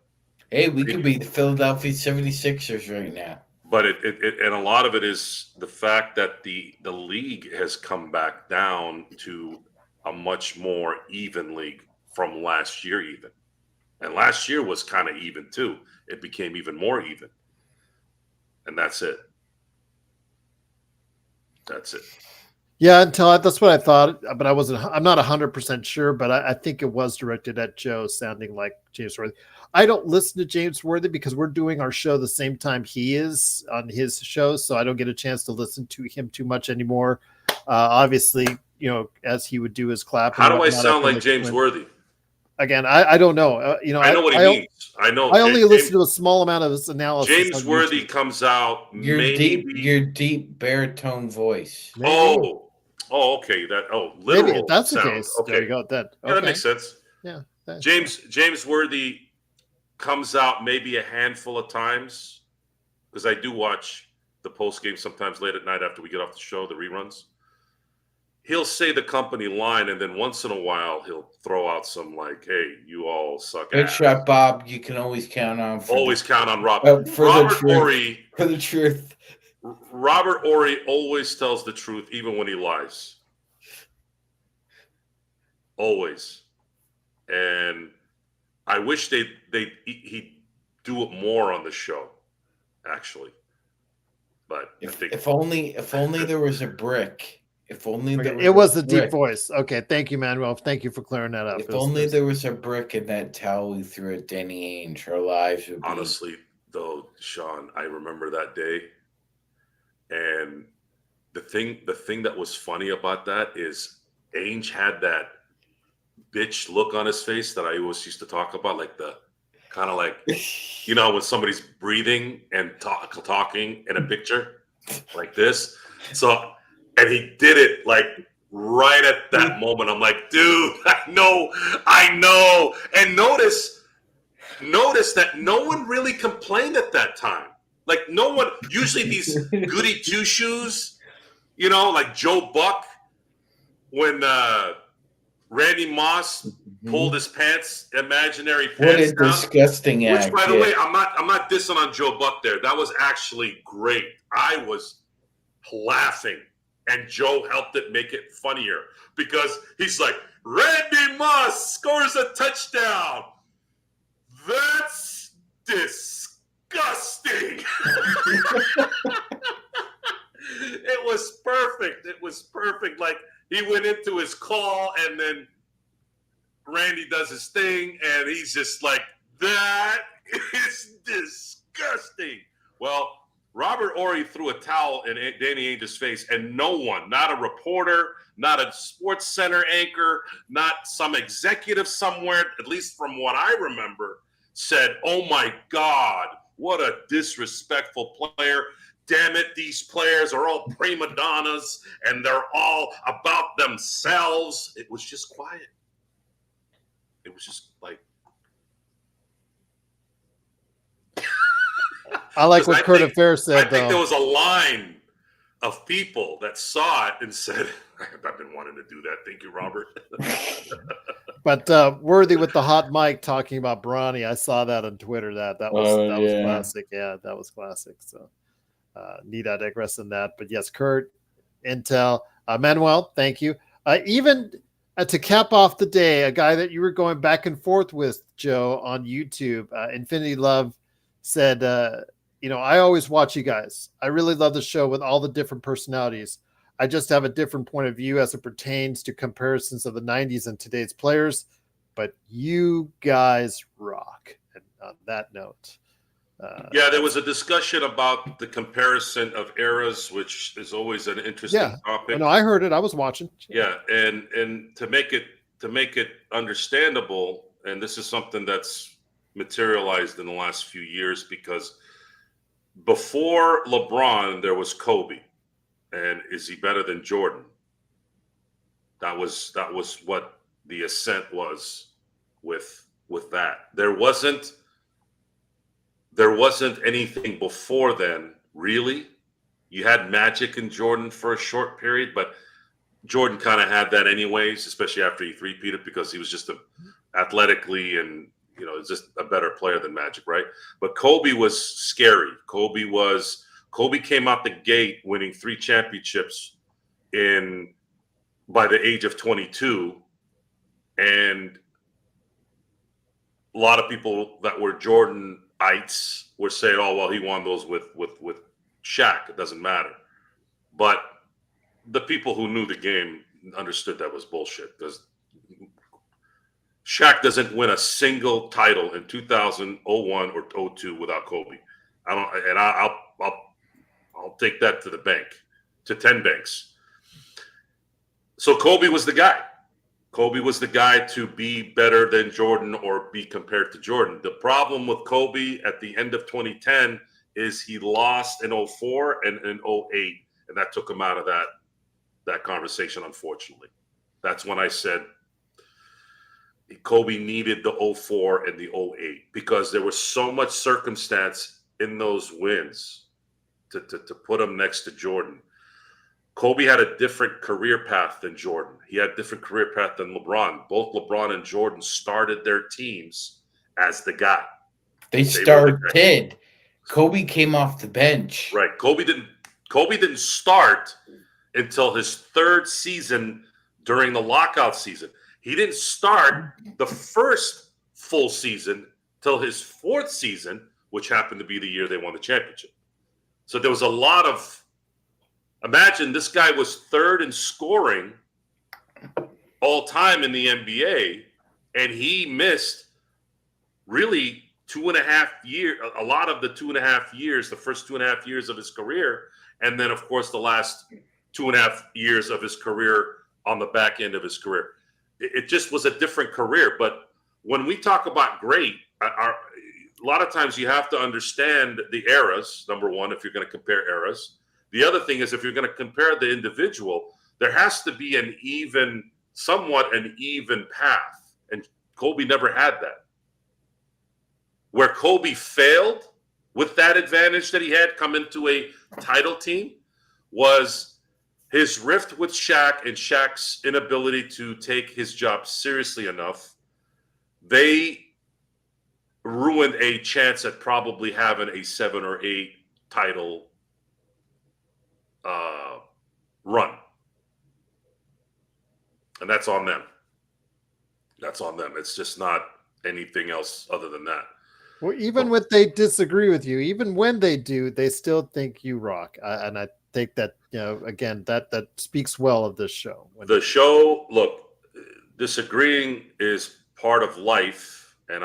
hey, we could be the Philadelphia 76ers right now. But and a lot of it is the fact that the league has come back down to a much more even league from last year even. And last year was kind of even too. It became even more even. And that's it. That's it. Yeah, that's what I thought, but I'm not 100% sure, but I think it was directed at Joe, sounding like James Worthy. I don't listen to James Worthy because we're doing our show the same time he is on his show, so I don't get a chance to listen to him too much anymore. Obviously, as he would do his clap. How do I sound like James Worthy? Again, I don't know. I know what he means. I know. I only listen to a small amount of his analysis. James Worthy comes out. Your deep baritone voice. Maybe. Oh, okay. Literal. Maybe if that's sound. the case. Okay. There you go. That makes sense. Yeah. James Worthy comes out maybe a handful of times because I do watch the post game sometimes late at night after we get off the show, the reruns. He'll say the company line, and then once in a while he'll throw out some like, "Hey, you all suck." Good shot, Bob. You can always count on. Count on Rob. Robert Ory for the truth. Robert Ory always tells the truth, even when he lies. Always. And I wish he'd do it more on the show, actually. But if only there was a brick. If only it was a deep voice. Okay, thank you, Manuel. Thank you for clearing that up. If only there was a brick in that towel we threw at Danny Ainge, our lives would be. Honestly, though, Sean, I remember that day. And the thing that was funny about that is Ainge had that bitch look on his face that I always used to talk about, like the kind of like, when somebody's breathing and talking in a picture like this. So, and he did it like right at that moment. I'm like, dude, I know. And notice that no one really complained at that time. Like no one, usually these goody two shoes, like Joe Buck, when Randy Moss pulled his imaginary pants down. What a disgusting act. Which, by the way, I'm not dissing on Joe Buck there. That was actually great. I was laughing, and Joe helped it make it funnier because he's like, Randy Moss scores a touchdown. That's disgusting. It was perfect. Like he went into his call and then Randy does his thing and he's just like, that is disgusting. Well, Robert Ory threw a towel in Danny Ainge's face and no one, not a reporter, not a Sports Center anchor, not some executive somewhere, at least from what I remember, said, oh my God, what a disrespectful player. Damn it, these players are all prima donnas and they're all about themselves. It was just quiet. It was just like. I like what Curtis Fair said, I think there was a line of people that saw it and said, I've been wanting to do that. Thank you, Robert. But Worthy with the hot mic talking about Bronny. I saw that on Twitter. That was classic. Yeah, that was classic. So need I digress in that. But yes, Kurt, Intel, Manuel, thank you. Even to cap off the day, a guy that you were going back and forth with, Joe, on YouTube, Infinity Love said, I always watch you guys. I really love the show with all the different personalities. I just have a different point of view as it pertains to comparisons of the 90s and today's players, but you guys rock. And on that note, there was a discussion about the comparison of eras, which is always an interesting topic. No, I heard it. I was watching. Yeah, and to make it understandable, and this is something that's materialized in the last few years, because before LeBron there was Kobe, and is he better than Jordan? That was what the ascent was with that. There wasn't anything before then, really. You had Magic and Jordan for a short period, but Jordan kind of had that anyways, especially after he three-peated, because he was just athletically and just a better player than Magic, right? But Kobe was scary. Kobe came out the gate winning 3 championships by the age of 22, and a lot of people that were Jordanites were saying, "Oh, well, he won those with Shaq. It doesn't matter." But the people who knew the game understood that was bullshit, because Shaq doesn't win a single title in 2001 or 02 without Kobe. I'll take that to the bank, to 10 banks. So Kobe was the guy. Kobe was the guy to be better than Jordan or be compared to Jordan. The problem with Kobe at the end of 2010 is he lost in 04 and in 08, and that took him out of that conversation, unfortunately. That's when I said Kobe needed the 04 and the 08, because there was so much circumstance in those wins to put him next to Jordan. Kobe had a different career path than Jordan. He had a different career path than LeBron. Both LeBron and Jordan started their teams as the guy. They started. Kobe came off the bench. Right. Kobe didn't start until his 3rd season during the lockout season. He didn't start the first full season till his 4th season, which happened to be the year they won the championship. So there was a lot of, imagine this guy was 3rd in scoring all time in the NBA, and he missed really 2.5 years, a lot of the 2.5 years, the first 2.5 years of his career. And then, of course, the last 2.5 years of his career on the back end of his career. It just was a different career. But when we talk about great, a lot of times you have to understand the eras, number one, if you're going to compare eras. The other thing is, if you're going to compare the individual, there has to be somewhat an even path. And Kobe never had that. Where Kobe failed with that advantage that he had come into a title team was his rift with Shaq and Shaq's inability to take his job seriously enough. They ruined a chance at probably having a 7 or 8 title run. And that's on them. That's on them. It's just not anything else other than that. Well, even when they disagree with you, even when they do, they still think you rock. And I think that, again, that speaks well of this show. The show, look, disagreeing is part of life, and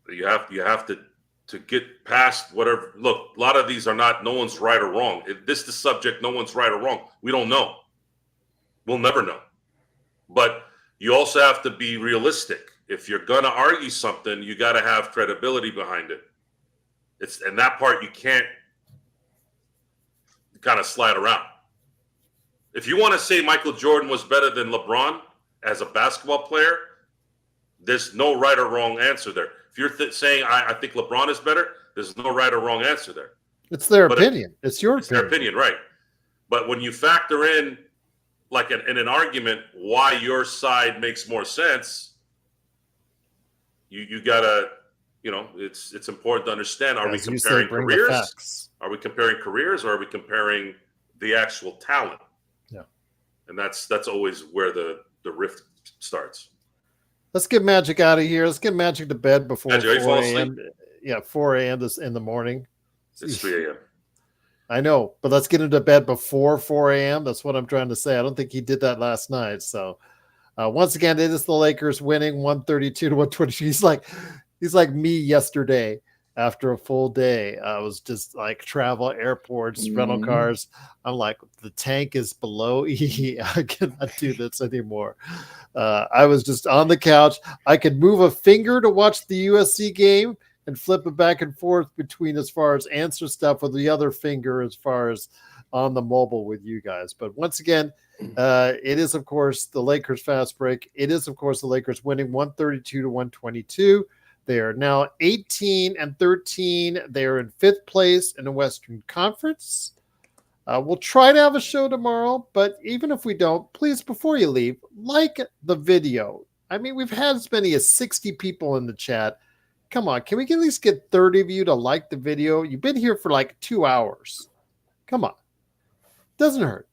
you have to get past whatever. Look, a lot of these are not, no one's right or wrong. If this is the subject, no one's right or wrong. We don't know. We'll never know. But you also have to be realistic. If you're going to argue something, you got to have credibility behind it. And that part you can't kind of slide around. If you want to say Michael Jordan was better than LeBron as a basketball player, there's no right or wrong answer there. If you're saying I think LeBron is better, there's no right or wrong answer there. It's their opinion. It's your opinion. Their opinion, right? But when you factor in like in an argument why your side makes more sense, you gotta, it's important to understand. Are we As you say, comparing bring the careers? facts. Are we comparing careers, or are we comparing the actual talent? Yeah. And that's always where the rift starts. Let's get Magic out of here. Let's get Magic to bed before Magic, are you 4 falling asleep? a.m. Yeah, 4 a.m. this in the morning. It's 3 a.m. I know, but let's get him to bed before 4 a.m. That's what I'm trying to say. I don't think he did that last night. So once again, it is the Lakers winning 132 to 122. He's like me yesterday after a full day. I was just like travel, airports, rental cars. I'm like, the tank is below E. I cannot do this anymore. I was just on the couch. I could move a finger to watch the USC game and flip it back and forth between as far as answer stuff with the other finger as far as on the mobile with you guys. But once again, it is, of course, the Lakers fast break. It is, of course, the Lakers winning 132 to 122. They are now 18-13. They are in 5th place in the Western Conference. We'll try to have a show tomorrow, but even if we don't, please, before you leave, like the video. I mean, we've had as many as 60 people in the chat. Come on, can we at least get 30 of you to like the video? You've been here for like 2 hours. Come on. Doesn't hurt.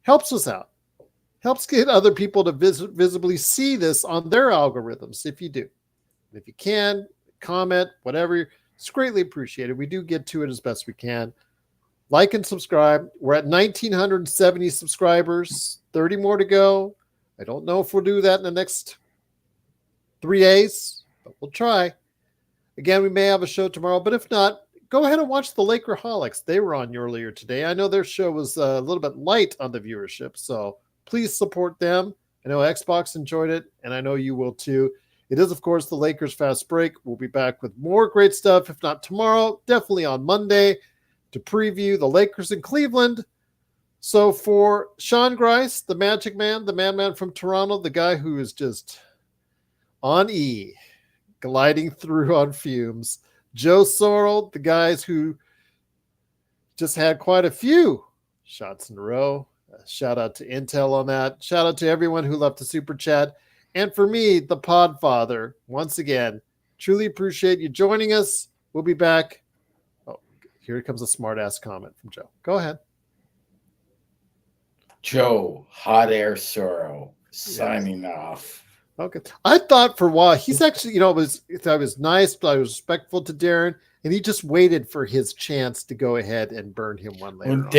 Helps us out. Helps get other people to visibly see this on their algorithms if you do. If you can, comment, whatever. It's greatly appreciated. We do get to it as best we can. Like and subscribe. We're at 1,970 subscribers. 30 more to go. I don't know if we'll do that in the next 3 days, but we'll try. Again, we may have a show tomorrow, but if not, go ahead and watch the Lakerholics. They were on earlier today. I know their show was a little bit light on the viewership, so please support them. I know Xbox enjoyed it, and I know you will too. It is, of course, the Lakers Fast Break. We'll be back with more great stuff, if not tomorrow, definitely on Monday, to preview the Lakers in Cleveland. So for Sean Grice, the Magic Man, the madman from Toronto, the guy who is just on E, gliding through on fumes, Joe Sorrell, the guys who just had quite a few shots in a row. Shout out to Intel on that. Shout out to everyone who left the super chat. And for me, the Podfather, once again, truly appreciate you joining us. We'll be back. Oh, here comes a smart-ass comment from Joe. Go ahead. Joe, Hot Air Sorrow, signing off. Okay. I thought for a while, he's actually, I was nice, but I was respectful to Darren, and he just waited for his chance to go ahead and burn him one later on.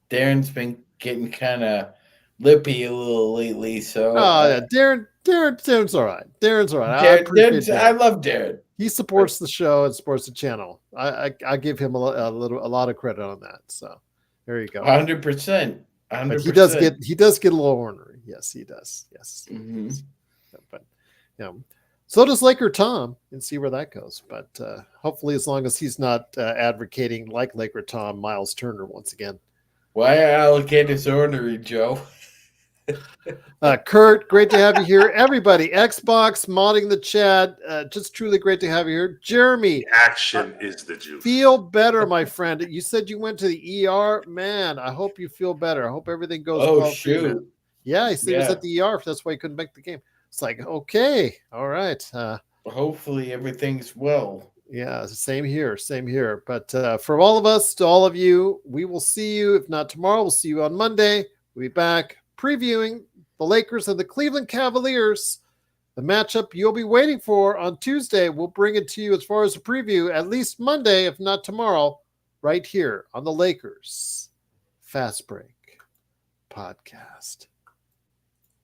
Darren's been getting kind of lippy a little lately, so yeah, Darren's all right. Darren's all right. I love Darren. He supports the show and supports the channel. I give him a lot of credit on that. So there you go. 100%. But he does get a little ornery. Yes, he does. Yes. Mm-hmm. But so does Laker Tom, and see where that goes. But hopefully, as long as he's not advocating like Laker Tom, Miles Turner once again. Why allocate his ornery, Joe? Kurt, great to have you here. Everybody, Xbox, modding the chat. Just truly great to have you here. Jeremy. Action is the juice. Feel better, my friend. You said you went to the ER. Man, I hope you feel better. I hope everything goes well. Oh, shoot. Yeah, he said he was at the ER. That's why he couldn't make the game. It's like, okay, all right. Hopefully everything's well. Yeah, same here. But for all of us, to all of you, we will see you. If not tomorrow, we'll see you on Monday. We'll be back previewing the Lakers and the Cleveland Cavaliers, the matchup you'll be waiting for on Tuesday. We'll bring it to you as far as a preview, at least Monday, if not tomorrow, right here on the Lakers Fast Break Podcast.